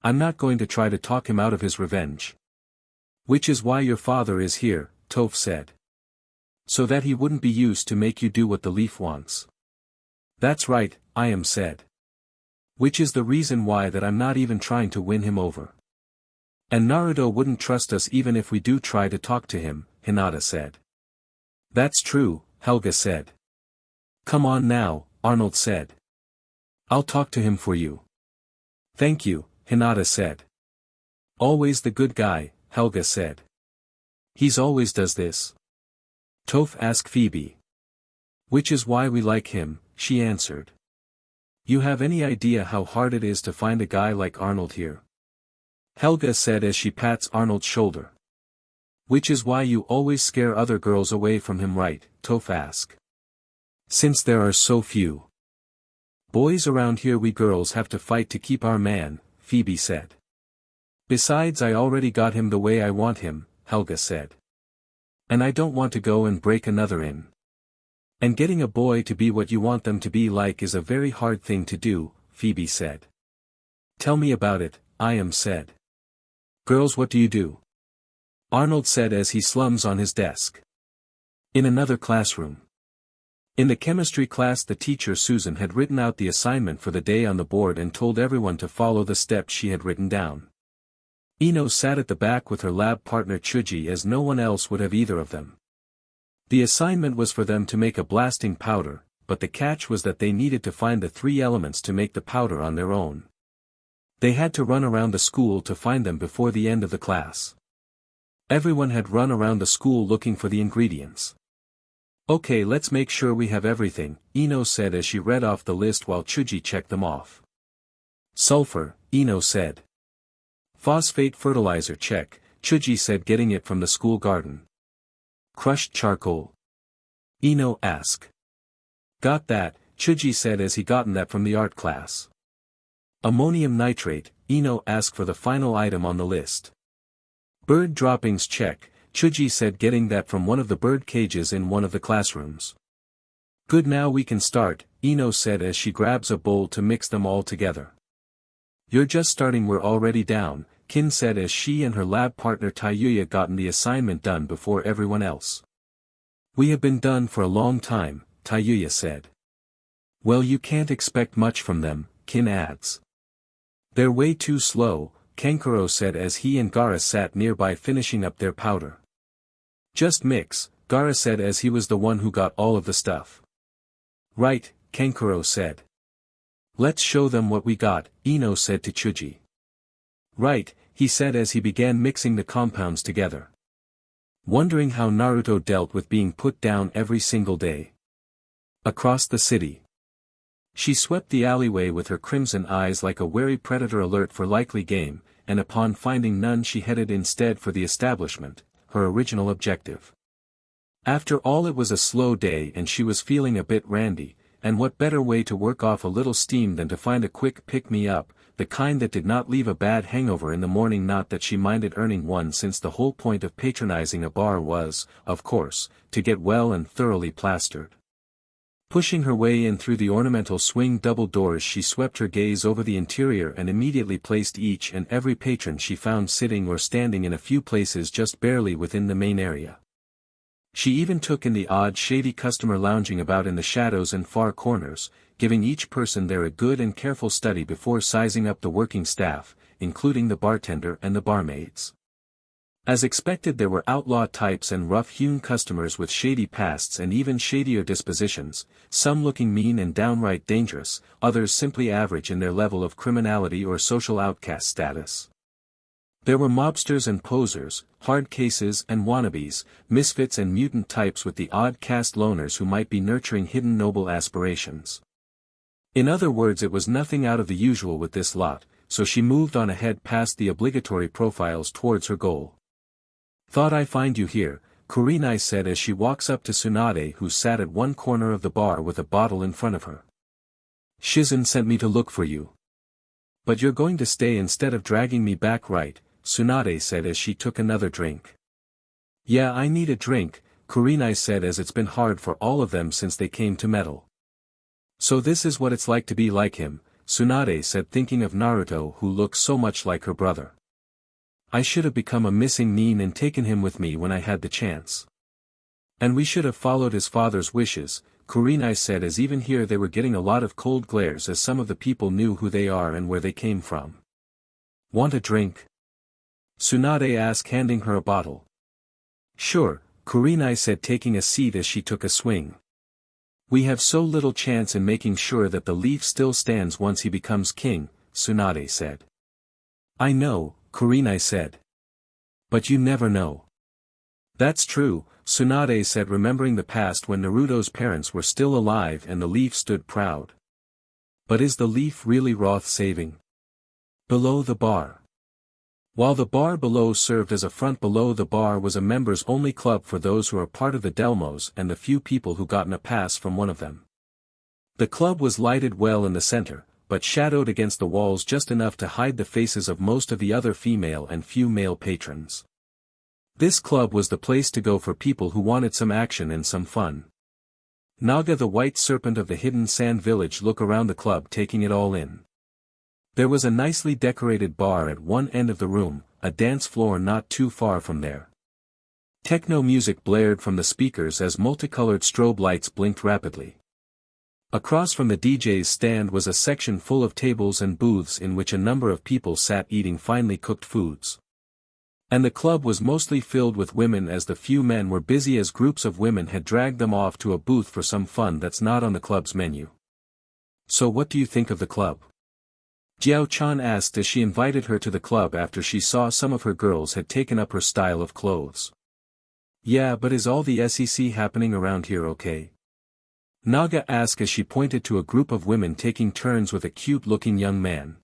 I'm not going to try to talk him out of his revenge. Which is why your father is here," Toph said. "So that he wouldn't be used to make you do what the leaf wants." "That's right," Ayam said. "Which is the reason why that I'm not even trying to win him over. And Naruto wouldn't trust us even if we do try to talk to him," Hinata said. "That's true," Helga said. "Come on now," Arnold said. "I'll talk to him for you." "Thank you," Hinata said. "Always the good guy," Helga said. "He's always does this?" Toph asked Phoebe. "Which is why we like him," she answered. "You have any idea how hard it is to find a guy like Arnold here?" Helga said as she pats Arnold's shoulder. "Which is why you always scare other girls away from him, right?" Toph asked. "Since there are so few boys around here, we girls have to fight to keep our man," Phoebe said. "Besides, I already got him the way I want him," Helga said. "And I don't want to go and break another in. And getting a boy to be what you want them to be like is a very hard thing to do," Phoebe said. "Tell me about it," Ayam said. "Girls, what do you do?" Arnold said as he slums on his desk. In another classroom. In the chemistry class, the teacher Susan had written out the assignment for the day on the board and told everyone to follow the steps she had written down. Ino sat at the back with her lab partner Chuji as no one else would have either of them. The assignment was for them to make a blasting powder, but the catch was that they needed to find the 3 elements to make the powder on their own. They had to run around the school to find them before the end of the class. Everyone had run around the school looking for the ingredients. "Okay, let's make sure we have everything," Ino said as she read off the list while Chuji checked them off. "Sulfur," Ino said. "Phosphate fertilizer, check," Chuji said, getting it from the school garden. "Crushed charcoal?" Ino asked. "Got that," Chuji said as he gotten that from the art class. "Ammonium nitrate," Ino asked for the final item on the list. "Bird droppings, check," Chuji said, getting that from one of the bird cages in one of the classrooms. "Good, now we can start," Ino said as she grabs a bowl to mix them all together. "You're just starting, we're already down," Kin said as she and her lab partner Taiyuya gotten the assignment done before everyone else. "We have been done for a long time," Taiyuya said. "Well, you can't expect much from them," Kin adds. "They're way too slow," Kankuro said as he and Gaara sat nearby finishing up their powder. "Just mix," Gaara said as he was the one who got all of the stuff. "Right," Kankuro said. "Let's show them what we got," Ino said to Chuji. "Right," he said as he began mixing the compounds together. Wondering how Naruto dealt with being put down every single day. Across the city. She swept the alleyway with her crimson eyes like a wary predator alert for likely game, and upon finding none she headed instead for the establishment, her original objective. After all, it was a slow day and she was feeling a bit randy, and what better way to work off a little steam than to find a quick pick-me-up, the kind that did not leave a bad hangover in the morning. Not that she minded earning one, since the whole point of patronizing a bar was, of course, to get well and thoroughly plastered. Pushing her way in through the ornamental swing double doors, she swept her gaze over the interior and immediately placed each and every patron she found sitting or standing in a few places just barely within the main area. She even took in the odd shady customer lounging about in the shadows and far corners, giving each person there a good and careful study before sizing up the working staff, including the bartender and the barmaids. As expected, there were outlaw types and rough-hewn customers with shady pasts and even shadier dispositions, some looking mean and downright dangerous, others simply average in their level of criminality or social outcast status. There were mobsters and posers, hard cases and wannabes, misfits and mutant types with the odd caste loners who might be nurturing hidden noble aspirations. In other words, it was nothing out of the usual with this lot, so she moved on ahead past the obligatory profiles towards her goal. "Thought I find you here," Kurenai said as she walks up to Tsunade, who sat at one corner of the bar with a bottle in front of her. "Shizen sent me to look for you. But you're going to stay instead of dragging me back, right?" Tsunade said as she took another drink. "Yeah, I need a drink," Kurenai said, as it's been hard for all of them since they came to meddle. "So this is what it's like to be like him," Tsunade said, thinking of Naruto, who looks so much like her brother. "I should have become a missing nin and taken him with me when I had the chance. And we should have followed his father's wishes," Kurenai said, as even here they were getting a lot of cold glares as some of the people knew who they are and where they came from. "Want a drink?" Tsunade asked, handing her a bottle. "Sure," Kurenai said, taking a seat as she took a swing. "We have so little chance in making sure that the leaf still stands once he becomes king," Tsunade said. "I know," Kurenai said. "But you never know." "That's true," Tsunade said, remembering the past when Naruto's parents were still alive and the leaf stood proud. "But is the leaf really worth saving?" Below the bar. While the bar below served as a front, below the bar was a members-only club for those who are part of the Delmos and the few people who gotten a pass from one of them. The club was lighted well in the center, but shadowed against the walls just enough to hide the faces of most of the other female and few male patrons. This club was the place to go for people who wanted some action and some fun. Naga, the white serpent of the hidden sand village, looked around the club, taking it all in. There was a nicely decorated bar at one end of the room, a dance floor not too far from there. Techno music blared from the speakers as multicolored strobe lights blinked rapidly. Across from the DJ's stand was a section full of tables and booths in which a number of people sat eating finely cooked foods. And the club was mostly filled with women, as the few men were busy as groups of women had dragged them off to a booth for some fun that's not on the club's menu. "So what do you think of the club?" Jiao-chan asked as she invited her to the club after she saw some of her girls had taken up her style of clothes. "Yeah, but is all the SEC happening around here okay?" Naga asked as she pointed to a group of women taking turns with a cute-looking young man.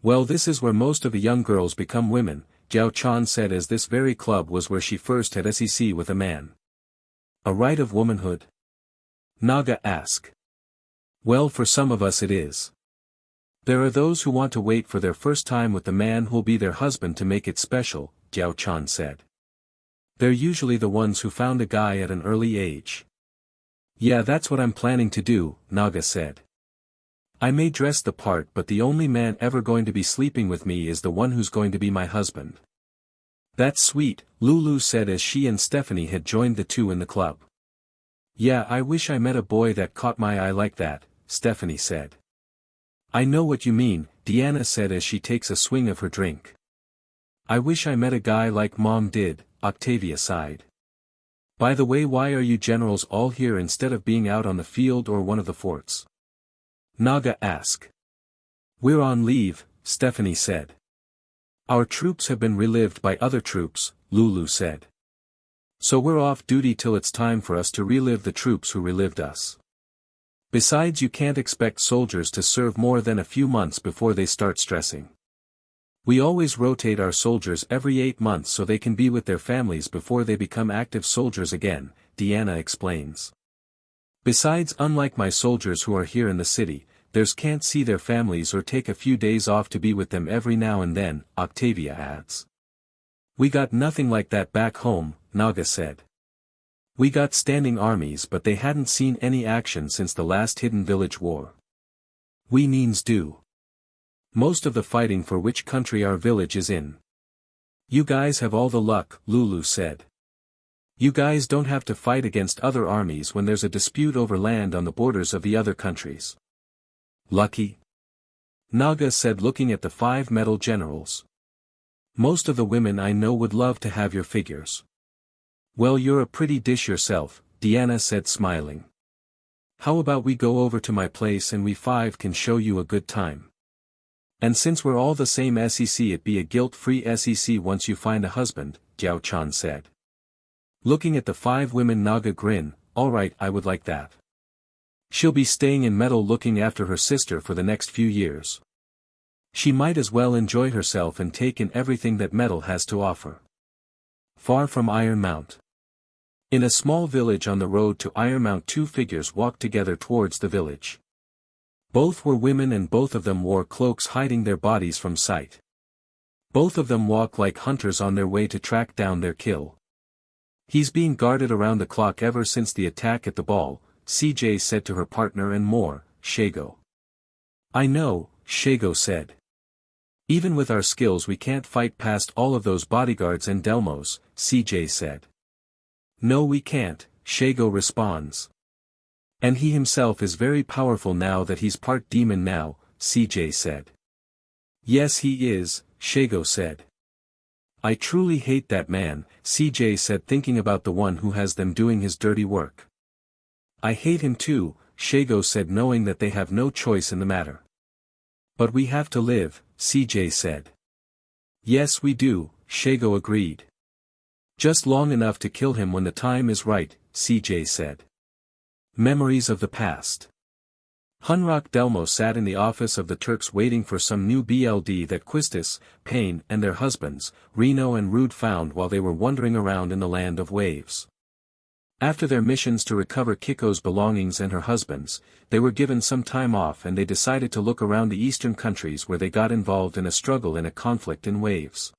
"Well, this is where most of the young girls become women," Jiao-chan said, as this very club was where she first had SEC with a man. "A rite of womanhood?" Naga asked. "Well, for some of us it is. There are those who want to wait for their first time with the man who'll be their husband to make it special," Jiao-chan said. "They're usually the ones who found a guy at an early age." "Yeah, that's what I'm planning to do," Naga said. "I may dress the part, but the only man ever going to be sleeping with me is the one who's going to be my husband." "That's sweet," Lulu said as she and Stephanie had joined the two in the club. "Yeah, I wish I met a boy that caught my eye like that," Stephanie said. "I know what you mean," Deanna said as she takes a swing of her drink. "I wish I met a guy like Mom did," Octavia sighed. "By the way, why are you generals all here instead of being out on the field or one of the forts?" Naga asked. "We're on leave," Stephanie said. "Our troops have been relived by other troops," Lulu said. "So we're off duty till it's time for us to relive the troops who relived us. Besides, you can't expect soldiers to serve more than a few months before they start stressing. We always rotate our soldiers every 8 months so they can be with their families before they become active soldiers again," Deanna explains. "Besides, unlike my soldiers who are here in the city, theirs can't see their families or take a few days off to be with them every now and then," Octavia adds. "We got nothing like that back home," Naga said. We got standing armies but they hadn't seen any action since the last hidden village war. We means do most of the fighting for which country our village is in. You guys have all the luck, Lulu said. You guys don't have to fight against other armies when there's a dispute over land on the borders of the other countries. Lucky? Naga said, looking at the 5 metal generals. Most of the women I know would love to have your figures. Well, you're a pretty dish yourself, Deanna said, smiling. How about we go over to my place and we 5 can show you a good time. And since we're all the same SEC, it'd be a guilt-free SEC once you find a husband, Jiao Chan said. Looking at the 5 women, Naga grinned. Alright, I would like that. She'll be staying in metal looking after her sister for the next few years. She might as well enjoy herself and take in everything that metal has to offer. Far from Iron Mount. In a small village on the road to Iron Mount, 2 figures walked together towards the village. Both were women and both of them wore cloaks hiding their bodies from sight. Both of them walk like hunters on their way to track down their kill. He's being guarded around the clock ever since the attack at the ball, CJ said to her partner, and more, Shago. I know, Shago said. Even with our skills we can't fight past all of those bodyguards and Delmos, CJ said. No, we can't, Shago responds. And he himself is very powerful now that he's part demon now, CJ said. Yes, he is, Shago said. I truly hate that man, CJ said, thinking about the one who has them doing his dirty work. I hate him too, Shago said, knowing that they have no choice in the matter. But we have to live, CJ said. Yes, we do, Shago agreed. Just long enough to kill him when the time is right, CJ said. Memories of the past. Hunrock Delmo sat in the office of the Turks waiting for some new BLD that Quistis, Payne and their husbands, Reno and Rude, found while they were wandering around in the land of waves. After their missions to recover Kiko's belongings and her husband's, they were given some time off and they decided to look around the eastern countries where they got involved in a struggle in a conflict in waves.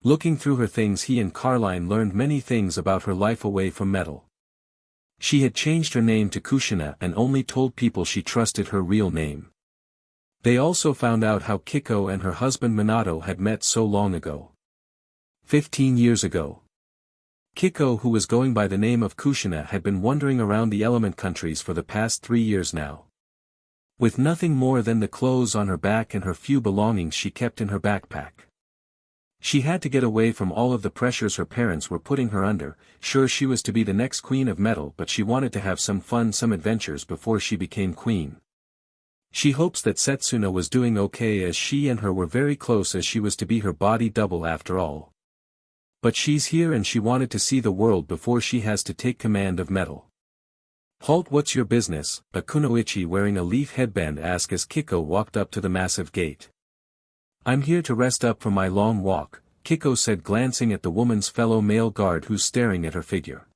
Looking through her things, he and Carline learned many things about her life away from metal. She had changed her name to Kushina and only told people she trusted her real name. They also found out how Kiko and her husband Minato had met so long ago. 15 years ago. Kiko, who was going by the name of Kushina, had been wandering around the element countries for the past 3 years now. With nothing more than the clothes on her back and her few belongings she kept in her backpack. She had to get away from all of the pressures her parents were putting her under. Sure, she was to be the next queen of metal, but she wanted to have some fun, some adventures before she became queen. She hopes that Setsuna was doing okay, as she and her were very close, as she was to be her body double after all. But she's here and she wanted to see the world before she has to take command of metal. Halt, what's your business? A kunoichi wearing a leaf headband asked as Kiko walked up to the massive gate. I'm here to rest up from my long walk, Kiko said, glancing at the woman's fellow male guard who's staring at her figure.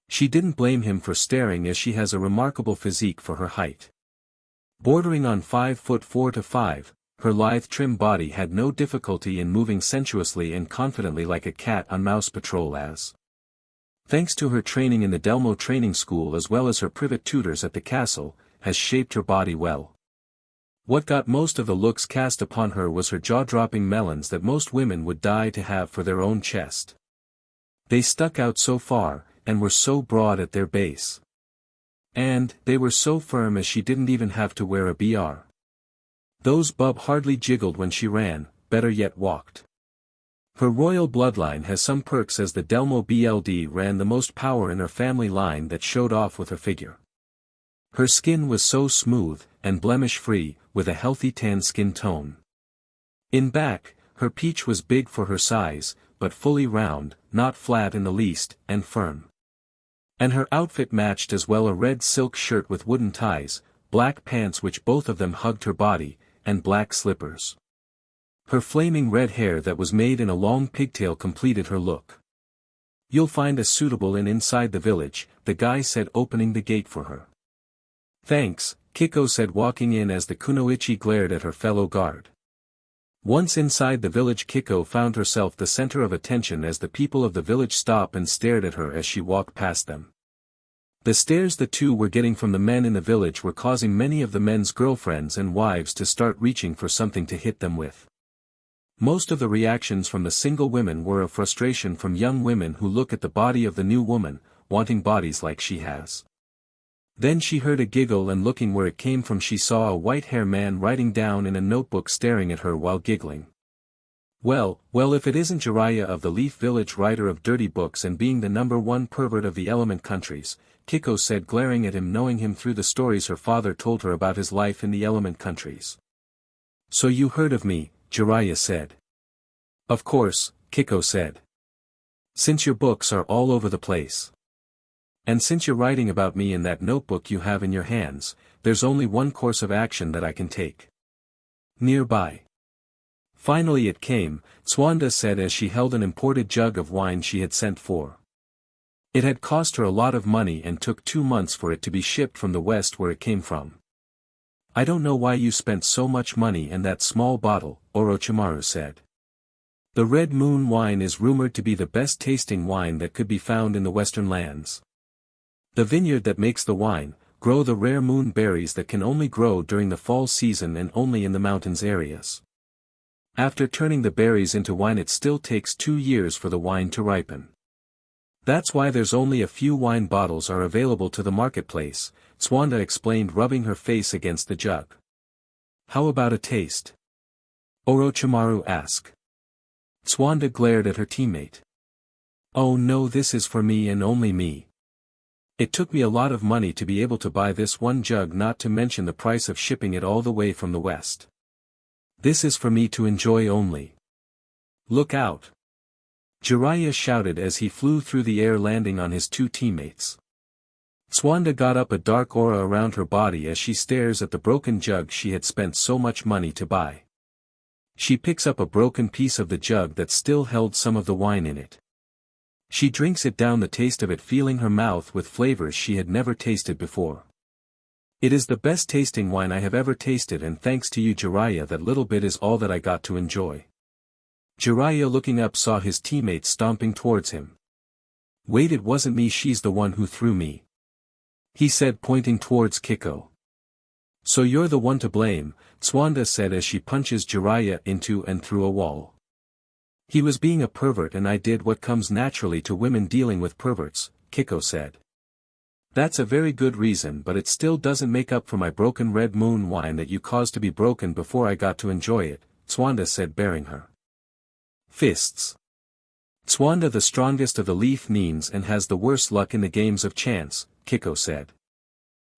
She didn't blame him for staring, as she has a remarkable physique for her height. Bordering on 5'4" to 5", her lithe trim body had no difficulty in moving sensuously and confidently like a cat on mouse patrol, as thanks to her training in the Delmo training school as well as her private tutors at the castle, has shaped her body well. What got most of the looks cast upon her was her jaw-dropping melons that most women would die to have for their own chest. They stuck out so far, and were so broad at their base. And they were so firm as she didn't even have to wear a BR. Those bub hardly jiggled when she ran, better yet walked. Her royal bloodline has some perks, as the Delmo BLD ran the most power in her family line that showed off with her figure. Her skin was so smooth, and blemish-free, with a healthy tan skin tone. In back, her peach was big for her size, but fully round, not flat in the least, and firm. And her outfit matched as well: a red silk shirt with wooden ties, black pants which both of them hugged her body, and black slippers. Her flaming red hair that was made in a long pigtail completed her look. You'll find a suitable inn inside the village, the guy said, opening the gate for her. Thanks, Kiko said, walking in as the kunoichi glared at her fellow guard. Once inside the village, Kiko found herself the center of attention as the people of the village stopped and stared at her as she walked past them. The stares the two were getting from the men in the village were causing many of the men's girlfriends and wives to start reaching for something to hit them with. Most of the reactions from the single women were of frustration from young women who look at the body of the new woman, wanting bodies like she has. Then she heard a giggle, and looking where it came from she saw a white-haired man writing down in a notebook staring at her while giggling. Well, if it isn't Jiraiya of the Leaf Village, writer of dirty books and being the #1 pervert of the element countries, Kiko said, glaring at him, knowing him through the stories her father told her about his life in the element countries. So you heard of me, Jiraiya said. Of course, Kiko said. Since your books are all over the place. And since you're writing about me in that notebook you have in your hands, there's only one course of action that I can take. Nearby. Finally it came, Swanda said as she held an imported jug of wine she had sent for. It had cost her a lot of money and took 2 months for it to be shipped from the west where it came from. I don't know why you spent so much money in that small bottle, Orochimaru said. The Red Moon wine is rumored to be the best tasting wine that could be found in the western lands. The vineyard that makes the wine, grow the rare moon berries that can only grow during the fall season and only in the mountains areas. After turning the berries into wine it still takes 2 years for the wine to ripen. That's why there's only a few wine bottles are available to the marketplace, Swanda explained, rubbing her face against the jug. How about a taste? Orochimaru asked. Swanda glared at her teammate. Oh no, this is for me and only me. It took me a lot of money to be able to buy this one jug, not to mention the price of shipping it all the way from the west. This is for me to enjoy only. Look out! Jiraiya shouted as he flew through the air, landing on his 2 teammates. Swanda got up, a dark aura around her body as she stares at the broken jug she had spent so much money to buy. She picks up a broken piece of the jug that still held some of the wine in it. She drinks it down, the taste of it filling her mouth with flavors she had never tasted before. It is the best tasting wine I have ever tasted, and thanks to you, Jiraiya, that little bit is all that I got to enjoy. Jiraiya, looking up, saw his teammate stomping towards him. Wait, it wasn't me, she's the one who threw me. He said, pointing towards Kiko. So you're the one to blame, Swanda said as she punches Jiraiya into and through a wall. He was being a pervert and I did what comes naturally to women dealing with perverts, Kiko said. That's a very good reason, but it still doesn't make up for my broken Red Moon wine that you caused to be broken before I got to enjoy it, Swanda said, baring her fists. Swanda the strongest of the Leaf Neens and has the worst luck in the games of chance, Kiko said.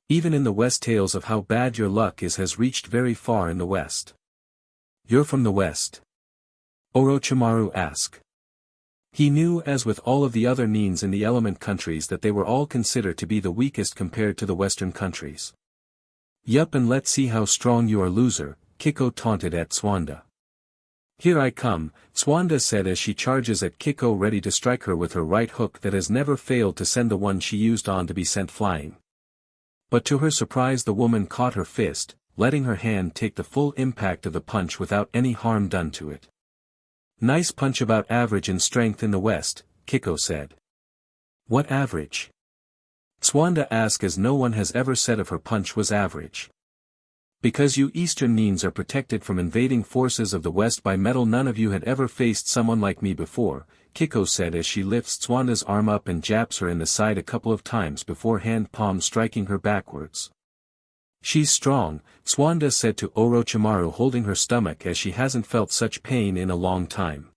Even in the West, tales of how bad your luck is has reached very far in the West. You're from the West? Orochimaru asked. He knew, as with all of the other Neens in the element countries, that they were all considered to be the weakest compared to the Western countries. Yup, and let's see how strong you are, loser, Kiko taunted at Swanda. Here I come, Swanda said as she charges at Kiko, ready to strike her with her right hook that has never failed to send the one she used on to be sent flying. But to her surprise the woman caught her fist, letting her hand take the full impact of the punch without any harm done to it. Nice punch, about average in strength in the West, Kiko said. What average? Swanda asked, as no one has ever said of her punch was average. Because you Eastern Neens are protected from invading forces of the West by metal. None of you had ever faced someone like me before, Kiko said as she lifts Swanda's arm up and jabs her in the side a couple of times before hand palm striking her backwards. She's strong, Swanda said to Orochimaru, holding her stomach as she hasn't felt such pain in a long time.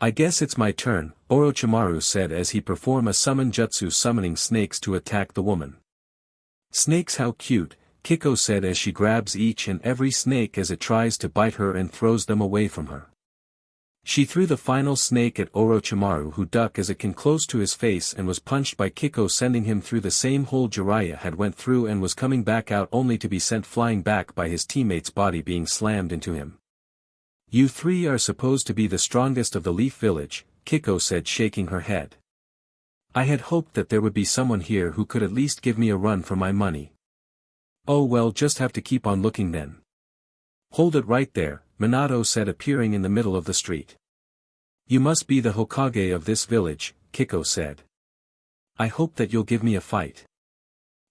I guess it's my turn, Orochimaru said as he performed a summon jutsu, summoning snakes to attack the woman. Snakes, how cute, Kiko said as she grabs each and every snake as it tries to bite her and throws them away from her. She threw the final snake at Orochimaru, who ducked as it came close to his face and was punched by Kiko, sending him through the same hole Jiraiya had went through and was coming back out, only to be sent flying back by his teammate's body being slammed into him. You 3 are supposed to be the strongest of the Leaf Village, Kiko said, shaking her head. I had hoped that there would be someone here who could at least give me a run for my money. Oh well, just have to keep on looking then. Hold it right there, Minato said, appearing in the middle of the street. You must be the Hokage of this village, Kiko said. I hope that you'll give me a fight.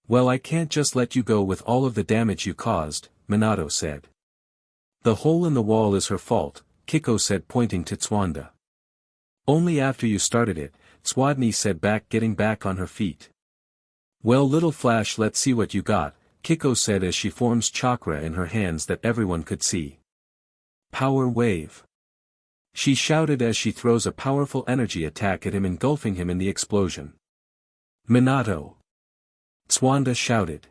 Well, I can't just let you go with all of the damage you caused, Minato said. The hole in the wall is her fault, Kiko said, pointing to Tswanda. Only after you started it, Swadney said, getting back on her feet. Well, little Flash, let's see what you got, Kiko said as she forms chakra in her hands that everyone could see. Power wave. She shouted as she throws a powerful energy attack at him, engulfing him in the explosion. Minato. Tswanda shouted.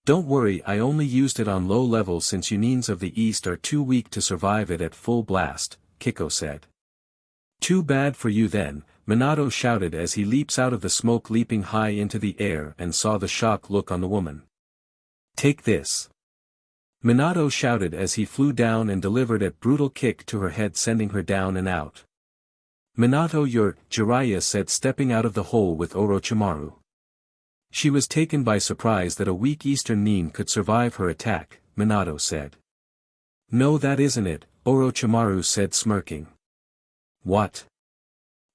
Don't worry, I only used it on low level since Unins of the East are too weak to survive it at full blast, Kiko said. Too bad for you then, Minato shouted as he leaps out of the smoke, leaping high into the air, and saw the shock look on the woman. Take this. Minato shouted as he flew down and delivered a brutal kick to her head, sending her down and out. Minato, your Jiraiya said, stepping out of the hole with Orochimaru. She was taken by surprise that a weak Eastern Nin could survive her attack, Minato said. No, that isn't it, Orochimaru said, smirking. What?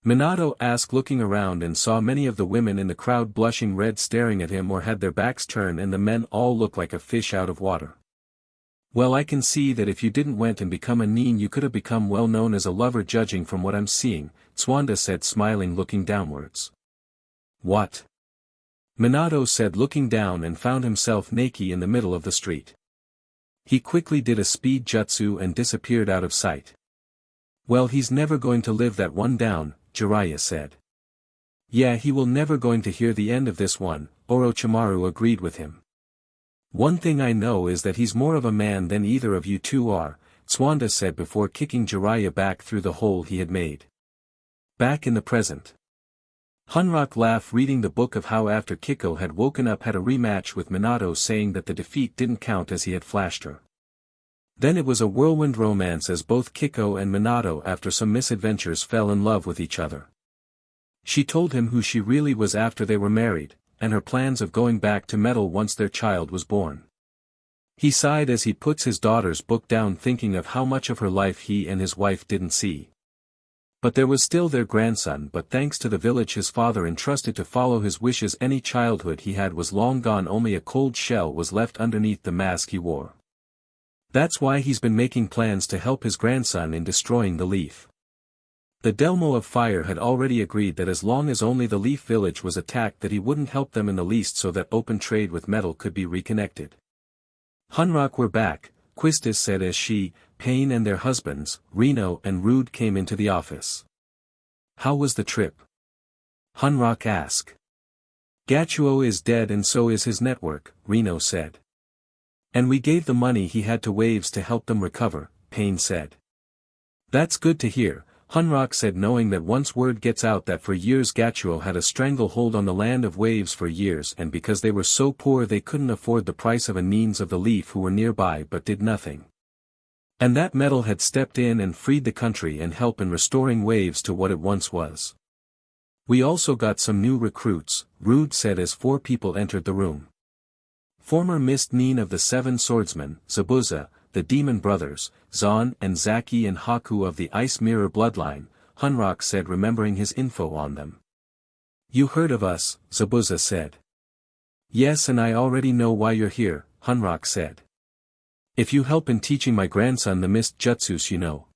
Minato asked, looking around, and saw many of the women in the crowd blushing red, staring at him or had their backs turned, and the men all looked like a fish out of water. Well, I can see that if you didn't went and become a Nin, you could have become well known as a lover, judging from what I'm seeing, Tswanda said, smiling, looking downwards. What? Minato said, looking down, and found himself naked in the middle of the street. He quickly did a speed jutsu and disappeared out of sight. Well, he's never going to live that one down, Jiraiya said. Yeah, he will never going to hear the end of this one, Orochimaru agreed with him. One thing I know is that he's more of a man than either of you two are, Tswanda said before kicking Jiraiya back through the hole he had made. Back in the present. Hunrock laughed, reading the book of how after Kiko had woken up, had a rematch with Minato, saying that the defeat didn't count as he had flashed her. Then it was a whirlwind romance as both Kiko and Minato, after some misadventures, fell in love with each other. She told him who she really was after they were married, and her plans of going back to Metal once their child was born. He sighed as he puts his daughter's book down, thinking of how much of her life he and his wife didn't see. But there was still their grandson, but thanks to the village his father entrusted to follow his wishes, any childhood he had was long gone, only a cold shell was left underneath the mask he wore. That's why he's been making plans to help his grandson in destroying the Leaf. The Delmo of Fire had already agreed that as long as only the Leaf village was attacked, that he wouldn't help them in the least, so that open trade with Metal could be reconnected. Hunrock, we're back, Quistis said as she, Pain, and their husbands, Reno and Rude, came into the office. How was the trip? Hunrock asked. Gachuo is dead and so is his network, Reno said. And we gave the money he had to Waves to help them recover, Pain said. That's good to hear, Hunrock said, knowing that once word gets out that for years Gachuo had a stranglehold on the land of Waves for years, and because they were so poor they couldn't afford the price of a Nins of the Leaf who were nearby but did nothing. And that Metal had stepped in and freed the country and helped in restoring Waves to what it once was. We also got some new recruits, Rude said as 4 people entered the room. Former Mist Nin of the 7 Swordsmen, Zabuza, the Demon Brothers, Zan and Zaki, and Haku of the Ice Mirror bloodline, Hunrock said, remembering his info on them. You heard of us, Zabuza said. Yes, and I already know why you're here, Hunrock said. If you help in teaching my grandson the Mist Jutsus, you know.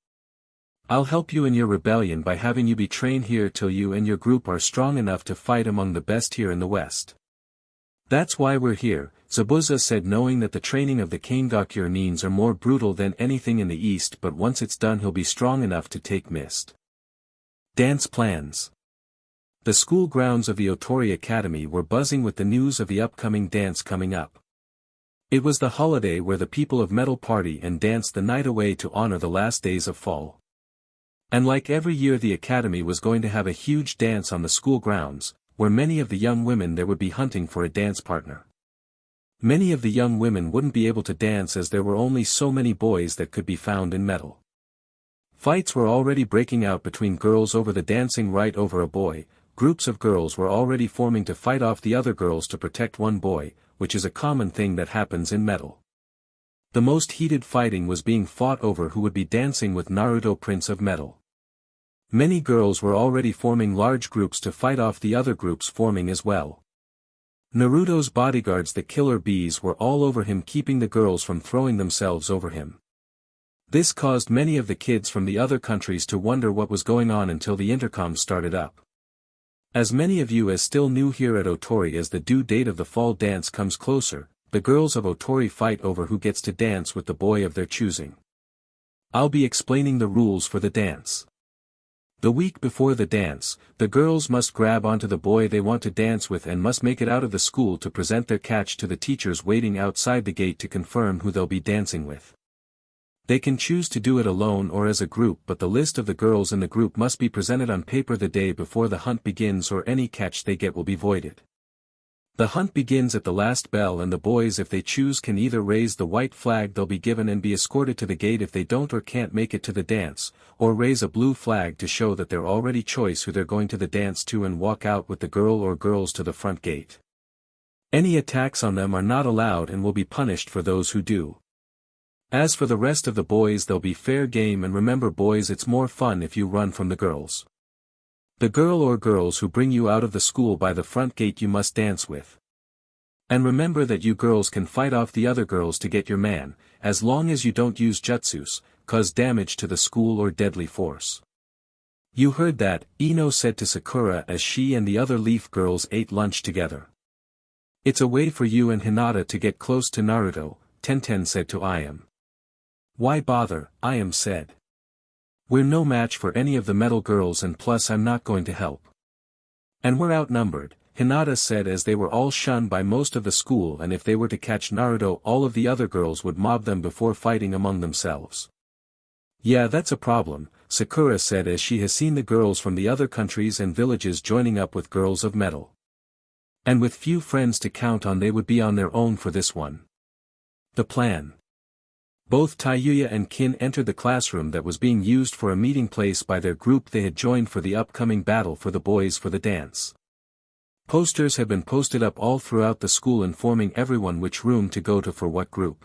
I'll help you in your rebellion by having you be trained here till you and your group are strong enough to fight among the best here in the West. That's why we're here, Zabuza said, knowing that the training of the Kangakyur Nins are more brutal than anything in the East, but once it's done he'll be strong enough to take Mist. Dance plans. The school grounds of the Otori Academy were buzzing with the news of the upcoming dance coming up. It was the holiday where the people of Metal party and dance the night away to honor the last days of fall. And like every year, the Academy was going to have a huge dance on the school grounds, where many of the young women there would be hunting for a dance partner. Many of the young women wouldn't be able to dance as there were only so many boys that could be found in Metal. Fights were already breaking out between girls over the dancing right over a boy. Groups of girls were already forming to fight off the other girls to protect one boy, which is a common thing that happens in Metal. The most heated fighting was being fought over who would be dancing with Naruto Prince of Metal. Many girls were already forming large groups to fight off the other groups forming as well. Naruto's bodyguards, the killer bees, were all over him, keeping the girls from throwing themselves over him. This caused many of the kids from the other countries to wonder what was going on until the intercom started up. As many of you as still new here at Otori, as the due date of the fall dance comes closer, the girls of Otori fight over who gets to dance with the boy of their choosing. I'll be explaining the rules for the dance. The week before the dance, the girls must grab onto the boy they want to dance with and must make it out of the school to present their catch to the teachers waiting outside the gate to confirm who they'll be dancing with. They can choose to do it alone or as a group, but the list of the girls in the group must be presented on paper the day before the hunt begins, or any catch they get will be voided. The hunt begins at the last bell, and the boys, if they choose, can either raise the white flag they'll be given and be escorted to the gate if they don't or can't make it to the dance, or raise a blue flag to show that they're already choice who they're going to the dance to and walk out with the girl or girls to the front gate. Any attacks on them are not allowed and will be punished for those who do. As for the rest of the boys, they'll be fair game, and remember boys, it's more fun if you run from the girls. The girl or girls who bring you out of the school by the front gate you must dance with. And remember that you girls can fight off the other girls to get your man, as long as you don't use jutsus, cause damage to the school or deadly force. You heard that, Ino said to Sakura as she and the other Leaf girls ate lunch together. It's a way for you and Hinata to get close to Naruto, Tenten said to Iam. Why bother, Iam said. We're no match for any of the metal girls, and plus I'm not going to help. And we're outnumbered, Hinata said, as they were all shunned by most of the school, and if they were to catch Naruto all of the other girls would mob them before fighting among themselves. Yeah, that's a problem, Sakura said, as she has seen the girls from the other countries and villages joining up with girls of metal. And with few friends to count on, they would be on their own for this one. The plan. Both Taiyuya and Kin entered the classroom that was being used for a meeting place by their group they had joined for the upcoming battle for the boys for the dance. Posters had been posted up all throughout the school informing everyone which room to go to for what group.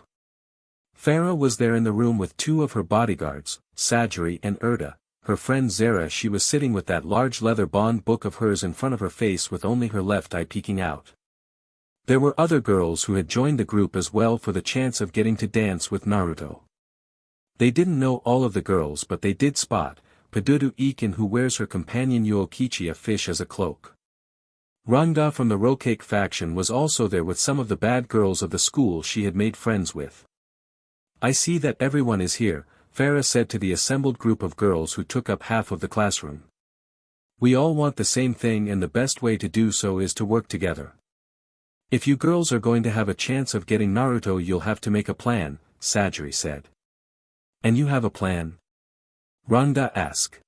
Farah was there in the room with two of her bodyguards, Sajiri and Erda. Her friend Zara, she was sitting with that large leather bound book of hers in front of her face with only her left eye peeking out. There were other girls who had joined the group as well for the chance of getting to dance with Naruto. They didn't know all of the girls, but they did spot Padudu Ikin, who wears her companion Yuokichi, a fish, as a cloak. Ranga from the Roake faction was also there with some of the bad girls of the school she had made friends with. I see that everyone is here, Farah said to the assembled group of girls who took up half of the classroom. We all want the same thing, and the best way to do so is to work together. If you girls are going to have a chance of getting Naruto, you'll have to make a plan, Sajiri said. And you have a plan? Ranga asked.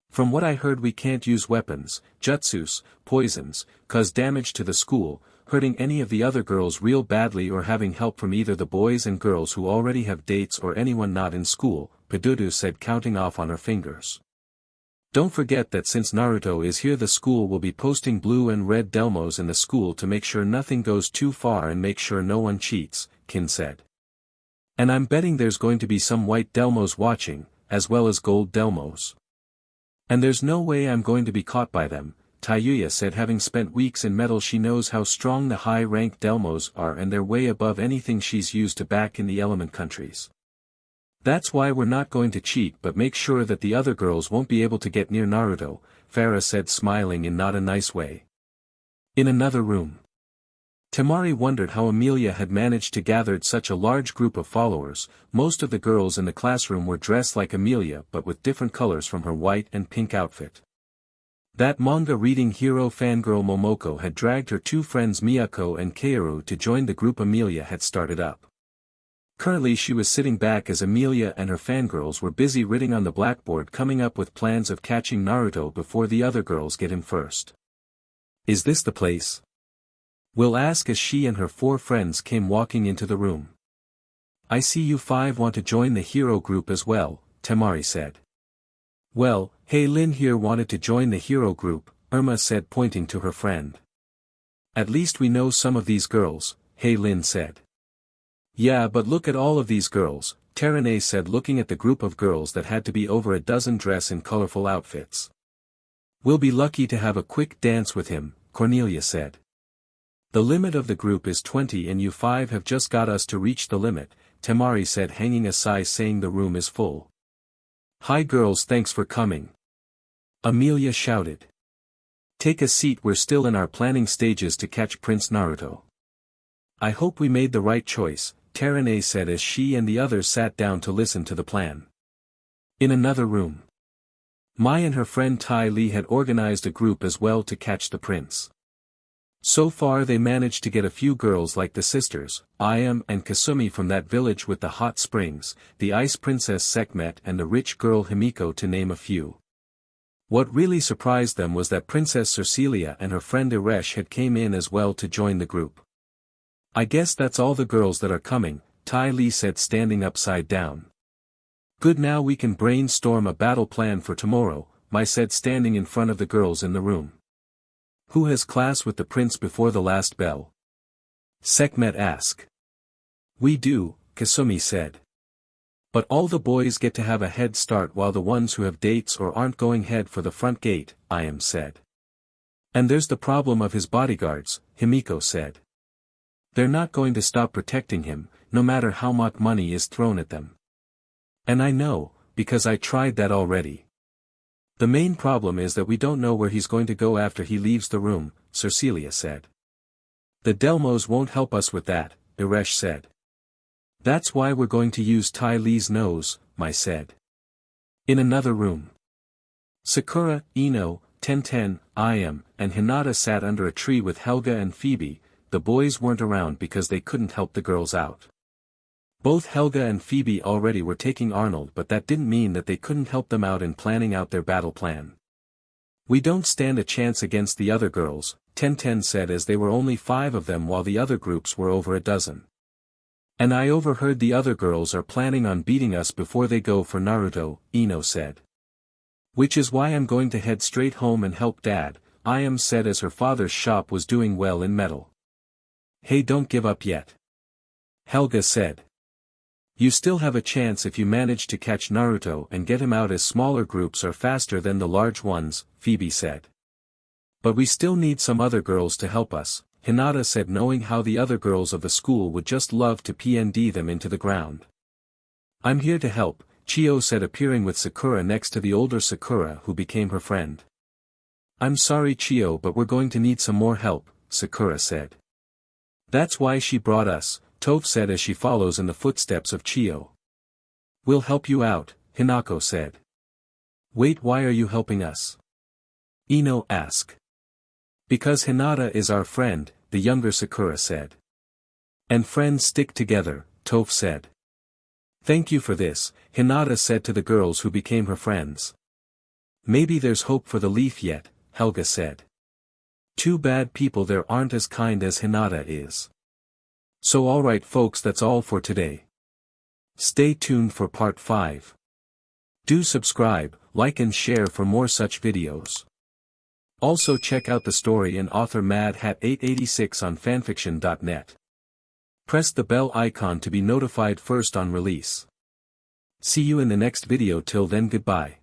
From what I heard, we can't use weapons, jutsus, poisons, cause damage to the school, hurting any of the other girls real badly, or having help from either the boys and girls who already have dates or anyone not in school, Padudu said, counting off on her fingers. Don't forget that since Naruto is here, the school will be posting blue and red Delmos in the school to make sure nothing goes too far and make sure no one cheats, Kin said. And I'm betting there's going to be some white Delmos watching, as well as gold Delmos. And there's no way I'm going to be caught by them, Taiyuya said. Having spent weeks in metal, she knows how strong the high-ranked Delmos are, and they're way above anything she's used to back in the element countries. That's why we're not going to cheat, but make sure that the other girls won't be able to get near Naruto, Farah said, smiling in not a nice way. In another room, Temari wondered how Amelia had managed to gather such a large group of followers. Most of the girls in the classroom were dressed like Amelia, but with different colors from her white and pink outfit. That manga-reading hero fangirl Momoko had dragged her two friends Miyako and Kaoru to join the group Amelia had started up. Currently she was sitting back as Amelia and her fangirls were busy writing on the blackboard, coming up with plans of catching Naruto before the other girls get him first. Is this the place? Will asked as she and her four friends came walking into the room. I see you five want to join the hero group as well, Temari said. Well, Hey Lin here wanted to join the hero group, Irma said, pointing to her friend. At least we know some of these girls, Hey Lin said. Yeah, but look at all of these girls, Terene said, looking at the group of girls that had to be over a dozen dressed in colorful outfits. We'll be lucky to have a quick dance with him, Cornelia said. The limit of the group is 20 and you 5 have just got us to reach the limit, Temari said, hanging a sigh, saying the room is full. Hi girls, thanks for coming. Amelia shouted. Take a seat, we're still in our planning stages to catch Prince Naruto. I hope we made the right choice, Terene said as she and the others sat down to listen to the plan. In another room, Mai and her friend Tai Li had organized a group as well to catch the prince. So far they managed to get a few girls like the sisters, Ayam and Kasumi from that village with the hot springs, the ice princess Sekhmet and the rich girl Himiko, to name a few. What really surprised them was that Princess Cercilia and her friend Iresh had came in as well to join the group. I guess that's all the girls that are coming, Tai Li said, standing upside down. Good, now we can brainstorm a battle plan for tomorrow, Mai said, standing in front of the girls in the room. Who has class with the prince before the last bell? Sekhmet asked. We do, Kasumi said. But all the boys get to have a head start while the ones who have dates or aren't going head for the front gate, Ayam said. And there's the problem of his bodyguards, Himiko said. They're not going to stop protecting him, no matter how much money is thrown at them. And I know, because I tried that already. The main problem is that we don't know where he's going to go after he leaves the room, Cercilia said. The Delmos won't help us with that, Iresh said. That's why we're going to use Tai Li's nose, Mai said. In another room, Sakura, Ino, Tenten, Ayam, and Hinata sat under a tree with Helga and Phoebe. The boys weren't around because they couldn't help the girls out. Both Helga and Phoebe already were taking Arnold, but that didn't mean that they couldn't help them out in planning out their battle plan. We don't stand a chance against the other girls, Tenten said, as they were only 5 of them while the other groups were over a dozen. And I overheard the other girls are planning on beating us before they go for Naruto, Ino said. Which is why I'm going to head straight home and help Dad, Ayam said, as her father's shop was doing well in metal. Hey, don't give up yet, Helga said. You still have a chance if you manage to catch Naruto and get him out, as smaller groups are faster than the large ones, Phoebe said. But we still need some other girls to help us, Hinata said, knowing how the other girls of the school would just love to PND them into the ground. I'm here to help, Chio said, appearing with Sakura next to the older Sakura who became her friend. I'm sorry Chio, but we're going to need some more help, Sakura said. That's why she brought us, Toph said as she follows in the footsteps of Chio. We'll help you out, Hinako said. Wait, why are you helping us? Ino asked. Because Hinata is our friend, the younger Sakura said. And friends stick together, Toph said. Thank you for this, Hinata said to the girls who became her friends. Maybe there's hope for the leaf yet, Helga said. Too bad people there aren't as kind as Hinata is. So alright folks, that's all for today. Stay tuned for part 5. Do subscribe, like and share for more such videos. Also check out the story and author Mad Hat 886 on fanfiction.net. Press the bell icon to be notified first on release. See you in the next video. Till then, goodbye.